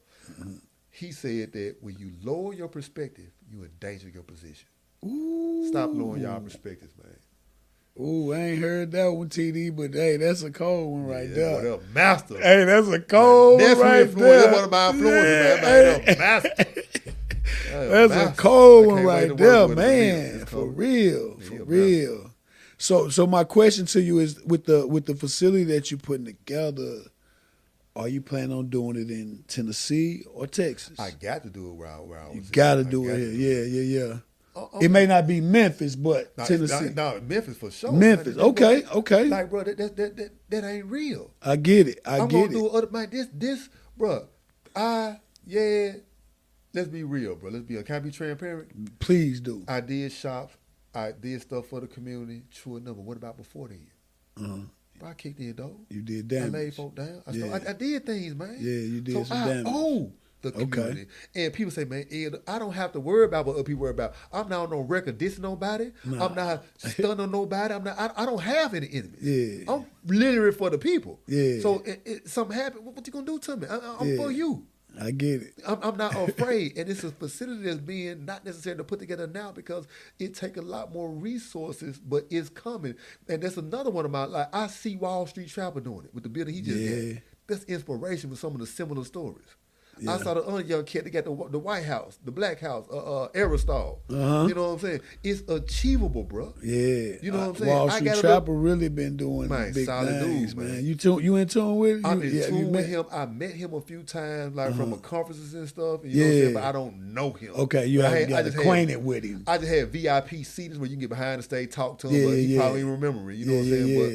He said that when you lower your perspective, you endanger your position. Ooh. Stop lowering y'all perspectives, man. Ooh, I ain't heard that one, TD, but hey, that's a cold one right there. What up, master? Hey, that's a cold one right there. That's one of my influences, man. Hey, master. That's a cold one right there, man. For real. So my question to you is, with the facility that you're putting together, are you planning on doing it in Tennessee or Texas? I got to do it where I was. You got to do it here. Yeah. It may not be Memphis, but Tennessee. No, Memphis for sure. Memphis, man. okay. Like, bro, that ain't real. I get it. I'm gonna do other, man. This, bro. Let's be real, bro. Can I be transparent? Please do. I did shops. I did stuff for the community. True enough. But what about before then? Bro, I kicked in, though. You did damage. I laid folk down. I did things, man. Yeah, you did so some damage. I owe the community. And people say, man, Ed, I don't have to worry about what other people worry about. I'm not on no record dissing nobody. Nah. I'm not stunning on nobody. I don't have any enemies. Yeah. I'm literally for the people. Yeah. So something happened, what you gonna do to me? I'm for you. I get it. I'm not afraid. And it's a facility that's being not necessarily put together now because it takes a lot more resources, but it's coming. And that's another one of my, like, I see Wall Street Trapper doing it with the building he just had. That's inspiration for some of the similar stories. I saw the other young kid that got the White House, the Black House, Aerostol. You know what I'm saying? It's achievable, bro. Yeah. You know what I'm saying? Wall Street Trapper really been doing big solid things, dude, man. You in tune with him? I'm in tune with him. I met him a few times, like from conferences and stuff. You know what I'm saying? But I don't know him. Okay, you haven't got acquainted with him. I just had VIP seats where you can get behind the stage, talk to him, but he probably ain't remember it. You know what I'm saying? But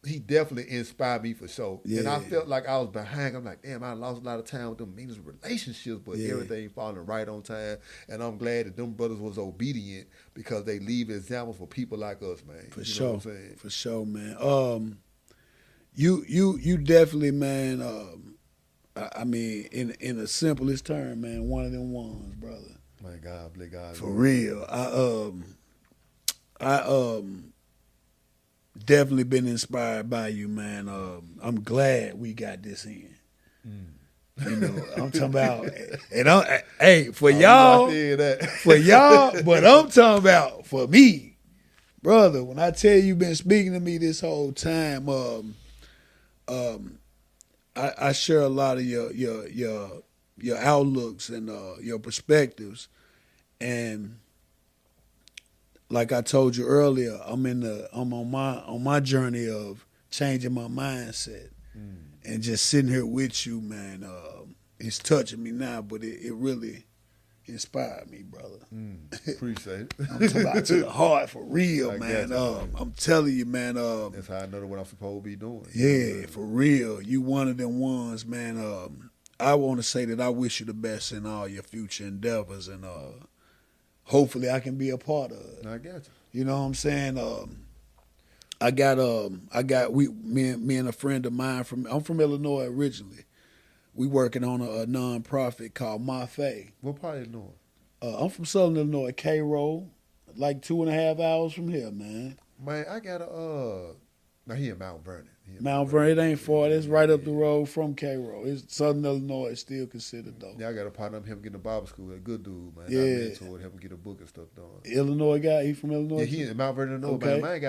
he definitely inspired me for sure. And I felt like I was behind. I'm like, damn, I lost a lot of time with them meanest relationships, but everything falling right on time. And I'm glad that them brothers was obedient because they leave examples for people like us, man. For you sure. Know what I'm saying? For sure, man. You definitely, man, I mean, in the simplest term, man, one of them ones, brother. My God, bless God. For real. I definitely been inspired by you, man. I'm glad we got this in. You know, I'm talking about, and for y'all, but I'm talking about for me, brother. When I tell you, been speaking to me this whole time, I share a lot of your outlooks and your perspectives, and like I told you earlier, I'm on my journey of changing my mindset, and just sitting here with you, man. It's touching me now, but it really inspired me, brother. Appreciate it. I'm talking about to the heart, for real, man. I'm telling you, man. That's how I know what I'm supposed to be doing. Yeah, for real. You one of them ones, man. I want to say that I wish you the best in all your future endeavors, and hopefully I can be a part of it. I got you. You know what I'm saying? Me and a friend of mine I'm from Illinois originally. We working on a nonprofit called Mcferren. What part of Illinois? I'm from Southern Illinois, Cairo, like 2.5 hours from here, man. Man, I got now he in Mount Vernon. Mount Vernon, it ain't far. It's right up the road from Cairo. It's Southern Illinois is still considered, though. Yeah, I got a partner of him getting a barber school. A good dude, man. Yeah. I mentored him get a book and stuff done. Illinois guy, he from Illinois? Yeah, he in Mount Vernon, Illinois. Okay. Man,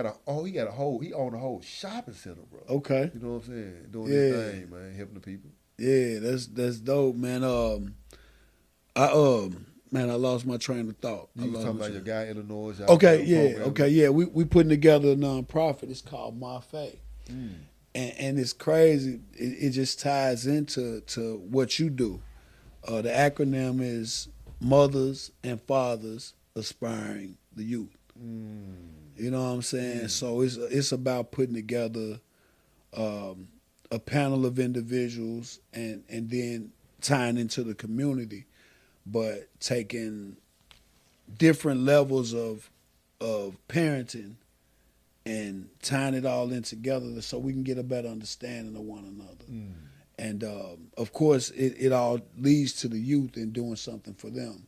he owned a whole shopping center, bro. Okay. You know what I'm saying? Doing his thing, man, helping the people. Yeah, that's dope, man. Man, I lost my train of thought. You was talking about your guy in Illinois. Okay. We putting together a nonprofit. It's called Mcferren. And it's crazy. It just ties into what you do. The acronym is Mothers and Fathers Aspiring the Youth. You know what I'm saying? So it's about putting together a panel of individuals and then tying into the community, but taking different levels of parenting and tying it all in together so we can get a better understanding of one another. And of course, it all leads to the youth and doing something for them.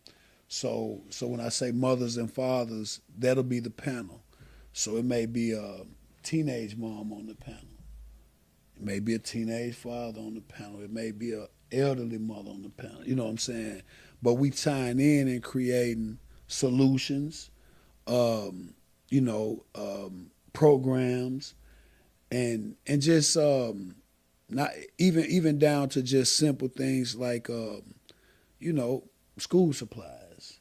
So when I say mothers and fathers, that'll be the panel. So it may be a teenage mom on the panel. It may be a teenage father on the panel. It may be a elderly mother on the panel. You know what I'm saying? But we tying in and creating solutions, programs, and just not even down to just simple things like school supplies.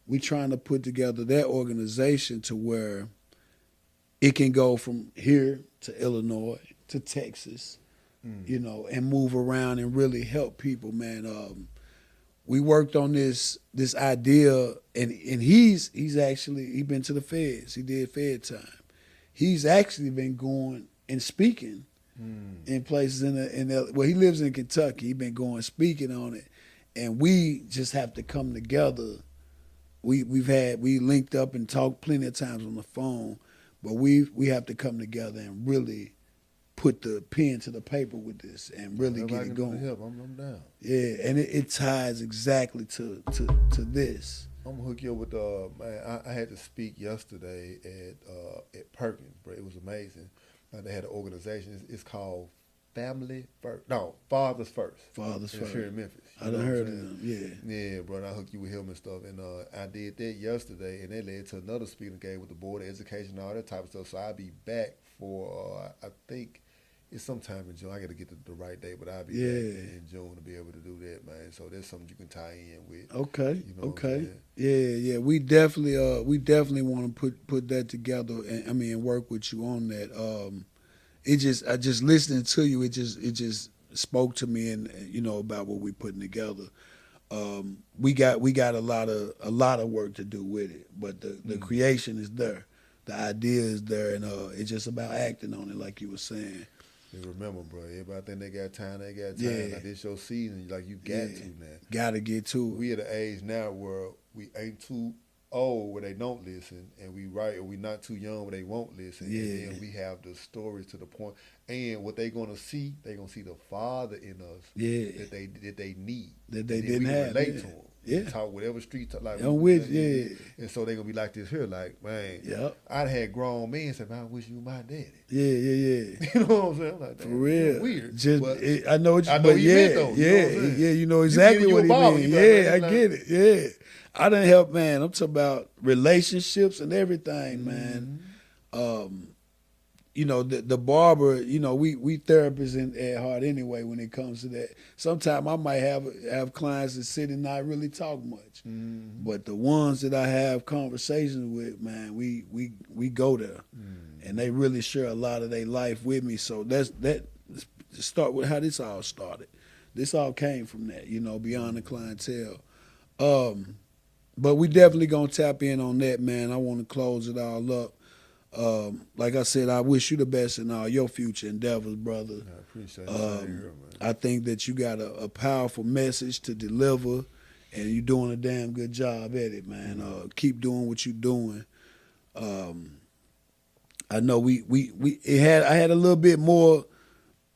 We trying to put together that organization to where it can go from here to Illinois to Texas, and move around and really help people, man. We worked on this idea, and he's been to the feds. He did Fed time. He's actually been going and speaking in places he lives in Kentucky. He's been going speaking on it, and we just have to come together. We linked up and talked plenty of times on the phone, but we have to come together and really put the pen to the paper with this and really get it going. Help, I'm down. Yeah, and it ties exactly to this. I'm gonna hook you up with man. I had to speak yesterday at Perkins, bro. It was amazing. They had an organization. It's called Fathers First. Fathers First. Here in Memphis. I done heard of them. Yeah. Yeah, bro. And I hooked you with him and stuff. And I did that yesterday, and that led to another speaking engagement with the Board of Education and all that type of stuff. So I'll be back for I think it's sometime in June. I got to get the right date, but I'll be back in June to be able to do that, man. So that's something you can tie in with. Okay. You know okay. Yeah. We definitely want to put that together and work with you on that. I just listening to you, it just spoke to me and about what we're putting together. We got a lot of work to do with it, but the creation is there, the idea is there, and it's just about acting on it, like you were saying. And remember, bro, everybody think they got time. Yeah. Like, this your season. Like, you got to now. Got to get to it. We at an age now where we ain't too old where they don't listen, and we right, or we not too young where they won't listen. Yeah. And then we have the stories to the point. And what they gonna see the father in us. Yeah. That they need. That they and didn't we have. Relate Yeah. to them. Yeah. Talk whatever street talk like. I'm with yeah. And so they gonna be like this here, like, man. Yep. I'd had grown men say, man, I wish you were my daddy. Yeah. You know what I'm saying? I'm like, for real. Weird. Just but I know what you I know you meant though. Yeah. You know exactly what he mean. Yeah, I get it. Yeah. I done help, man. I'm talking about relationships and everything, man. The barber, we therapists at heart anyway when it comes to that. Sometimes I might have clients that sit and not really talk much. But the ones that I have conversations with, man, we go there. And they really share a lot of their life with me. So let's start with how this all started. This all came from that, beyond the clientele. But we definitely gonna tap in on that, man. I want to close it all up. Like I said, I wish you the best in all your future endeavors, brother. I appreciate it. Man. I think that you got a powerful message to deliver, and you're doing a damn good job at it, man. Keep doing what you're doing. I know I had a little bit more.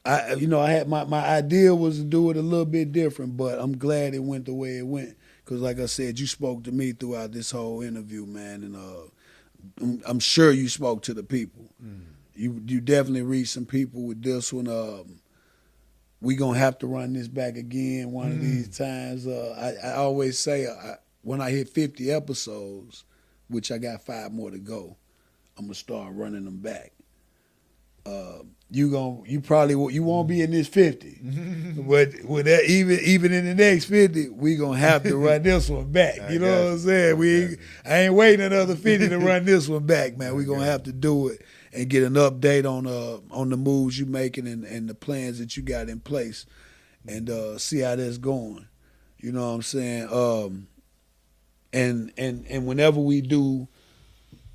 I had my idea was to do it a little bit different, but I'm glad it went the way it went. Because like I said, you spoke to me throughout this whole interview, man, and I'm sure you spoke to the people. You definitely reached some people with this one. We gonna have to run this back again one of these times. I always say when I hit 50 episodes, which I got 5 more to go, I'm gonna start running them back. You won't be in this 50, but with that, even in the next 50, we gonna have to run this one back. You know what I'm saying? I ain't waiting another 50 to run this one back, man. We gonna have to do it and get an update on the moves you making and the plans that you got in place, and see how that's going. You know what I'm saying? And whenever we do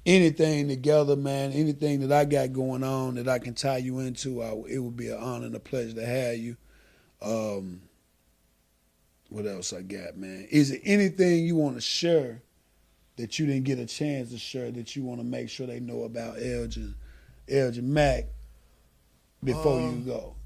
anything together, man, anything that I got going on that I can tie you into, it would be an honor and a pleasure to have you. What else I got, man? Is there anything you want to share that you didn't get a chance to share that you want to make sure they know about Elgen Mac before you go?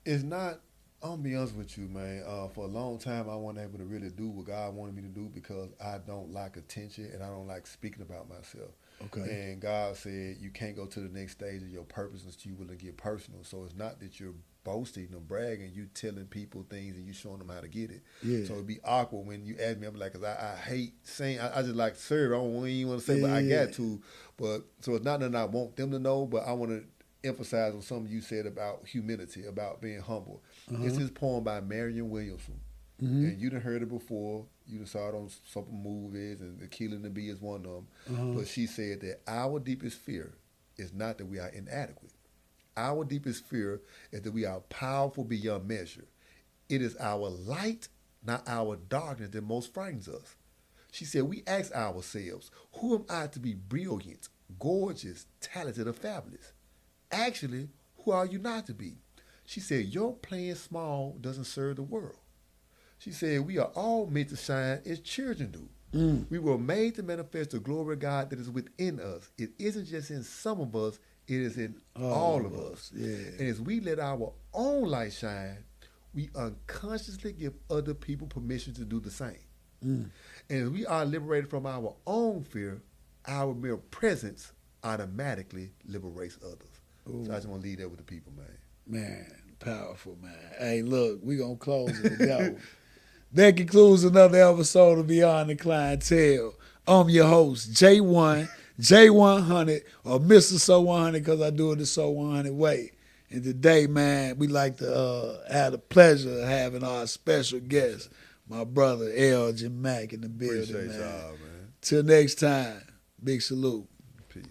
It's not. I'm gonna be honest with you, man. For a long time, I wasn't able to really do what God wanted me to do because I don't like attention and I don't like speaking about myself. Okay. And God said you can't go to the next stage of your purpose until you willing to get personal. So it's not that you're boasting or bragging, you telling people things and you showing them how to get it. Yeah. So it'd be awkward when you ask me. I'm like, cause I hate saying. I just like serve. I don't even want to say, but I got to. But so it's not that I want them to know, but I want to emphasize on something you said about humility, about being humble. It's this poem by Marion Williamson. And you done heard it before. You done saw it on some movies, and The Killing the Bee is one of them. But she said that our deepest fear is not that we are inadequate. Our deepest fear is that we are powerful beyond measure. It is our light, not our darkness, that most frightens us. She said, we ask ourselves, who am I to be brilliant, gorgeous, talented, or fabulous? Actually, who are you not to be? She said, your playing small doesn't serve the world. She said, we are all meant to shine as children do. We were made to manifest the glory of God that is within us. It isn't just in some of us, it is in all of us. Yeah. And as we let our own light shine, we unconsciously give other people permission to do the same. And as we are liberated from our own fear, our mere presence automatically liberates others. So I just want to leave that with the people, man. Man, powerful, man. Hey, look, we going to close it and go. That concludes another episode of Beyond the Clientele. I'm your host, J1, J100, or Mr. So 100 because I do it the So 100 way. And today, man, we like to have the pleasure of having our special guest, my brother Elgen Mac in the building, Appreciate man. y'all, man. Till next time, big salute. Peace.